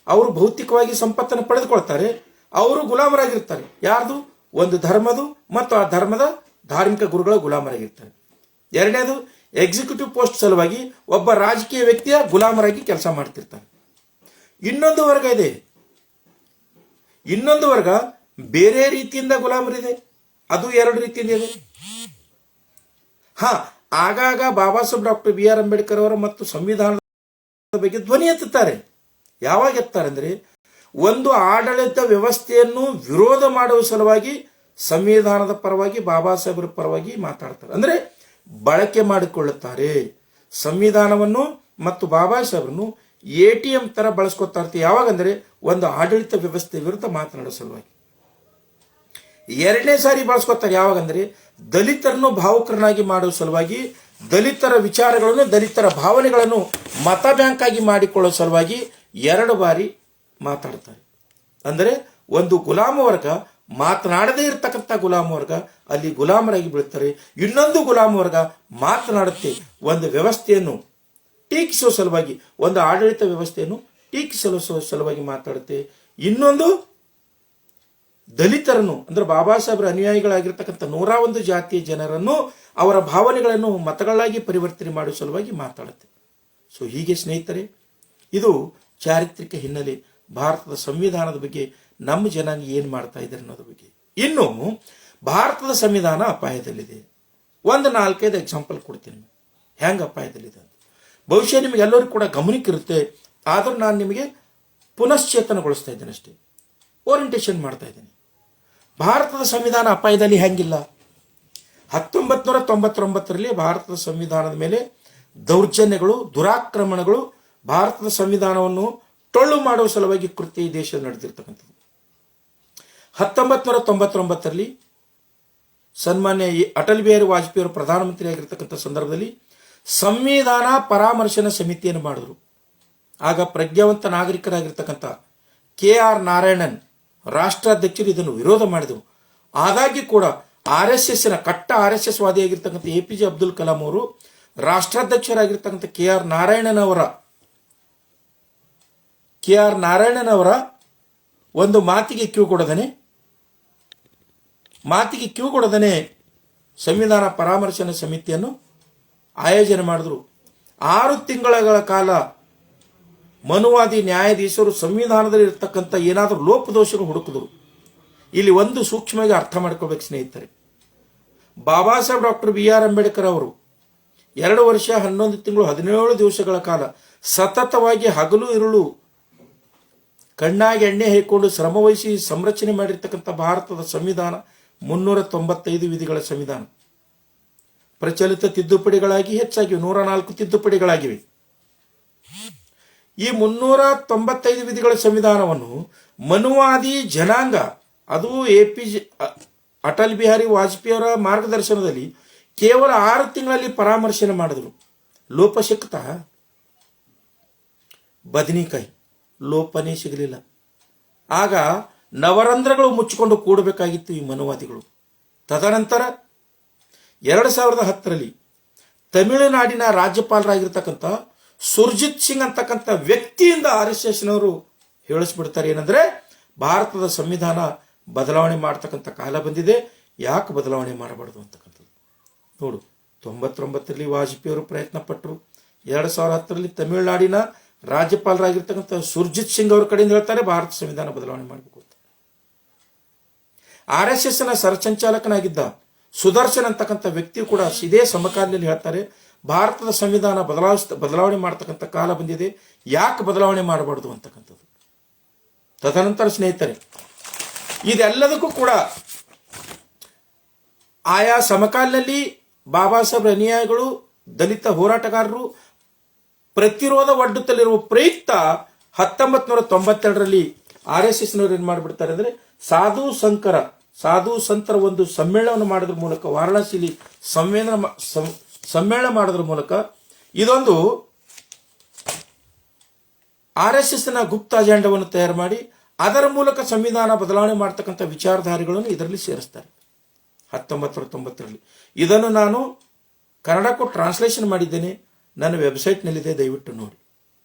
A: ಅವರು ಭೌತಿಕವಾಗಿ ಸಂಪತ್ತನ್ನು ಪಡೆದುಕೊಳ್ತಾರೆ, ಅವರು ಗುಲಾಮರಾಗಿರ್ತಾರೆ. ಯಾರ್ದು? ಒಂದು ಧರ್ಮದು ಮತ್ತು ಆ ಧರ್ಮದ ಧಾರ್ಮಿಕ ಗುರುಗಳ ಗುಲಾಮರಾಗಿರ್ತಾರೆ. ಎರಡನೇದು ಎಕ್ಸಿಕ್ಯೂಟಿವ್ ಪೋಸ್ಟ್ ಸಲುವಾಗಿ ಒಬ್ಬ ರಾಜಕೀಯ ವ್ಯಕ್ತಿಯ ಗುಲಾಮರಾಗಿ ಕೆಲಸ ಮಾಡ್ತಿರ್ತಾರೆ. ಇನ್ನೊಂದು ವರ್ಗ ಇದೆ, ಇನ್ನೊಂದು ವರ್ಗ ಬೇರೆ ರೀತಿಯಿಂದ ಗುಲಾಮರಿದೆ, ಅದು ಎರಡು ರೀತಿಯಿಂದ ಇದೆ. ಆಗಾಗ ಬಾಬಾ ಸಾಹೇಬ್ ಡಾಕ್ಟರ್ BR ಅಂಬೇಡ್ಕರ್ ಅವರ ಮತ್ತು ಸಂವಿಧಾನದ ಬಗ್ಗೆ ಧ್ವನಿ ಎತ್ತುತ್ತಾರೆ. ಯಾವಾಗ ಎತ್ತಾರೆ ಅಂದ್ರೆ, ಒಂದು ಆಡಳಿತ ವ್ಯವಸ್ಥೆಯನ್ನು ವಿರೋಧ ಮಾಡುವ ಸಲುವಾಗಿ ಸಂವಿಧಾನದ ಪರವಾಗಿ ಬಾಬಾ ಸಾಹೇಬರ ಪರವಾಗಿ ಮಾತಾಡ್ತಾರೆ. ಅಂದ್ರೆ ಬಳಕೆ ಮಾಡಿಕೊಳ್ಳುತ್ತಾರೆ. ಸಂವಿಧಾನವನ್ನು ಮತ್ತು ಬಾಬಾ ಸಾಹೇಬರನ್ನು ATM ತರ ಬಳಸ್ಕೊತಾ ಇರ್ತಾರೆ. ಯಾವಾಗಂದ್ರೆ ಒಂದು ಆಡಳಿತ ವ್ಯವಸ್ಥೆ ವಿರುದ್ಧ ಮಾತನಾಡೋ ಸಲುವಾಗಿ. ಎರಡನೇ ಸಾರಿ ಬಳಸ್ಕೊತಾರೆ ಯಾವಾಗಂದ್ರೆ ದಲಿತರನ್ನು ಭಾವುಕರನ್ನಾಗಿ ಮಾಡುವ ಸಲುವಾಗಿ, ದಲಿತರ ವಿಚಾರಗಳನ್ನು, ದಲಿತರ ಭಾವನೆಗಳನ್ನು ಮತ ಬ್ಯಾಂಕ್ ಆಗಿ ಮಾಡಿಕೊಳ್ಳೋ ಸಲುವಾಗಿ ಎರಡು ಬಾರಿ ಮಾತಾಡ್ತಾರೆ. ಅಂದರೆ ಒಂದು ಗುಲಾಮ ವರ್ಗ, ಮಾತನಾಡದೇ ಇರತಕ್ಕಂಥ ಗುಲಾಮ ವರ್ಗ ಅಲ್ಲಿ ಗುಲಾಮರಾಗಿ ಬೀಳ್ತಾರೆ. ಇನ್ನೊಂದು ಗುಲಾಮ ವರ್ಗ ಮಾತನಾಡುತ್ತೆ, ಒಂದು ವ್ಯವಸ್ಥೆಯನ್ನು ಟೀಕಿಸುವ ಸಲುವಾಗಿ, ಒಂದು ಆಡಳಿತ ವ್ಯವಸ್ಥೆಯನ್ನು ಟೀಕಿಸಲು ಸಲುವಾಗಿ ಮಾತಾಡುತ್ತೆ. ಇನ್ನೊಂದು ದಲಿತರನ್ನು, ಅಂದ್ರೆ ಬಾಬಾ ಸಾಹೇಬರ ಅನುಯಾಯಿಗಳಾಗಿರ್ತಕ್ಕಂಥ 101 ಜಾತಿಯ ಜನರನ್ನು ಅವರ ಭಾವನೆಗಳನ್ನು ಮತಗಳಾಗಿ ಪರಿವರ್ತನೆ ಮಾಡುವ ಸಲುವಾಗಿ ಮಾತಾಡುತ್ತೆ. ಸೊ ಹೀಗೆ ಸ್ನೇಹಿತರೆ, ಇದು ಚಾರಿತ್ರಿಕ ಹಿನ್ನೆಲೆ, ಭಾರತದ ಸಂವಿಧಾನದ ಬಗ್ಗೆ ನಮ್ಮ ಜನಾಂಗ ಏನು ಮಾಡ್ತಾ ಇದ್ದಾರೆ ಅನ್ನೋದ್ರ ಬಗ್ಗೆ. ಇನ್ನು ಭಾರತದ ಸಂವಿಧಾನ ಅಪಾಯದಲ್ಲಿದೆ. ಒಂದು 4-5 ಎಕ್ಸಾಂಪಲ್ ಕೊಡ್ತೀನಿ ಹೆಂಗೆ ಅಪಾಯದಲ್ಲಿದೆ ಅಂತ. ಬಹುಶಃ ನಿಮಗೆಲ್ಲರಿಗೂ ಕೂಡ ಗಮನಕ್ಕಿರುತ್ತೆ, ಆದರೂ ನಾನು ನಿಮಗೆ ಪುನಶ್ಚೇತನಗೊಳಿಸ್ತಾ ಇದ್ದೇನೆ ಅಷ್ಟೇ, ಓರಿಯಂಟೇಷನ್ ಮಾಡ್ತಾ ಇದ್ದೇನೆ. ಭಾರತದ ಸಂವಿಧಾನ ಅಪಾಯದಲ್ಲಿ ಹೆಂಗಿಲ್ಲ? 1999ರಲ್ಲಿ ಭಾರತದ ಸಂವಿಧಾನದ ಮೇಲೆ ದೌರ್ಜನ್ಯಗಳು, ದುರಾಕ್ರಮಣಗಳು, ಭಾರತದ ಸಂವಿಧಾನವನ್ನು ಟೊಳ್ಳು ಮಾಡುವ ಸಲುವಾಗಿ ಕೃತ್ಯ ಈ ದೇಶದಲ್ಲಿ ನಡೆದಿರ್ತಕ್ಕಂಥದ್ದು. 1999ರಲ್ಲಿ ಸನ್ಮಾನ್ಯ ಅಟಲ್ ಬಿಹಾರಿ ವಾಜಪೇಯಿ ಅವರು ಪ್ರಧಾನಮಂತ್ರಿ ಆಗಿರ್ತಕ್ಕಂಥ ಸಂದರ್ಭದಲ್ಲಿ ಸಂವಿಧಾನ ಪರಾಮರ್ಶನ ಸಮಿತಿಯನ್ನು ಮಾಡಿದ್ರು. ಆಗ ಪ್ರಜ್ಞಾವಂತ ನಾಗರಿಕರಾಗಿರ್ತಕ್ಕಂಥ KR ನಾರಾಯಣನ್ ರಾಷ್ಟ್ರಾಧ್ಯಕ್ಷರು ಇದನ್ನು ವಿರೋಧ ಮಾಡಿದರು. ಆದಾಗ್ಯೂ ಕೂಡ RSSನ ಕಟ್ಟ RSS ವಾದಿಯಾಗಿರ್ತಕ್ಕಂಥ APJ ಅಬ್ದುಲ್ ಕಲಾಂ ಅವರು ರಾಷ್ಟ್ರಾಧ್ಯಕ್ಷರಾಗಿರ್ತಕ್ಕಂಥ KR ನಾರಾಯಣನ್ ಅವರ ಒಂದು ಮಾತಿಗೆ ಕ್ಯೂ ಕೊಡದನೆ ಸಂವಿಧಾನ ಪರಾಮರ್ಶನ ಸಮಿತಿಯನ್ನು ಆಯೋಜನೆ ಮಾಡಿದ್ರು. 6 ತಿಂಗಳ ಕಾಲ ಮನುವಾದಿ ನ್ಯಾಯಾಧೀಶರು ಸಂವಿಧಾನದಲ್ಲಿ ಇರತಕ್ಕಂಥ ಏನಾದರೂ ಲೋಪದೋಷಗಳು ಹುಡುಕಿದ್ರು. ಇಲ್ಲಿ ಒಂದು ಸೂಕ್ಷ್ಮವಾಗಿ ಅರ್ಥ ಮಾಡ್ಕೋಬೇಕು ಸ್ನೇಹಿತರೆ, ಬಾಬಾ ಸಾಹೇಬ್ ಡಾಕ್ಟರ್ BR ಅಂಬೇಡ್ಕರ್ ಅವರು 2 ವರ್ಷ 11 ತಿಂಗಳು 17 ದಿವಸಗಳ ಕಾಲ ಸತತವಾಗಿ ಹಗಲು ಇರುಳು ಕಣ್ಣಾಗಿ ಎಣ್ಣೆ ಹಾಕಿಕೊಂಡು ಶ್ರಮವಹಿಸಿ ಸಂರಚನೆ ಮಾಡಿರ್ತಕ್ಕಂಥ ಭಾರತದ ಸಂವಿಧಾನ 395 ವಿಧಿಗಳ ಸಂವಿಧಾನ. ಪ್ರಚಲಿತ ತಿದ್ದುಪಡಿಗಳಾಗಿ ಹೆಚ್ಚಾಗಿ 104 ತಿದ್ದುಪಡಿಗಳಾಗಿವೆ. ಈ 395 ವಿಧಿಗಳ ಸಂವಿಧಾನವನ್ನು ಮನುವಾದಿ ಜನಾಂಗ, ಅದು APJ ಅಟಲ್ ಬಿಹಾರಿ ವಾಜಪೇಯಿ ಅವರ ಮಾರ್ಗದರ್ಶನದಲ್ಲಿ ಕೇವಲ 6 ತಿಂಗಳಲ್ಲಿ ಪರಾಮರ್ಶನೆ ಮಾಡಿದ್ರು. ಲೋಪ ಸಿಕ್ತಾ? ಬದನಿಕಾಯಿ ಲೋಪನೇ ಸಿಗಲಿಲ್ಲ. ಆಗ ನವರಂಧ್ರಗಳು ಮುಚ್ಚಿಕೊಂಡು ಕೂಡಬೇಕಾಗಿತ್ತು ಈ ಮನುವಾದಿಗಳು. ತದನಂತರ 2010ರಲ್ಲಿ ತಮಿಳುನಾಡಿನ ರಾಜ್ಯಪಾಲರಾಗಿರ್ತಕ್ಕಂಥ ಸುರ್ಜಿತ್ ಸಿಂಗ್ ಅಂತಕ್ಕಂಥ ವ್ಯಕ್ತಿಯಿಂದ RSSನವರು ಹೇಳಿಸ್ಬಿಡ್ತಾರೆ, ಏನಂದ್ರೆ ಭಾರತದ ಸಂವಿಧಾನ ಬದಲಾವಣೆ ಮಾಡ್ತಕ್ಕಂಥ ಕಾಲ ಬಂದಿದೆ, ಯಾಕೆ ಬದಲಾವಣೆ ಮಾಡಬಾರ್ದು ಅಂತಕ್ಕಂಥದ್ದು. ನೋಡು, 99ರಲ್ಲಿ ವಾಜಪೇಯಿ ಅವರು ಪ್ರಯತ್ನ ಪಟ್ಟರು. 2010ರಲ್ಲಿ ತಮಿಳುನಾಡಿನ ರಾಜ್ಯಪಾಲರಾಗಿರ್ತಕ್ಕಂಥ ಸುರ್ಜಿತ್ ಸಿಂಗ್ ಅವರ ಕಡೆಯಿಂದ ಹೇಳ್ತಾರೆ ಭಾರತ ಸಂವಿಧಾನ ಬದಲಾವಣೆ ಮಾಡಬೇಕು ಅಂತ. RSSನ ಸರಸಂಚಾಲಕನಾಗಿದ್ದ ಸುದರ್ಶನ್ ಅಂತಕ್ಕಂಥ ವ್ಯಕ್ತಿಯು ಕೂಡ ಇದೇ ಸಮಕಾಲೀನಲ್ಲಿ ಹೇಳ್ತಾರೆ, ಭಾರತದ ಸಂವಿಧಾನ ಬದಲಾವಣೆ ಮಾಡ್ತಕ್ಕಂಥ ಕಾಲ ಬಂದಿದೆ, ಯಾಕೆ ಬದಲಾವಣೆ ಮಾಡಬಾರ್ದು ಅಂತಕ್ಕಂಥದ್ದು. ತದನಂತರ ಸ್ನೇಹಿತರೆ, ಇದೆಲ್ಲದಕ್ಕೂ ಕೂಡ ಆಯಾ ಸಮಕಾಲೀನಲ್ಲಿ ಬಾಬಾ ಸಾಹೇಬ್ ಅನುಯಾಯಿಗಳು, ದಲಿತ ಹೋರಾಟಗಾರರು ಪ್ರತಿರೋಧ ಒಡ್ಡುತ್ತಲಿರುವ ಪ್ರಯುಕ್ತ 1992ರಲ್ಲಿ RSSನವರು ಏನ್ ಮಾಡಿಬಿಡ್ತಾರೆ ಅಂದ್ರೆ ಸಾಧು ಸಂತರ ಒಂದು ಸಮ್ಮೇಳನ ಮಾಡೋದ್ರ ಮೂಲಕ, ವಾರಣಾಸಿಲಿ ಸಮ್ಮೇಳನ ಮಾಡೋದ್ರ ಮೂಲಕ ಇದೊಂದು RSSನ ಗುಪ್ತ ಅಜೆಂಡವನ್ನು ತಯಾರು ಮಾಡಿ ಅದರ ಮೂಲಕ ಸಂವಿಧಾನ ಬದಲಾವಣೆ ಮಾಡ್ತಕ್ಕಂಥ ವಿಚಾರಧಾರೆಗಳನ್ನು ಇದರಲ್ಲಿ ಸೇರಿಸ್ತಾರೆ 1990ರಲ್ಲಿ. ಇದನ್ನು ನಾನು ಕನ್ನಡಕ್ಕೂ ಟ್ರಾನ್ಸ್ಲೇಷನ್ ಮಾಡಿದ್ದೇನೆ, ನನ್ನ ವೆಬ್ಸೈಟ್ನಲ್ಲಿದೆ, ದಯವಿಟ್ಟು ನೋಡಿ.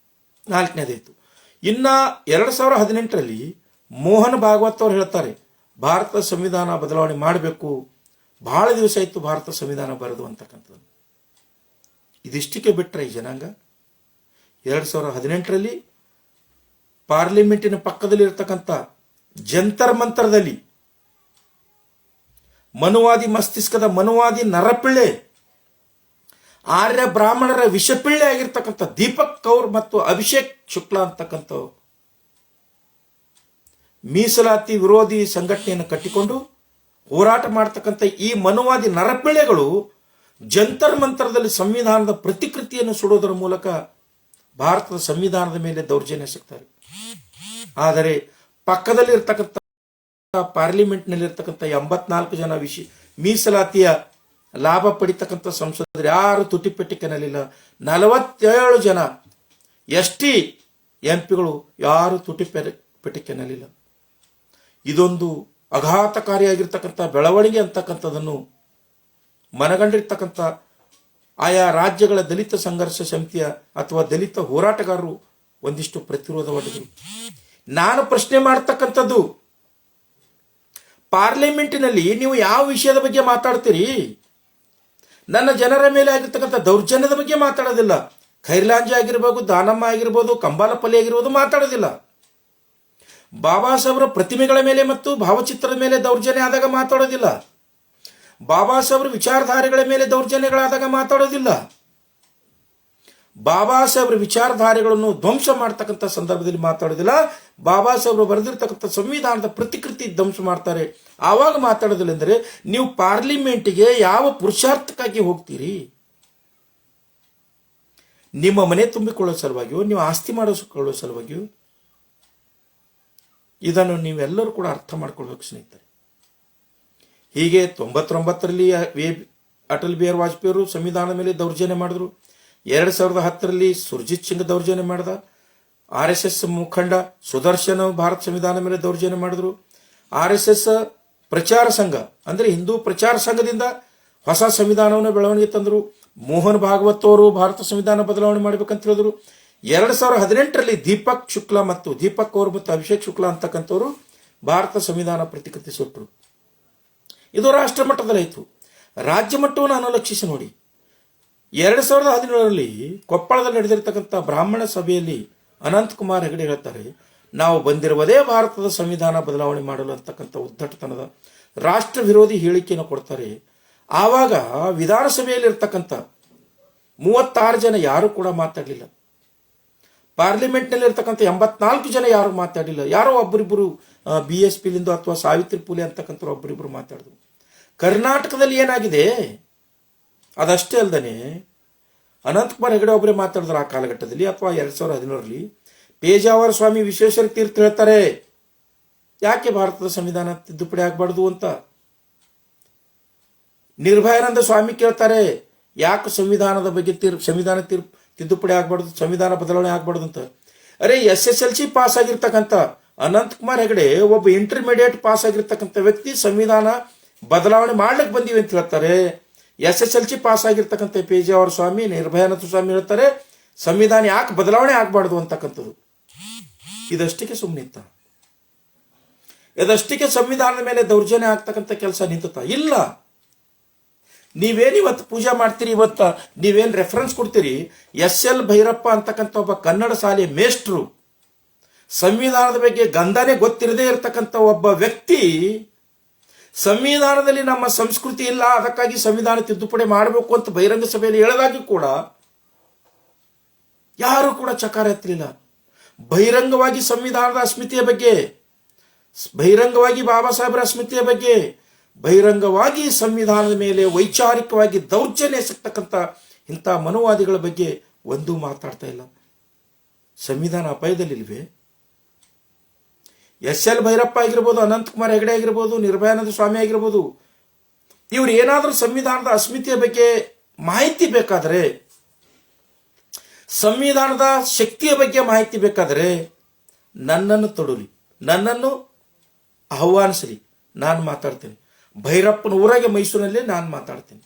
A: 4ನೇದಾಯಿತು. ಇನ್ನು 2018ರಲ್ಲಿ ಮೋಹನ್ ಭಾಗವತ್ ಅವರು ಹೇಳ್ತಾರೆ, ಭಾರತ ಸಂವಿಧಾನ ಬದಲಾವಣೆ ಮಾಡಬೇಕು, ಬಹಳ ದಿವಸ ಆಯಿತು ಭಾರತ ಸಂವಿಧಾನ ಬರೆದು ಅಂತಕ್ಕಂಥದ್ದು. ಇದಿಷ್ಟಕ್ಕೆ ಬಿಟ್ಟರೆ ಈ ಜನಾಂಗ 2018ರಲ್ಲಿ ಪಾರ್ಲಿಮೆಂಟಿನ ಪಕ್ಕದಲ್ಲಿ ಇರತಕ್ಕಂಥ ಜಂತರ್ ಮಂತರದಲ್ಲಿ ಮನುವಾದಿ ಮಸ್ತಿಷ್ಕದ ಮನುವಾದಿ ನರಪಿಳ್ಳೆ, ಆರ್ಯ ಬ್ರಾಹ್ಮಣರ ವಿಷಪಿಳ್ಳೆ ಆಗಿರ್ತಕ್ಕಂಥ ದೀಪಕ್ ಕೌರ್ ಮತ್ತು ಅಭಿಷೇಕ್ ಶುಕ್ಲಾ ಅಂತಕ್ಕಂಥ ಮೀಸಲಾತಿ ವಿರೋಧಿ ಸಂಘಟನೆಯನ್ನು ಕಟ್ಟಿಕೊಂಡು ಹೋರಾಟ ಮಾಡತಕ್ಕಂಥ ಈ ಮನುವಾದಿ ನರಪಿಳ್ಳೆಗಳು ಜಂತರ್ ಮಂತರದಲ್ಲಿ ಸಂವಿಧಾನದ ಪ್ರತಿಕೃತಿಯನ್ನು ಸುಡೋದರ ಮೂಲಕ ಭಾರತದ ಸಂವಿಧಾನದ ಮೇಲೆ ದೌರ್ಜನ್ಯ ಸಿಗ್ತಾರೆ. ಆದರೆ ಪಕ್ಕದಲ್ಲಿ ಇರ್ತಕ್ಕಂಥ ಪಾರ್ಲಿಮೆಂಟ್ನಲ್ಲಿ ಇರ್ತಕ್ಕಂಥ 84 ಜನ ಮೀಸಲಾತಿಯ ಲಾಭ ಪಡಿತಕ್ಕಂಥ ಸಂಸದರು ಯಾರು ತುಟಿಪೆಟ್ಟಿಕೆನಲ್ಲಿಲ್ಲ. 47 ಜನ ST MP ಗಳು ಯಾರು ತುಟಿಪೆಟ್ಟಿಕೆನಲ್ಲಿಲ್ಲ. ಇದೊಂದು ಅಘಾತಕಾರಿಯಾಗಿರ್ತಕ್ಕಂಥ ಬೆಳವಣಿಗೆ ಅಂತಕ್ಕಂಥದ್ದನ್ನು ಮನಗಂಡಿರ್ತಕ್ಕಂಥ ಆಯಾ ರಾಜ್ಯಗಳ ದಲಿತ ಸಂಘರ್ಷ ಸಮಿತಿಯ ಅಥವಾ ದಲಿತ ಹೋರಾಟಗಾರರು ಒಂದಿಷ್ಟು ಪ್ರತಿರೋಧ ಮಾಡಿದರು. ನಾನು ಪ್ರಶ್ನೆ ಮಾಡ್ತಕ್ಕಂಥದ್ದು, ಪಾರ್ಲಿಮೆಂಟಿನಲ್ಲಿ ನೀವು ಯಾವ ವಿಷಯದ ಬಗ್ಗೆ ಮಾತಾಡ್ತೀರಿ? ನನ್ನ ಜನರ ಮೇಲೆ ಆಗಿರ್ತಕ್ಕಂಥ ದೌರ್ಜನ್ಯದ ಬಗ್ಗೆ ಮಾತಾಡೋದಿಲ್ಲ. ಖೈರ್ಲಾಂಜಿ ಆಗಿರ್ಬೋದು, ದಾನಮ್ಮ ಆಗಿರ್ಬೋದು, ಕಂಬಾಲಪಲ್ಲಿ ಆಗಿರ್ಬೋದು ಮಾತಾಡೋದಿಲ್ಲ. ಬಾಬಾ ಸಾಹೇಬರ ಪ್ರತಿಮೆಗಳ ಮೇಲೆ ಮತ್ತು ಭಾವಚಿತ್ರದ ಮೇಲೆ ದೌರ್ಜನ್ಯ ಆದಾಗ ಮಾತಾಡೋದಿಲ್ಲ. ಬಾಬಾ ಸಾಹೇಬರ ವಿಚಾರಧಾರೆಗಳ ಮೇಲೆ ದೌರ್ಜನ್ಯಗಳಾದಾಗ ಮಾತಾಡೋದಿಲ್ಲ. ಬಾಬಾ ಸಾಹೇಬರ ವಿಚಾರಧಾರೆಗಳನ್ನು ಧ್ವಂಸ ಮಾಡ್ತಕ್ಕಂಥ ಸಂದರ್ಭದಲ್ಲಿ ಮಾತಾಡೋದಿಲ್ಲ. ಬಾಬಾ ಸಾಹೇಬರು ಬರೆದಿರ್ತಕ್ಕಂಥ ಸಂವಿಧಾನದ ಪ್ರತಿಕೃತಿ ಧ್ವಂಸ ಮಾಡ್ತಾರೆ, ಆವಾಗ ಮಾತಾಡೋದಿಲ್ಲ. ಅಂದರೆ ನೀವು ಪಾರ್ಲಿಮೆಂಟ್ಗೆ ಯಾವ ಪುರುಷಾರ್ಥಕ್ಕಾಗಿ ಹೋಗ್ತೀರಿ? ನಿಮ್ಮ ಮನೆ ತುಂಬಿಕೊಳ್ಳೋ ಸಲುವಾಗಿಯೋ, ನೀವು ಆಸ್ತಿ ಮಾಡಿಕೊಳ್ಳೋ ಸಲುವಾಗಿಯೋ? ಇದನ್ನು ನೀವೆಲ್ಲರೂ ಕೂಡ ಅರ್ಥ ಮಾಡ್ಕೊಳ್ಬೇಕು ಸ್ನೇಹಿತರೆ. ಹೀಗೆ 99ರಲ್ಲಿ ಅಟಲ್ ಬಿಹಾರಿ ವಾಜಪೇಯಿ ಅವರು ಸಂವಿಧಾನದ ಮೇಲೆ ದೌರ್ಜನ್ಯ ಮಾಡಿದ್ರು. 2010ರಲ್ಲಿ ಸುರ್ಜಿತ್ ಸಿಂಗ್ ದೌರ್ಜನ್ಯ ಮಾಡಿದ. RSS ಮುಖಂಡ ಸುದರ್ಶನ್ ಭಾರತ ಸಂವಿಧಾನದ ಮೇಲೆ ದೌರ್ಜನ್ಯ ಮಾಡಿದ್ರು. RSS ಪ್ರಚಾರ ಸಂಘ ಅಂದ್ರೆ ಹಿಂದೂ ಪ್ರಚಾರ ಸಂಘದಿಂದ ಹೊಸ ಸಂವಿಧಾನವನ್ನು ಬೆಳವಣಿಗೆ ತಂದರು. ಮೋಹನ್ ಭಾಗವತ್ ಅವರು ಭಾರತ ಸಂವಿಧಾನ ಬದಲಾವಣೆ ಮಾಡಬೇಕಂತ ಹೇಳಿದ್ರು. 2018ರಲ್ಲಿ ದೀಪಕ್ ಶುಕ್ಲಾ ಮತ್ತು ದೀಪಕ್ ಕೌರ್ ಮತ್ತು ಅಭಿಷೇಕ್ ಶುಕ್ಲಾ ಅಂತಕ್ಕಂಥವ್ರು ಭಾರತ ಸಂವಿಧಾನ ಪ್ರತಿಕೃತಿ ಸುಟ್ಟರು. ಇದು ರಾಷ್ಟ್ರ ಮಟ್ಟದಲ್ಲಾಯಿತು. ರಾಜ್ಯ ಮಟ್ಟವನ್ನು ಅನುಲಕ್ಷಿಸಿ ನೋಡಿ. 2017ರಲ್ಲಿ ಕೊಪ್ಪಳದಲ್ಲಿ ನಡೆದಿರ್ತಕ್ಕಂಥ ಬ್ರಾಹ್ಮಣ ಸಭೆಯಲ್ಲಿ ಅನಂತಕುಮಾರ್ ಹೆಗಡೆ ಹೇಳ್ತಾರೆ, ನಾವು ಬಂದಿರುವುದೇ ಭಾರತದ ಸಂವಿಧಾನ ಬದಲಾವಣೆ ಮಾಡಲು ಅಂತಕ್ಕಂಥ ಉದ್ದಟತನದ ರಾಷ್ಟ್ರ ವಿರೋಧಿ ಹೇಳಿಕೆಯನ್ನು ಕೊಡ್ತಾರೆ. ಆವಾಗ ವಿಧಾನಸಭೆಯಲ್ಲಿ ಇರ್ತಕ್ಕಂಥ 36 ಜನ ಯಾರು ಕೂಡ ಮಾತಾಡಲಿಲ್ಲ. ಪಾರ್ಲಿಮೆಂಟ್ನಲ್ಲಿ ಇರ್ತಕ್ಕಂಥ 84 ಜನ ಯಾರು ಮಾತಾಡಲಿಲ್ಲ. ಯಾರೋ ಒಬ್ಬರಿಬ್ಬರು BSPಲಿಂದ ಅಥವಾ ಸಾವಿತ್ರಿ ಪುಲೆ ಅಂತಕ್ಕಂಥವ್ರು ಒಬ್ಬರಿಬ್ಬರು ಮಾತಾಡಿದ್ರು. ಕರ್ನಾಟಕದಲ್ಲಿ ಏನಾಗಿದೆ ಅದಷ್ಟೇ ಅಲ್ಲದೆ ಅನಂತಕುಮಾರ್ ಹೆಗಡೆ ಒಬ್ಬರೇ ಮಾತಾಡಿದ್ರು ಆ ಕಾಲಘಟ್ಟದಲ್ಲಿ. ಅಥವಾ 2017ರಲ್ಲಿ ಪೇಜಾವರ ಸ್ವಾಮಿ ವಿಶ್ವೇಶ್ವರ ತೀರ್ಥ ಹೇಳ್ತಾರೆ, ಯಾಕೆ ಭಾರತದ ಸಂವಿಧಾನ ತಿದ್ದುಪಡಿ ಆಗಬಾರ್ದು ಅಂತ. ನಿರ್ಭಯಾನಂದ ಸ್ವಾಮಿ ಕೇಳ್ತಾರೆ, ಯಾಕೆ ಸಂವಿಧಾನದ ಬಗ್ಗೆ ತಿದ್ದುಪಡಿ ಆಗಬಾರ್ದು, ಸಂವಿಧಾನ ಬದಲಾವಣೆ ಆಗಬಾರ್ದು ಅಂತ. ಅರೆ SSLC ಪಾಸ್ ಆಗಿರ್ತಕ್ಕಂಥ ಅನಂತಕುಮಾರ್ ಹೆಗಡೆ ಒಬ್ಬ ಇಂಟರ್ಮೀಡಿಯೇಟ್ ಪಾಸ್ ಆಗಿರ್ತಕ್ಕಂಥ ವ್ಯಕ್ತಿ ಸಂವಿಧಾನ ಬದಲಾವಣೆ ಮಾಡ್ಲಿಕ್ಕೆ ಬಂದೀವಿ ಅಂತ ಹೇಳ್ತಾರೆ. SSLC ಪಾಸ್ ಆಗಿರ್ತಕ್ಕಂಥ ಪೇಜಾವರ ಸ್ವಾಮಿ, ನಿರ್ಭಯಾನಂದ ಸ್ವಾಮಿ ಹೇಳ್ತಾರೆ ಸಂವಿಧಾನ ಯಾಕೆ ಬದಲಾವಣೆ ಆಗಬಾರ್ದು ಅಂತಕ್ಕಂಥದ್ದು. ಇದಷ್ಟಕ್ಕೆ ಸುಮ್ಮನಿತ್ತ? ಇದಷ್ಟಕ್ಕೆ ಸಂವಿಧಾನದ ಮೇಲೆ ದೌರ್ಜನ್ಯ ಆಗ್ತಕ್ಕಂಥ ಕೆಲಸ ನಿಂತ? ಇಲ್ಲ. ನೀವೇನು ಇವತ್ತು ಪೂಜೆ ಮಾಡ್ತೀರಿ, ಇವತ್ತು ನೀವೇನು ರೆಫರೆನ್ಸ್ ಕೊಡ್ತೀರಿ, SL ಭೈರಪ್ಪ ಅಂತಕ್ಕಂಥ ಒಬ್ಬ ಕನ್ನಡ ಶಾಲೆಯ ಮೇಷ್ಟ್ರು, ಸಂವಿಧಾನದ ಬಗ್ಗೆ ಗಂಧನೇ ಗೊತ್ತಿರದೇ ಇರತಕ್ಕಂಥ ಒಬ್ಬ ವ್ಯಕ್ತಿ ಸಂವಿಧಾನದಲ್ಲಿ ನಮ್ಮ ಸಂಸ್ಕೃತಿ ಇಲ್ಲ, ಅದಕ್ಕಾಗಿ ಸಂವಿಧಾನ ತಿದ್ದುಪಡಿ ಮಾಡಬೇಕು ಅಂತ ಬಹಿರಂಗ ಸಭೆಯಲ್ಲಿ ಹೇಳದಾಗಿ ಕೂಡ ಯಾರು ಕೂಡ ಚಕಾರ ಎತ್ತಲಿಲ್ಲ. ಬಹಿರಂಗವಾಗಿ ಸಂವಿಧಾನದ ಅಸ್ಮಿತೆಯ ಬಗ್ಗೆ, ಬಹಿರಂಗವಾಗಿ ಬಾಬಾ ಸಾಹೇಬರ ಅಸ್ಮಿತೆಯ ಬಗ್ಗೆ, ಬಹಿರಂಗವಾಗಿ ಸಂವಿಧಾನದ ಮೇಲೆ ವೈಚಾರಿಕವಾಗಿ ದೌರ್ಜನ್ಯ ಸಿಗ್ತಕ್ಕಂಥ ಇಂಥ ಮನುವಾದಿಗಳ ಬಗ್ಗೆ ಒಂದೂ ಮಾತಾಡ್ತಾ ಇಲ್ಲ. ಸಂವಿಧಾನ ಅಪಾಯದಲ್ಲಿಲ್ವೇ? SL ಭೈರಪ್ಪ ಆಗಿರ್ಬೋದು, ಅನಂತಕುಮಾರ್ ಹೆಗಡೆ ಆಗಿರ್ಬೋದು, ನಿರ್ಭಯಾನಂದ ಸ್ವಾಮಿ ಆಗಿರ್ಬೋದು, ಇವ್ರು ಏನಾದರೂ ಸಂವಿಧಾನದ ಅಸ್ಮಿತೆಯ ಬಗ್ಗೆ ಮಾಹಿತಿ ಬೇಕಾದರೆ, ಸಂವಿಧಾನದ ಶಕ್ತಿಯ ಬಗ್ಗೆ ಮಾಹಿತಿ ಬೇಕಾದರೆ ನನ್ನನ್ನು ತೊಡಲಿ, ನನ್ನನ್ನು ಆಹ್ವಾನಿಸಲಿ, ನಾನು ಮಾತಾಡ್ತೇನೆ. ಭೈರಪ್ಪನ ಊರಾಗೆ ಮೈಸೂರಿನಲ್ಲಿ ನಾನು ಮಾತಾಡ್ತೇನೆ.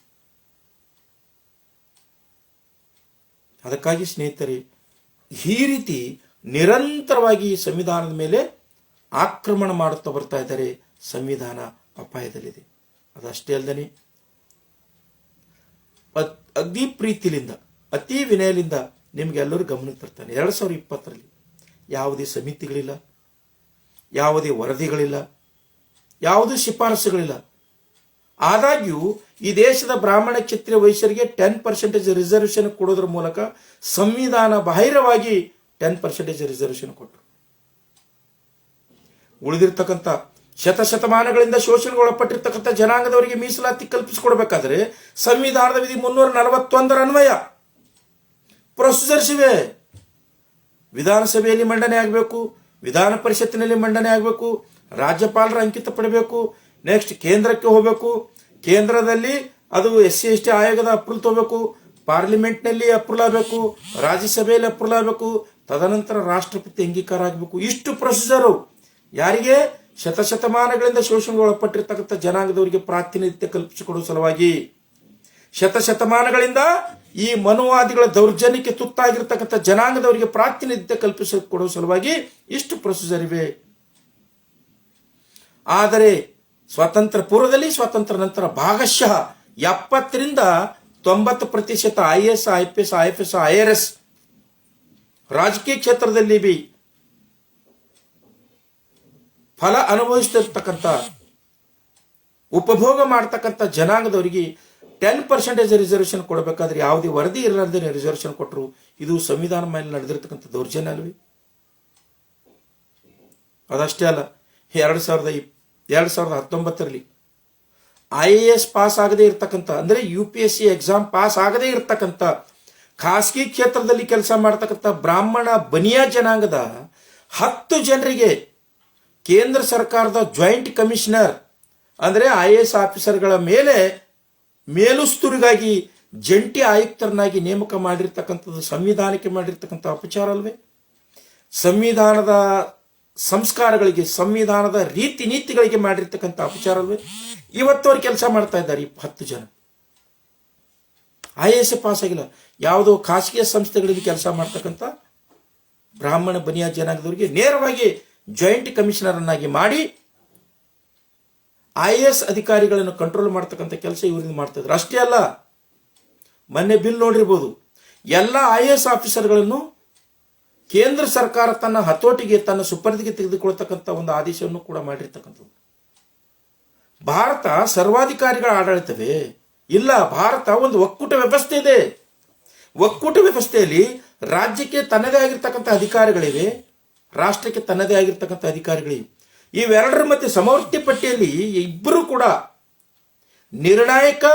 A: ಅದಕ್ಕಾಗಿ ಸ್ನೇಹಿತರೆ, ಈ ರೀತಿ ನಿರಂತರವಾಗಿ ಸಂವಿಧಾನದ ಮೇಲೆ ಆಕ್ರಮಣ ಮಾಡುತ್ತಾ ಬರ್ತಾ ಇದ್ದಾರೆ. ಸಂವಿಧಾನ ಅಪಾಯದಲ್ಲಿದೆ. ಅದಷ್ಟೇ ಅಲ್ಲದೆ ಅತಿ ಪ್ರೀತಿಲಿಂದ ಅತಿ ವಿನಯಲಿಂದ ನಿಮ್ಗೆ ಎಲ್ಲರೂ ಗಮನಕ್ಕೆ ತರ್ತಾನೆ. 2020ರಲ್ಲಿ ಯಾವುದೇ ಸಮಿತಿಗಳಿಲ್ಲ, ಯಾವುದೇ ವರದಿಗಳಿಲ್ಲ, ಯಾವುದೇ ಶಿಫಾರಸುಗಳಿಲ್ಲ. ಆದಾಗ್ಯೂ ಈ ದೇಶದ ಬ್ರಾಹ್ಮಣ ಕ್ಷತ್ರಿಯ ವೈಶ್ಯರಿಗೆ 10% ರಿಸರ್ವೇಷನ್ ಕೊಡೋದ್ರ ಮೂಲಕ ಸಂವಿಧಾನ ಬಾಹಿರವಾಗಿ 10% ರಿಸರ್ವೇಷನ್ ಕೊಟ್ಟರು. ಉಳಿದಿರ್ತಕ್ಕಂಥ ಶತಶತಮಾನಗಳಿಂದ ಶೋಷಣೆಗೆ ಒಳಪಟ್ಟಿರ್ತಕ್ಕಂಥ ಜನಾಂಗದವರಿಗೆ ಮೀಸಲಾತಿ ಕಲ್ಪಿಸಿಕೊಡ್ಬೇಕಾದ್ರೆ ಸಂವಿಧಾನದ ವಿಧಿ 341 ಅನ್ವಯ ಪ್ರೊಸೀಜರ್ಸ್ ಇವೆ. ವಿಧಾನಸಭೆಯಲ್ಲಿ ಮಂಡನೆ ಆಗಬೇಕು, ವಿಧಾನ ಪರಿಷತ್ತಿನಲ್ಲಿ ಮಂಡನೆ ಆಗಬೇಕು, ರಾಜ್ಯಪಾಲರ ಅಂಕಿತ ಪಡಬೇಕು, ನೆಕ್ಸ್ಟ್ ಕೇಂದ್ರಕ್ಕೆ ಹೋಗಬೇಕು, ಕೇಂದ್ರದಲ್ಲಿ ಅದು SC/ST ಆಯೋಗದ ಅಪ್ರೂವಲ್ ತಗೋಬೇಕು, ಪಾರ್ಲಿಮೆಂಟ್ನಲ್ಲಿ ಅಪ್ರೂವಲ್ ಆಗಬೇಕು, ರಾಜ್ಯಸಭೆಯಲ್ಲಿ ಅಪ್ರೂವಲ್ ಆಗಬೇಕು, ತದನಂತರ ರಾಷ್ಟ್ರಪತಿ ಅಂಗೀಕಾರ ಆಗಬೇಕು. ಇಷ್ಟು ಪ್ರೊಸೀಜರು ಯಾರಿಗೆ? ಶತಶತಮಾನಗಳಿಂದ ಶೋಷಣೆಗೆ ಒಳಪಟ್ಟಿರ್ತಕ್ಕಂಥ ಜನಾಂಗದವರಿಗೆ ಪ್ರಾತಿನಿಧ್ಯ ಕಲ್ಪಿಸಿಕೊಡುವ ಸಲುವಾಗಿ, ಶತಶತಮಾನಗಳಿಂದ ಈ ಮನುವಾದಿಗಳ ದೌರ್ಜನ್ಯಕ್ಕೆ ತುತ್ತಾಗಿರ್ತಕ್ಕಂಥ ಜನಾಂಗದವರಿಗೆ ಪ್ರಾತಿನಿಧ್ಯ ಕಲ್ಪಿಸಿಕೊಡುವ ಸಲುವಾಗಿ ಇಷ್ಟು ಪ್ರೊಸೀಜರ್ ಇವೆ. ಆದರೆ ಸ್ವಾತಂತ್ರ್ಯ ಪೂರ್ವದಲ್ಲಿ, ಸ್ವಾತಂತ್ರ್ಯ ನಂತರ ಭಾಗಶಃ 70ರಿಂದ 90% IAS, IPS, IFS, IRS ರಾಜಕೀಯ ಕ್ಷೇತ್ರದಲ್ಲಿ ಬಿ ಫಲ ಅನುಭವಿಸ್ತಿರ್ತಕ್ಕಂಥ, ಉಪಭೋಗ ಮಾಡ್ತಕ್ಕಂಥ ಜನಾಂಗದವರಿಗೆ 10% ರಿಸರ್ವೇಷನ್ ಕೊಡಬೇಕಾದ್ರೆ ಯಾವುದೇ ವರದಿ ಇರಲಾರ್ದೇ ರಿಸರ್ವೇಷನ್ ಕೊಟ್ಟರು. ಇದು ಸಂವಿಧಾನ ಮೇಲೆ ನಡೆದಿರ್ತಕ್ಕಂಥ ದೌರ್ಜನ್ಯ ಅಲ್ವೇ? ಅದಷ್ಟೇ ಅಲ್ಲ, 2019ರಲ್ಲಿ IAS ಪಾಸ್ ಆಗದೆ ಇರತಕ್ಕಂಥ, ಅಂದರೆ UPSC ಎಕ್ಸಾಮ್ ಪಾಸ್ ಆಗದೆ ಇರತಕ್ಕಂಥ ಖಾಸಗಿ ಕ್ಷೇತ್ರದಲ್ಲಿ ಕೆಲಸ ಮಾಡ್ತಕ್ಕಂಥ ಬ್ರಾಹ್ಮಣ ಬನಿಯಾ ಜನಾಂಗದ 10 ಜನರಿಗೆ ಕೇಂದ್ರ ಸರ್ಕಾರದ ಜಾಯಿಂಟ್ ಕಮಿಷನರ್ ಅಂದರೆ IAS ಆಫೀಸರ್ಗಳ ಮೇಲೆ ಮೇಲುಸ್ತುರಿಗಾಗಿ ಜಂಟಿ ಆಯುಕ್ತರನ್ನಾಗಿ ನೇಮಕ ಮಾಡಿರ್ತಕ್ಕಂಥದ್ದು ಸಂವಿಧಾನಕ್ಕೆ ಮಾಡಿರ್ತಕ್ಕಂಥ ಅಪಚಾರ ಅಲ್ವೇ? ಸಂವಿಧಾನದ ಸಂಸ್ಕಾರಗಳಿಗೆ, ಸಂವಿಧಾನದ ರೀತಿ ನೀತಿಗಳಿಗೆ ಮಾಡಿರ್ತಕ್ಕಂಥ ಅಪಚಾರ ಅಲ್ವೇ? ಇವತ್ತವ್ರು ಕೆಲಸ ಮಾಡ್ತಾ ಇದ್ದಾರೆ. 10 ಜನ IAS ಪಾಸ್ ಆಗಿಲ್ಲ. ಯಾವುದೋ ಖಾಸಗಿ ಸಂಸ್ಥೆಗಳಲ್ಲಿ ಕೆಲಸ ಮಾಡ್ತಕ್ಕಂಥ ಬ್ರಾಹ್ಮಣ ಬನಿಯಾ ಜನಾಂಗದವರಿಗೆ ನೇರವಾಗಿ ಜಾಯಿಂಟ್ ಕಮಿಷನರ್ ಅನ್ನಾಗಿ ಮಾಡಿ IAS ಅಧಿಕಾರಿಗಳನ್ನು ಕಂಟ್ರೋಲ್ ಮಾಡ್ತಕ್ಕಂಥ ಕೆಲಸ ಇವರಿಂದ ಮಾಡ್ತಾ ಇದ್ರು. ಅಷ್ಟೇ ಅಲ್ಲ, ಮೊನ್ನೆ ಬಿಲ್ ನೋಡಿರ್ಬೋದು, ಎಲ್ಲ IAS ಆಫೀಸರ್ಗಳನ್ನು ಕೇಂದ್ರ ಸರ್ಕಾರ ತನ್ನ ಹತೋಟಿಗೆ, ತನ್ನ ಸುಪರ್ದಿಗೆ ತೆಗೆದುಕೊಳ್ತಕ್ಕಂಥ ಒಂದು ಆದೇಶವನ್ನು ಕೂಡ ಮಾಡಿರ್ತಕ್ಕಂಥದ್ದು. ಭಾರತ ಸರ್ವಾಧಿಕಾರಿಗಳ ಆಡಳಿತವೇ ಇಲ್ಲ. ಭಾರತ ಒಂದು ಒಕ್ಕೂಟ ವ್ಯವಸ್ಥೆ ಇದೆ. ಒಕ್ಕೂಟ ವ್ಯವಸ್ಥೆಯಲ್ಲಿ ರಾಜ್ಯಕ್ಕೆ ತನ್ನದೇ ಆಗಿರ್ತಕ್ಕಂಥ ಅಧಿಕಾರಿಗಳಿವೆ, ರಾಷ್ಟ್ರಕ್ಕೆ ತನ್ನದೇ ಆಗಿರ್ತಕ್ಕಂಥ ಅಧಿಕಾರಿಗಳಿವೆ. ಇವೆರಡರ ಮಧ್ಯೆ ಸಮವರ್ತಿ ಪಟ್ಟಿಯಲ್ಲಿ ಇಬ್ಬರು ಕೂಡ ನಿರ್ಣಾಯಕ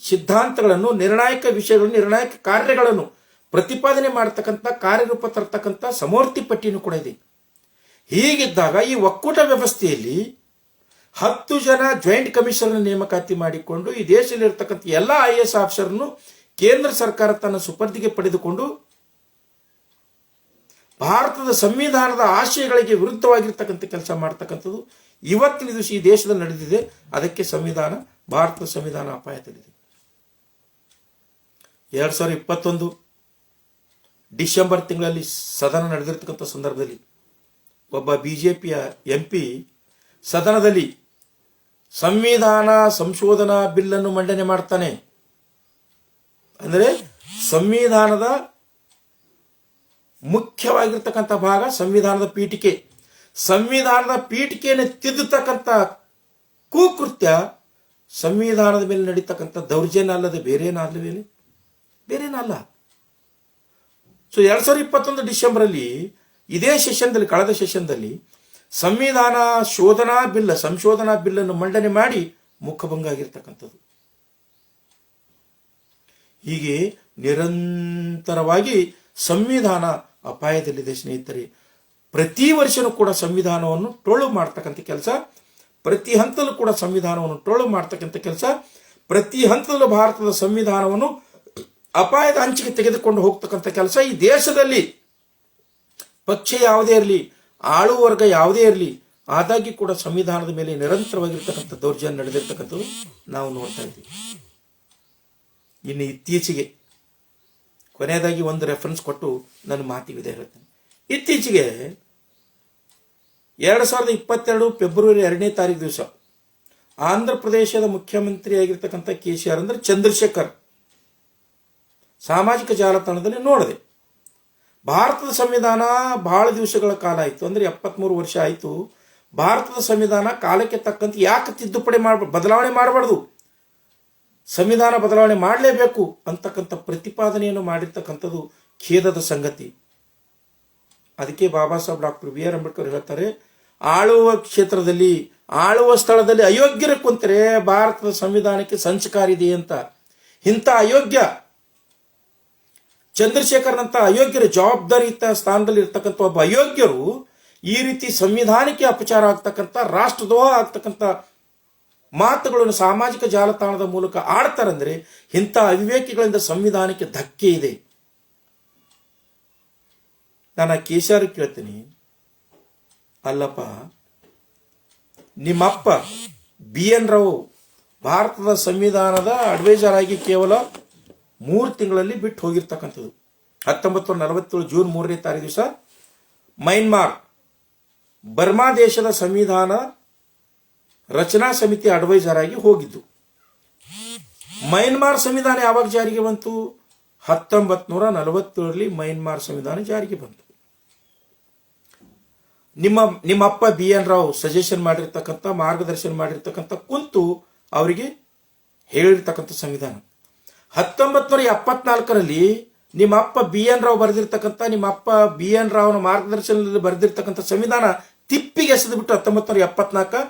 A: ಸಿದ್ಧಾಂತಗಳನ್ನು, ನಿರ್ಣಾಯಕ ವಿಷಯಗಳನ್ನು, ನಿರ್ಣಾಯಕ ಕಾರ್ಯಗಳನ್ನು ಪ್ರತಿಪಾದನೆ ಮಾಡತಕ್ಕಂಥ, ಕಾರ್ಯರೂಪ ತರ್ತಕ್ಕಂಥ ಸಮವರ್ತಿ ಪಟ್ಟಿಯನ್ನು ಕೂಡ ಇದೆ. ಹೀಗಿದ್ದಾಗ ಈ ಒಕ್ಕೂಟ ವ್ಯವಸ್ಥೆಯಲ್ಲಿ 10 ಜನ ಜಾಯಿಂಟ್ ಕಮಿಷನರ್ ನೇಮಕಾತಿ ಮಾಡಿಕೊಂಡು ಈ ದೇಶದಲ್ಲಿರ್ತಕ್ಕಂಥ ಎಲ್ಲ IAS ಆಫೀಸರ್ನು ಕೇಂದ್ರ ಸರ್ಕಾರ ತನ್ನ ಸುಪರ್ದಿಗೆ ಪಡೆದುಕೊಂಡು ಭಾರತದ ಸಂವಿಧಾನದ ಆಶಯಗಳಿಗೆ ವಿರುದ್ಧವಾಗಿರ್ತಕ್ಕಂಥ ಕೆಲಸ ಮಾಡ್ತಕ್ಕಂಥದ್ದು ಇವತ್ತಿನ ದಿವಸ ಈ ದೇಶದಲ್ಲಿ ನಡೆದಿದೆ. ಅದಕ್ಕೆ ಸಂವಿಧಾನ, ಭಾರತದ ಸಂವಿಧಾನ ಅಪಾಯದಲ್ಲಿದೆ. 2021 ಡಿಸೆಂಬರ್ ತಿಂಗಳಲ್ಲಿ ಸದನ ನಡೆದಿರ್ತಕ್ಕಂಥ ಸಂದರ್ಭದಲ್ಲಿ ಒಬ್ಬ BJPಯ MP ಸದನದಲ್ಲಿ ಸಂವಿಧಾನ ಸಂಶೋಧನಾ ಬಿಲ್ ಅನ್ನು ಮಂಡನೆ ಮಾಡ್ತಾನೆ. ಅಂದರೆ ಸಂವಿಧಾನದ ಮುಖ್ಯವಾಗಿರ್ತಕ್ಕಂಥ ಭಾಗ ಸಂವಿಧಾನದ ಪೀಠಿಕೆ. ಸಂವಿಧಾನದ ಪೀಠಿಕೆಯನ್ನು ತಿದ್ದುತಕ್ಕಂಥ ಕುಕೃತ್ಯ ಸಂವಿಧಾನದ ಮೇಲೆ ನಡೀತಕ್ಕಂಥ ದೌರ್ಜನ್ಯ ಅಲ್ಲದೆ ಬೇರೇನಲ್ಲ. ಸೊ 2021 ಡಿಸೆಂಬರಲ್ಲಿ ಇದೇ ಸೆಷನ್ದಲ್ಲಿ, ಕಳೆದ ಸೆಷನ್ದಲ್ಲಿ ಸಂವಿಧಾನ ಸಂಶೋಧನಾ ಬಿಲ್ ಅನ್ನು ಮಂಡನೆ ಮಾಡಿ ಮುಖಭಂಗ ಆಗಿರ್ತಕ್ಕಂಥದ್ದು. ಹೀಗೆ ನಿರಂತರವಾಗಿ ಸಂವಿಧಾನ ಅಪಾಯದಲ್ಲಿದೆ ಸ್ನೇಹಿತರೆ. ಪ್ರತಿ ವರ್ಷನೂ ಕೂಡ ಸಂವಿಧಾನವನ್ನು ಟೊಳ್ಳು ಮಾಡ್ತಕ್ಕಂಥ ಕೆಲಸ, ಪ್ರತಿ ಹಂತದಲ್ಲೂ ಕೂಡ ಸಂವಿಧಾನವನ್ನು ಟೊಳ್ಳು ಮಾಡ್ತಕ್ಕಂಥ ಕೆಲಸ, ಪ್ರತಿ ಹಂತದಲ್ಲೂ ಭಾರತದ ಸಂವಿಧಾನವನ್ನು ಅಪಾಯದ ಅಂಚಿಗೆ ತೆಗೆದುಕೊಂಡು ಹೋಗ್ತಕ್ಕಂಥ ಕೆಲಸ ಈ ದೇಶದಲ್ಲಿ ಪಕ್ಷ ಯಾವುದೇ ಇರಲಿ, ಆಳುವ ವರ್ಗ ಯಾವುದೇ ಇರಲಿ, ಆದಾಗಿ ಕೂಡ ಸಂವಿಧಾನದ ಮೇಲೆ ನಿರಂತರವಾಗಿರ್ತಕ್ಕಂಥ ದೌರ್ಜನ್ಯ ನಡೆದಿರ್ತಕ್ಕಂಥದ್ದು ನಾವು ನೋಡ್ತಾ ಇದ್ದೀವಿ. ಇನ್ನು ಇತ್ತೀಚೆಗೆ ಕೊನೆಯದಾಗಿ ಒಂದು ರೆಫರೆನ್ಸ್ ಕೊಟ್ಟು ನನ್ನ ಮಾತಿಗೆ ಹೇಳ್ತೇನೆ. ಇತ್ತೀಚೆಗೆ 2022 ಫೆಬ್ರವರಿ 2ನೇ ತಾರೀಕು ದಿವಸ ಆಂಧ್ರ ಪ್ರದೇಶದ ಮುಖ್ಯಮಂತ್ರಿಯಾಗಿರ್ತಕ್ಕಂಥ KCR ಅಂದ್ರೆ ಚಂದ್ರಶೇಖರ್ ಸಾಮಾಜಿಕ ಜಾಲತಾಣದಲ್ಲಿ ನೋಡಿದೆ. ಭಾರತದ ಸಂವಿಧಾನ ಬಹಳ ದಿವಸಗಳ ಕಾಲ ಆಯಿತು, ಅಂದ್ರೆ 73 ವರ್ಷ ಆಯಿತು. ಭಾರತದ ಸಂವಿಧಾನ ಕಾಲಕ್ಕೆ ತಕ್ಕಂತೆ ಯಾಕೆ ತಿದ್ದುಪಡಿ ಬದಲಾವಣೆ ಮಾಡಬಾರ್ದು, ಸಂವಿಧಾನ ಬದಲಾವಣೆ ಮಾಡಲೇಬೇಕು ಅಂತಕ್ಕಂಥ ಪ್ರತಿಪಾದನೆಯನ್ನು ಮಾಡಿರ್ತಕ್ಕಂಥದ್ದು ಖೇದದ ಸಂಗತಿ. ಅದಕ್ಕೆ ಬಾಬಾ ಸಾಹೇಬ್ ಡಾಕ್ಟರ್ BR ಅಂಬೇಡ್ಕರ್ ಹೇಳ್ತಾರೆ, ಆಳುವ ಕ್ಷೇತ್ರದಲ್ಲಿ ಆಳುವ ಸ್ಥಳದಲ್ಲಿ ಅಯೋಗ್ಯರ ಕುಂತರೆ ಭಾರತದ ಸಂವಿಧಾನಕ್ಕೆ ಸಂಸ್ಕಾರ ಇದೆ ಅಂತ. ಇಂಥ ಅಯೋಗ್ಯ ಚಂದ್ರಶೇಖರ್ನಂತ ಅಯೋಗ್ಯರ ಜವಾಬ್ದಾರಿಯುತ ಸ್ಥಾನದಲ್ಲಿ ಇರ್ತಕ್ಕಂಥ ಒಬ್ಬ ಅಯೋಗ್ಯರು ಈ ರೀತಿ ಸಂವಿಧಾನಕ್ಕೆ ಅಪಚಾರ ಆಗ್ತಕ್ಕಂಥ ರಾಷ್ಟ್ರದ್ರೋಹ ಆಗ್ತಕ್ಕಂಥ ಮಾತುಗಳನ್ನು ಸಾಮಾಜಿಕ ಜಾಲತಾಣದ ಮೂಲಕ ಆಡ್ತಾರಂದ್ರೆ ಇಂಥ ಅವಿವೇಕಿಗಳಿಂದ ಸಂವಿಧಾನಕ್ಕೆ ಧಕ್ಕೆ ಇದೆ. ನಾನು KCR ಕೇಳ್ತೀನಿ, ಅಲ್ಲಪ್ಪ ನಿಮ್ಮಪ್ಪ BN ರಾವ್ ಭಾರತದ ಸಂವಿಧಾನದ ಅಡ್ವೈಸರ್ ಆಗಿ ಕೇವಲ 3 ತಿಂಗಳಲ್ಲಿ ಬಿಟ್ಟು ಹೋಗಿರ್ತಕ್ಕಂಥದ್ದು. 1947 ಜೂನ್ 3ನೇ ತಾರೀಕು ದಿವಸ ಮಯನ್ಮಾರ್ ಬರ್ಮಾ ದೇಶದ ಸಂವಿಧಾನ ರಚನಾ ಸಮಿತಿ ಅಡ್ವೈಸರ್ ಆಗಿ ಹೋಗಿದ್ದು. ಮಯನ್ಮಾರ್ ಸಂವಿಧಾನ ಯಾವಾಗ ಜಾರಿಗೆ ಬಂತು? 1947ರಲ್ಲಿ ಮಯನ್ಮಾರ್ ಸಂವಿಧಾನ ಜಾರಿಗೆ ಬಂತು. ನಿಮ್ಮ ಅಪ್ಪ BN ರಾವ್ ಸಜೆಷನ್ ಮಾಡಿರ್ತಕ್ಕಂಥ ಮಾರ್ಗದರ್ಶನ ಮಾಡಿರ್ತಕ್ಕಂಥ ಕುಂತು ಅವರಿಗೆ ಹೇಳಿರ್ತಕ್ಕಂಥ ಸಂವಿಧಾನ. 1974ರಲ್ಲಿ ನಿಮ್ಮ ಅಪ್ಪ BN ರಾವ್ ಬರೆದಿರ್ತಕ್ಕಂಥ ನಿಮ್ಮ ಅಪ್ಪ BN ರಾವ್ನ ಮಾರ್ಗದರ್ಶನದಲ್ಲಿ ಬರೆದಿರ್ತಕ್ಕಂಥ ಸಂವಿಧಾನ ತಿಪ್ಪಿಗೆ ಎಸೆದು ಬಿಟ್ಟು 1974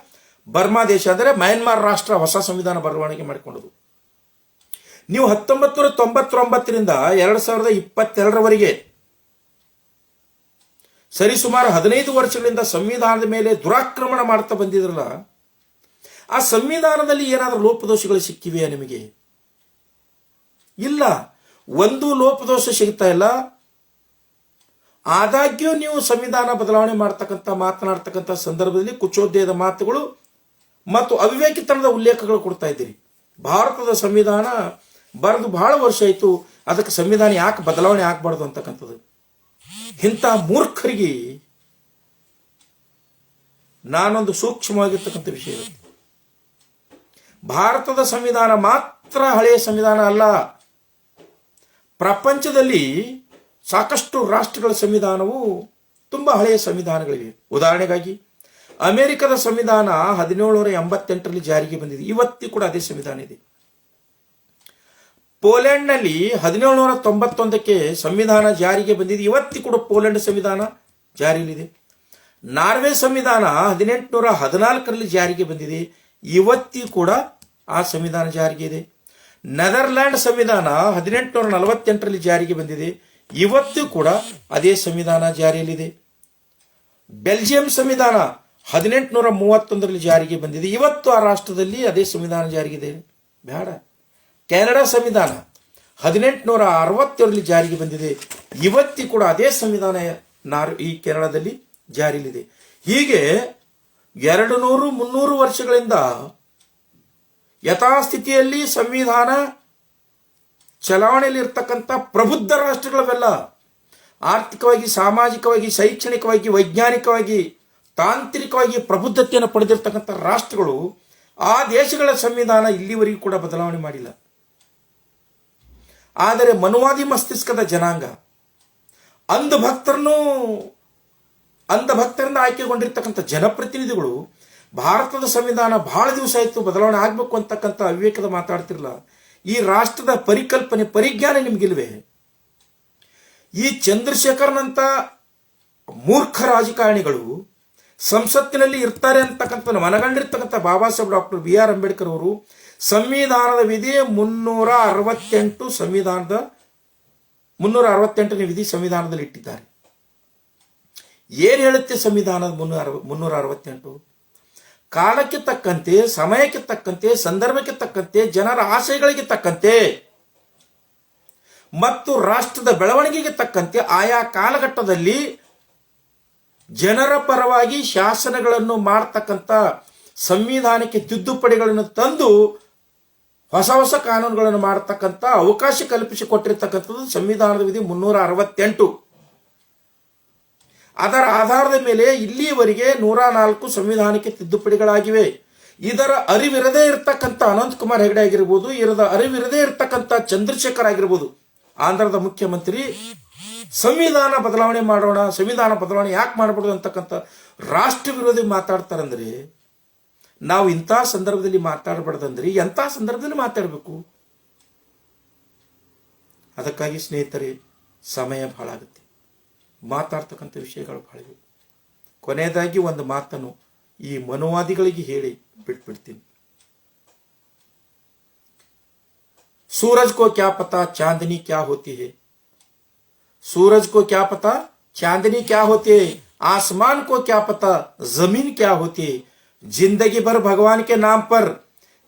A: ಬರ್ಮಾ ದೇಶ ಅಂದರೆ ಮಯನ್ಮಾರ್ ರಾಷ್ಟ್ರ ಹೊಸ ಸಂವಿಧಾನ ಬರವಣಿಗೆ ಮಾಡಿಕೊಂಡದು. ನೀವು 1999ರಿಂದ 2022ರವರೆಗೆ ಸರಿಸುಮಾರು 15 ವರ್ಷಗಳಿಂದ ಸಂವಿಧಾನದ ಮೇಲೆ ದುರಾಕ್ರಮಣ ಮಾಡ್ತಾ ಬಂದಿದ್ರಲ್ಲ, ಆ ಸಂವಿಧಾನದಲ್ಲಿ ಏನಾದರೂ ಲೋಪದೋಷಗಳು ಸಿಕ್ಕಿವೆಯಾ ನಿಮಗೆ? ಇಲ್ಲ, ಒಂದು ಲೋಪದೋಷ ಸಿಗ್ತಾ ಇಲ್ಲ. ಆದಾಗ್ಯೂ ನೀವು ಸಂವಿಧಾನ ಬದಲಾವಣೆ ಮಾಡ್ತಕ್ಕಂಥ ಮಾತನಾಡ್ತಕ್ಕಂಥ ಸಂದರ್ಭದಲ್ಲಿ ಕುಚೋದ್ಯದ ಮಾತುಗಳು ಮತ್ತು ಅವಿವೇಕಿತನದ ಉಲ್ಲೇಖಗಳು ಕೊಡ್ತಾ ಇದ್ದೀರಿ. ಭಾರತದ ಸಂವಿಧಾನ ಬರೆದು ಬಹಳ ವರ್ಷ ಆಯಿತು, ಅದಕ್ಕೆ ಸಂವಿಧಾನ ಯಾಕೆ ಬದಲಾವಣೆ ಆಗಬಾರ್ದು ಅಂತಕ್ಕಂಥದ್ದು. ಇಂಥ ಮೂರ್ಖರಿಗೆ ನಾನೊಂದು ಸೂಕ್ಷ್ಮವಾಗಿರ್ತಕ್ಕಂಥ ವಿಷಯ ಇರುತ್ತೆ. ಭಾರತದ ಸಂವಿಧಾನ ಮಾತ್ರ ಹಳೆಯ ಸಂವಿಧಾನ ಅಲ್ಲ, ಪ್ರಪಂಚದಲ್ಲಿ ಸಾಕಷ್ಟು ರಾಷ್ಟ್ರಗಳ ಸಂವಿಧಾನವು ತುಂಬಾ ಹಳೆಯ ಸಂವಿಧಾನಗಳಿವೆ. ಉದಾಹರಣೆಗಾಗಿ ಅಮೆರಿಕದ ಸಂವಿಧಾನ 1788ರಲ್ಲಿ ಜಾರಿಗೆ ಬಂದಿದೆ, ಇವತ್ತಿ ಕೂಡ ಅದೇ ಸಂವಿಧಾನ ಇದೆ. ಪೋಲೆಂಡ್ನಲ್ಲಿ 1791ಕ್ಕೆ ಸಂವಿಧಾನ ಜಾರಿಗೆ ಬಂದಿದೆ, ಇವತ್ತಿ ಕೂಡ ಪೋಲೆಂಡ್ ಸಂವಿಧಾನ ಜಾರಿಯಲ್ಲಿದೆ. ನಾರ್ವೆ ಸಂವಿಧಾನ 1814ರಲ್ಲಿ ಜಾರಿಗೆ ಬಂದಿದೆ, ಇವತ್ತಿ ಕೂಡ ಆ ಸಂವಿಧಾನ ಜಾರಿಗೆ ಇದೆ. ನೆದರ್ಲ್ಯಾಂಡ್ ಸಂವಿಧಾನ 1848ರಲ್ಲಿ ಜಾರಿಗೆ ಬಂದಿದೆ, ಇವತ್ತು ಕೂಡ ಅದೇ ಸಂವಿಧಾನ ಜಾರಿಯಲ್ಲಿದೆ. ಬೆಲ್ಜಿಯಂ ಸಂವಿಧಾನ 1831ರಲ್ಲಿ ಜಾರಿಗೆ ಬಂದಿದೆ, ಇವತ್ತು ಆ ರಾಷ್ಟ್ರದಲ್ಲಿ ಅದೇ ಸಂವಿಧಾನ ಜಾರಿಗಿದೆ. ಬೇಡ. ಕೆನಡಾ ಸಂವಿಧಾನ 1867ರಲ್ಲಿ ಜಾರಿಗೆ ಬಂದಿದೆ, ಇವತ್ತಿ ಕೂಡ ಅದೇ ಸಂವಿಧಾನ ಈ ಕೆನಡಾದಲ್ಲಿ ಜಾರಿಯಲ್ಲಿದೆ. ಹೀಗೆ 200-300 ವರ್ಷಗಳಿಂದ ಯಥಾಸ್ಥಿತಿಯಲ್ಲಿ ಸಂವಿಧಾನ ಚಲಾವಣೆಯಲ್ಲಿ ಇರ್ತಕ್ಕಂಥ ಪ್ರಬುದ್ಧ ರಾಷ್ಟ್ರಗಳವೆಲ್ಲ ಆರ್ಥಿಕವಾಗಿ, ಸಾಮಾಜಿಕವಾಗಿ, ಶೈಕ್ಷಣಿಕವಾಗಿ, ವೈಜ್ಞಾನಿಕವಾಗಿ, ತಾಂತ್ರಿಕವಾಗಿ ಪ್ರಬುದ್ಧತೆಯನ್ನು ಪಡೆದಿರ್ತಕ್ಕಂಥ ರಾಷ್ಟ್ರಗಳು ಆ ದೇಶಗಳ ಸಂವಿಧಾನ ಇಲ್ಲಿವರೆಗೂ ಕೂಡ ಬದಲಾವಣೆ ಮಾಡಿಲ್ಲ. ಆದರೆ ಮನುವಾದಿ ಮಸ್ತಿಷ್ಕದ ಜನಾಂಗ ಅಂಧಭಕ್ತರಿಂದ ಆಯ್ಕೆಗೊಂಡಿರ್ತಕ್ಕಂಥ ಜನಪ್ರತಿನಿಧಿಗಳು ಭಾರತದ ಸಂವಿಧಾನ ಬಹಳ ದಿವಸ ಆಯಿತು, ಬದಲಾವಣೆ ಆಗಬೇಕು ಅಂತಕ್ಕಂಥ ಅವಿವೇಕದ ಮಾತಾಡ್ತಿರಲ್ಲ. ಈ ರಾಷ್ಟ್ರದ ಪರಿಕಲ್ಪನೆ, ಪರಿಜ್ಞಾನ ನಿಮಗಿಲ್ವೇ? ಈ ಚಂದ್ರಶೇಖರ್ನಂತ ಮೂರ್ಖ ರಾಜಕಾರಣಿಗಳು ಸಂಸತ್ತಿನಲ್ಲಿ ಇರ್ತಾರೆ ಅಂತಕ್ಕಂಥ ಮನಗಂಡಿರ್ತಕ್ಕಂಥ ಬಾಬಾ ಸಾಹೇಬ್ ಡಾಕ್ಟರ್ BR ಅಂಬೇಡ್ಕರ್ ಅವರು ಸಂವಿಧಾನದ ವಿಧಿ 368ನೇ ವಿಧಿ ಸಂವಿಧಾನದಲ್ಲಿ ಇಟ್ಟಿದ್ದಾರೆ. ಏನು ಹೇಳುತ್ತೆ ಸಂವಿಧಾನದ 368? ಕಾಲಕ್ಕೆ ತಕ್ಕಂತೆ, ಸಮಯಕ್ಕೆ ತಕ್ಕಂತೆ, ಸಂದರ್ಭಕ್ಕೆ ತಕ್ಕಂತೆ, ಜನರ ಆಶಯಗಳಿಗೆ ತಕ್ಕಂತೆ ಮತ್ತು ರಾಷ್ಟ್ರದ ಬೆಳವಣಿಗೆಗೆ ತಕ್ಕಂತೆ ಆಯಾ ಕಾಲಘಟ್ಟದಲ್ಲಿ ಜನರ ಪರವಾಗಿ ಶಾಸನಗಳನ್ನು ಮಾಡತಕ್ಕಂಥ ಸಂವಿಧಾನಕ್ಕೆ ತಿದ್ದುಪಡಿಗಳನ್ನು ತಂದು ಹೊಸ ಹೊಸ ಕಾನೂನುಗಳನ್ನು ಮಾಡತಕ್ಕಂಥ ಅವಕಾಶ ಕಲ್ಪಿಸಿಕೊಟ್ಟಿರ್ತಕ್ಕಂಥದ್ದು ಸಂವಿಧಾನದ ವಿಧಿ 368. ಅದರ ಆಧಾರದ ಮೇಲೆ ಇಲ್ಲಿಯವರೆಗೆ 104 ಸಂವಿಧಾನಕ್ಕೆ ತಿದ್ದುಪಡಿಗಳಾಗಿವೆ. ಇದರ ಅರಿವಿರದೇ ಇರತಕ್ಕಂಥ ಅನಂತಕುಮಾರ್ ಹೆಗಡೆ ಆಗಿರ್ಬೋದು, ಇದರ ಅರಿವಿರದೇ ಇರತಕ್ಕಂಥ ಚಂದ್ರಶೇಖರ್ ಆಗಿರ್ಬೋದು, ಆಂಧ್ರದ ಮುಖ್ಯಮಂತ್ರಿ ಸಂವಿಧಾನ ಬದಲಾವಣೆ ಮಾಡೋಣ, ಸಂವಿಧಾನ ಬದಲಾವಣೆ ಯಾಕೆ ಮಾಡಬಾರ್ದು ಅಂತಕ್ಕಂಥ ರಾಷ್ಟ್ರ ವಿರೋಧಿ ಮಾತಾಡ್ತಾರಂದ್ರೆ ನಾವು ಇಂಥ ಸಂದರ್ಭದಲ್ಲಿ ಮಾತಾಡಬಾರ್ದಂದ್ರೆ ಎಂಥ ಸಂದರ್ಭದಲ್ಲಿ ಮಾತಾಡಬೇಕು? ಅದಕ್ಕಾಗಿ ಸ್ನೇಹಿತರೆ, ಸಮಯ ಬಹಳ ಆಗುತ್ತೆ, ಮಾತಾಡ್ತಕ್ಕಂಥ ವಿಷಯಗಳು ಬಹಳ ಇವೆ. ಕೊನೆಯದಾಗಿ ಒಂದು ಮಾತನ್ನು ಈ ಮನುವಾದಿಗಳಿಗೆ ಹೇಳಿ ಬಿಟ್ಬಿಡ್ತೀನಿ. सूरज को क्या पता चांदनी क्या होती है, सूरज को क्या पता चांदनी क्या होती है, आसमान को क्या पता जमीन क्या होती है. जिंदगी भर भगवान के नाम पर,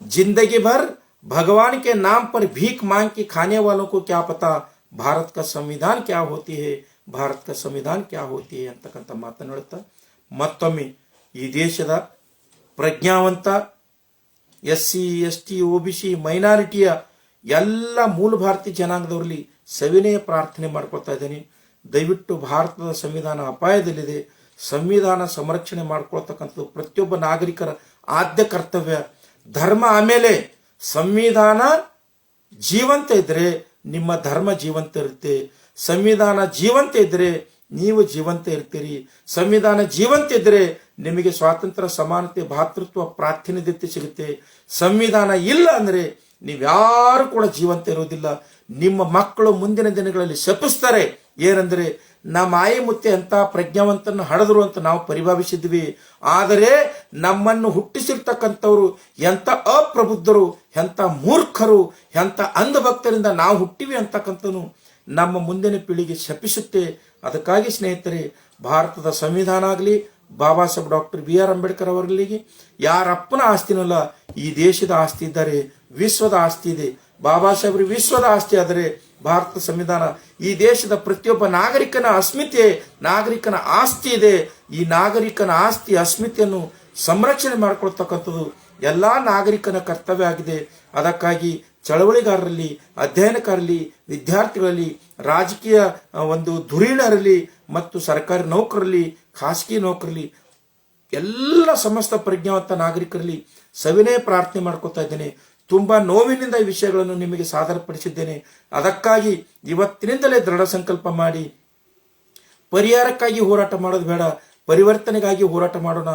A: जिंदगी भर भगवान के नाम पर भीख मांग के खाने वालों को क्या पता भारत का संविधान क्या होती है, भारत का संविधान क्या होती है ಅಂತಕ್ಕಂಥ ಮಾತನ್ನು ಹೇಳುತ್ತಾ ಮತ್ತೊಮ್ಮೆ ಈ ದೇಶದ ಪ್ರಜ್ಞಾವಂತ SC ST OBC ಮೈನಾರಿಟಿಯ ಎಲ್ಲ ಮೂಲ ಭಾರತೀಯ ಜನಾಂಗದವರಲ್ಲಿ ಸವಿನಯ ಪ್ರಾರ್ಥನೆ ಮಾಡ್ಕೊಳ್ತಾ ಇದ್ದೇನೆ. ದಯವಿಟ್ಟು ಭಾರತದ ಸಂವಿಧಾನ ಅಪಾಯದಲ್ಲಿದೆ. ಸಂವಿಧಾನ ಸಂರಕ್ಷಣೆ ಮಾಡ್ಕೊಳ್ತಕ್ಕಂಥದ್ದು ಪ್ರತಿಯೊಬ್ಬ ನಾಗರಿಕರ ಆದ್ಯ ಕರ್ತವ್ಯ. ಧರ್ಮ ಆಮೇಲೆ, ಸಂವಿಧಾನ ಜೀವಂತ ಇದ್ರೆ ನಿಮ್ಮ ಧರ್ಮ ಜೀವಂತ ಇರುತ್ತೆ. ಸಂವಿಧಾನ ಜೀವಂತ ಇದ್ರೆ ನೀವು ಜೀವಂತ ಇರ್ತೀರಿ. ಸಂವಿಧಾನ ಜೀವಂತ ಇದ್ರೆ ನಿಮಗೆ ಸ್ವಾತಂತ್ರ್ಯ, ಸಮಾನತೆ, ಭಾತೃತ್ವ, ಪ್ರಾತಿನಿಧ್ಯತೆ ಸಿಗುತ್ತೆ. ಸಂವಿಧಾನ ಇಲ್ಲ ಅಂದ್ರೆ ನೀವ್ಯಾರು ಕೂಡ ಜೀವಂತ ಇರುವುದಿಲ್ಲ. ನಿಮ್ಮ ಮಕ್ಕಳು ಮುಂದಿನ ದಿನಗಳಲ್ಲಿ ಶಪಿಸ್ತಾರೆ. ಏನಂದ್ರೆ ನಮ್ಮ ಆಯಿ ಮುತ್ತೆ ಅಂತ ಪ್ರಜ್ಞಾವಂತನ ಹಡೆದ್ರು ಅಂತ ನಾವು ಪರಿಭಾವಿಸಿದ್ವಿ. ಆದರೆ ನಮ್ಮನ್ನು ಹುಟ್ಟಿಸಿರ್ತಕ್ಕಂಥವ್ರು ಎಂಥ ಅಪ್ರಬುದ್ಧರು, ಎಂಥ ಮೂರ್ಖರು, ಎಂಥ ಅಂಧಭಕ್ತರಿಂದ ನಾವು ಹುಟ್ಟಿವಿ ಅಂತಕ್ಕಂಥನು ನಮ್ಮ ಮುಂದಿನ ಪೀಳಿಗೆ ಶಪಿಸುತ್ತೆ. ಅದಕ್ಕಾಗಿ ಸ್ನೇಹಿತರೆ, ಭಾರತದ ಸಂವಿಧಾನ ಆಗಲಿ, ಬಾಬಾ ಸಾಹೇಬ್ ಡಾಕ್ಟರ್ BR ಅಂಬೇಡ್ಕರ್ ಅವರಿಗೆ ಯಾರಪ್ಪನ ಆಸ್ತಿನಲ್ಲ, ಈ ದೇಶದ ಆಸ್ತಿ ಇದ್ದಾರೆ, ವಿಶ್ವದ ಆಸ್ತಿ ಇದೆ. ಬಾಬಾ ಸಾಹೇಬ್ರು ವಿಶ್ವದ ಆಸ್ತಿ ಆದರೆ ಭಾರತ ಸಂವಿಧಾನ ಈ ದೇಶದ ಪ್ರತಿಯೊಬ್ಬ ನಾಗರಿಕನ ಅಸ್ಮಿತೆ, ನಾಗರಿಕನ ಆಸ್ತಿ ಇದೆ. ಈ ನಾಗರಿಕನ ಆಸ್ತಿ, ಅಸ್ಮಿತೆಯನ್ನು ಸಂರಕ್ಷಣೆ ಮಾಡಿಕೊಳ್ತಕ್ಕಂಥದ್ದು ಎಲ್ಲಾ ನಾಗರಿಕನ ಕರ್ತವ್ಯ ಆಗಿದೆ. ಅದಕ್ಕಾಗಿ ಚಳವಳಿಗಾರರಲ್ಲಿ, ಅಧ್ಯಯನಕಾರರಲ್ಲಿ, ವಿದ್ಯಾರ್ಥಿಗಳಲ್ಲಿ, ರಾಜಕೀಯ ಒಂದು ಧುರೀಣರಲ್ಲಿ ಮತ್ತು ಸರ್ಕಾರಿ ನೌಕರರಲ್ಲಿ, ಖಾಸಗಿ ನೌಕರರಲ್ಲಿ, ಎಲ್ಲ ಸಮಸ್ತ ಪ್ರಜ್ಞಾವಂತ ನಾಗರಿಕರಲ್ಲಿ ಸವಿನಯ ಪ್ರಾರ್ಥನೆ ಮಾಡ್ಕೊತಾ ಇದ್ದೇನೆ. ತುಂಬಾ ನೋವಿನಿಂದ ಈ ವಿಷಯಗಳನ್ನು ನಿಮಗೆ ಸಾದರಪಡಿಸಿದ್ದೇನೆ. ಅದಕ್ಕಾಗಿ ಇವತ್ತಿನಿಂದಲೇ ದೃಢ ಸಂಕಲ್ಪ ಮಾಡಿ ಪರಿಹಾರಕ್ಕಾಗಿ ಹೋರಾಟ ಮಾಡೋದು ಬೇಡ, ಪರಿವರ್ತನೆಗಾಗಿ ಹೋರಾಟ ಮಾಡೋಣ.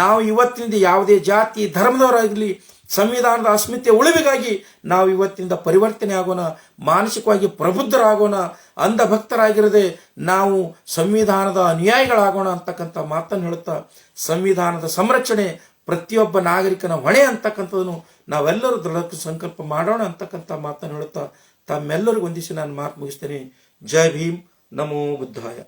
A: ನಾವು ಇವತ್ತಿನಿಂದ ಯಾವುದೇ ಜಾತಿ ಧರ್ಮದವರಾಗಲಿ ಸಂವಿಧಾನದ ಅಸ್ಮಿತೆ ಉಳಿವಿಗಾಗಿ ನಾವು ಇವತ್ತಿನಿಂದ ಪರಿವರ್ತನೆ ಆಗೋಣ, ಮಾನಸಿಕವಾಗಿ ಪ್ರಬುದ್ಧರಾಗೋಣ, ಅಂಧಭಕ್ತರಾಗಿರದೆ ನಾವು ಸಂವಿಧಾನದ ಅನುಯಾಯಿಗಳಾಗೋಣ ಅಂತಕ್ಕಂಥ ಮಾತನ್ನು ಹೇಳುತ್ತಾ, ಸಂವಿಧಾನದ ಸಂರಕ್ಷಣೆ ಪ್ರತಿಯೊಬ್ಬ ನಾಗರಿಕನ ಹೊಣೆ ಅಂತಕ್ಕಂಥದನ್ನು ನಾವೆಲ್ಲರೂ ದೃಢ ಸಂಕಲ್ಪ ಮಾಡೋಣ ಅಂತಕ್ಕಂಥ ಮಾತನ್ನು ಹೇಳುತ್ತಾ ತಮ್ಮೆಲ್ಲರಿಗೂ ವಂದಿಸಿ ನಾನು ಮಾತು ಮುಗಿಸ್ತೇನೆ. ಜೈ ಭೀಮ್, ನಮೋ ಬುದ್ಧಾಯ.